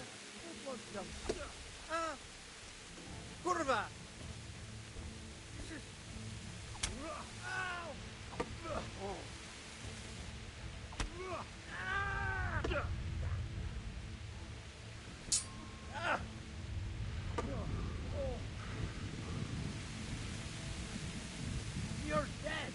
if one comes...
Kurwa!
You're dead!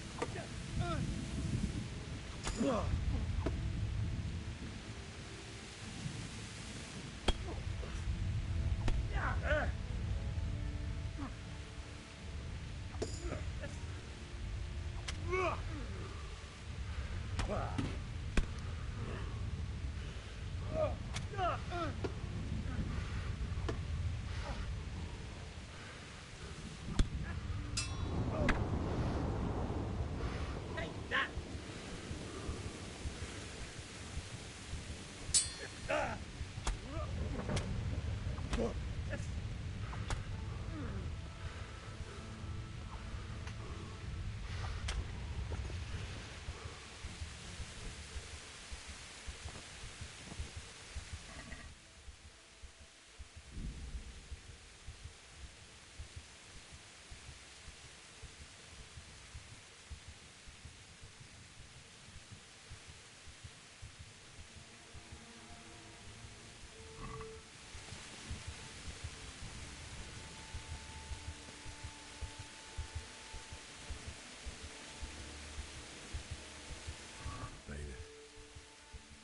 Baby,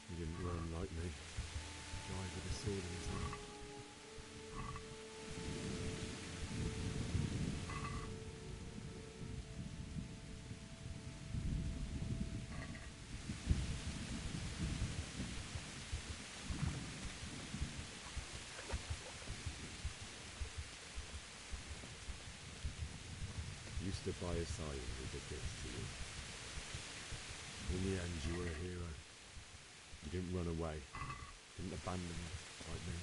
he didn't run like me. Died with a sword in his hand. You stood by his side when he did this to you. In the end, you were a hero. You didn't run away. Didn't abandon me like me.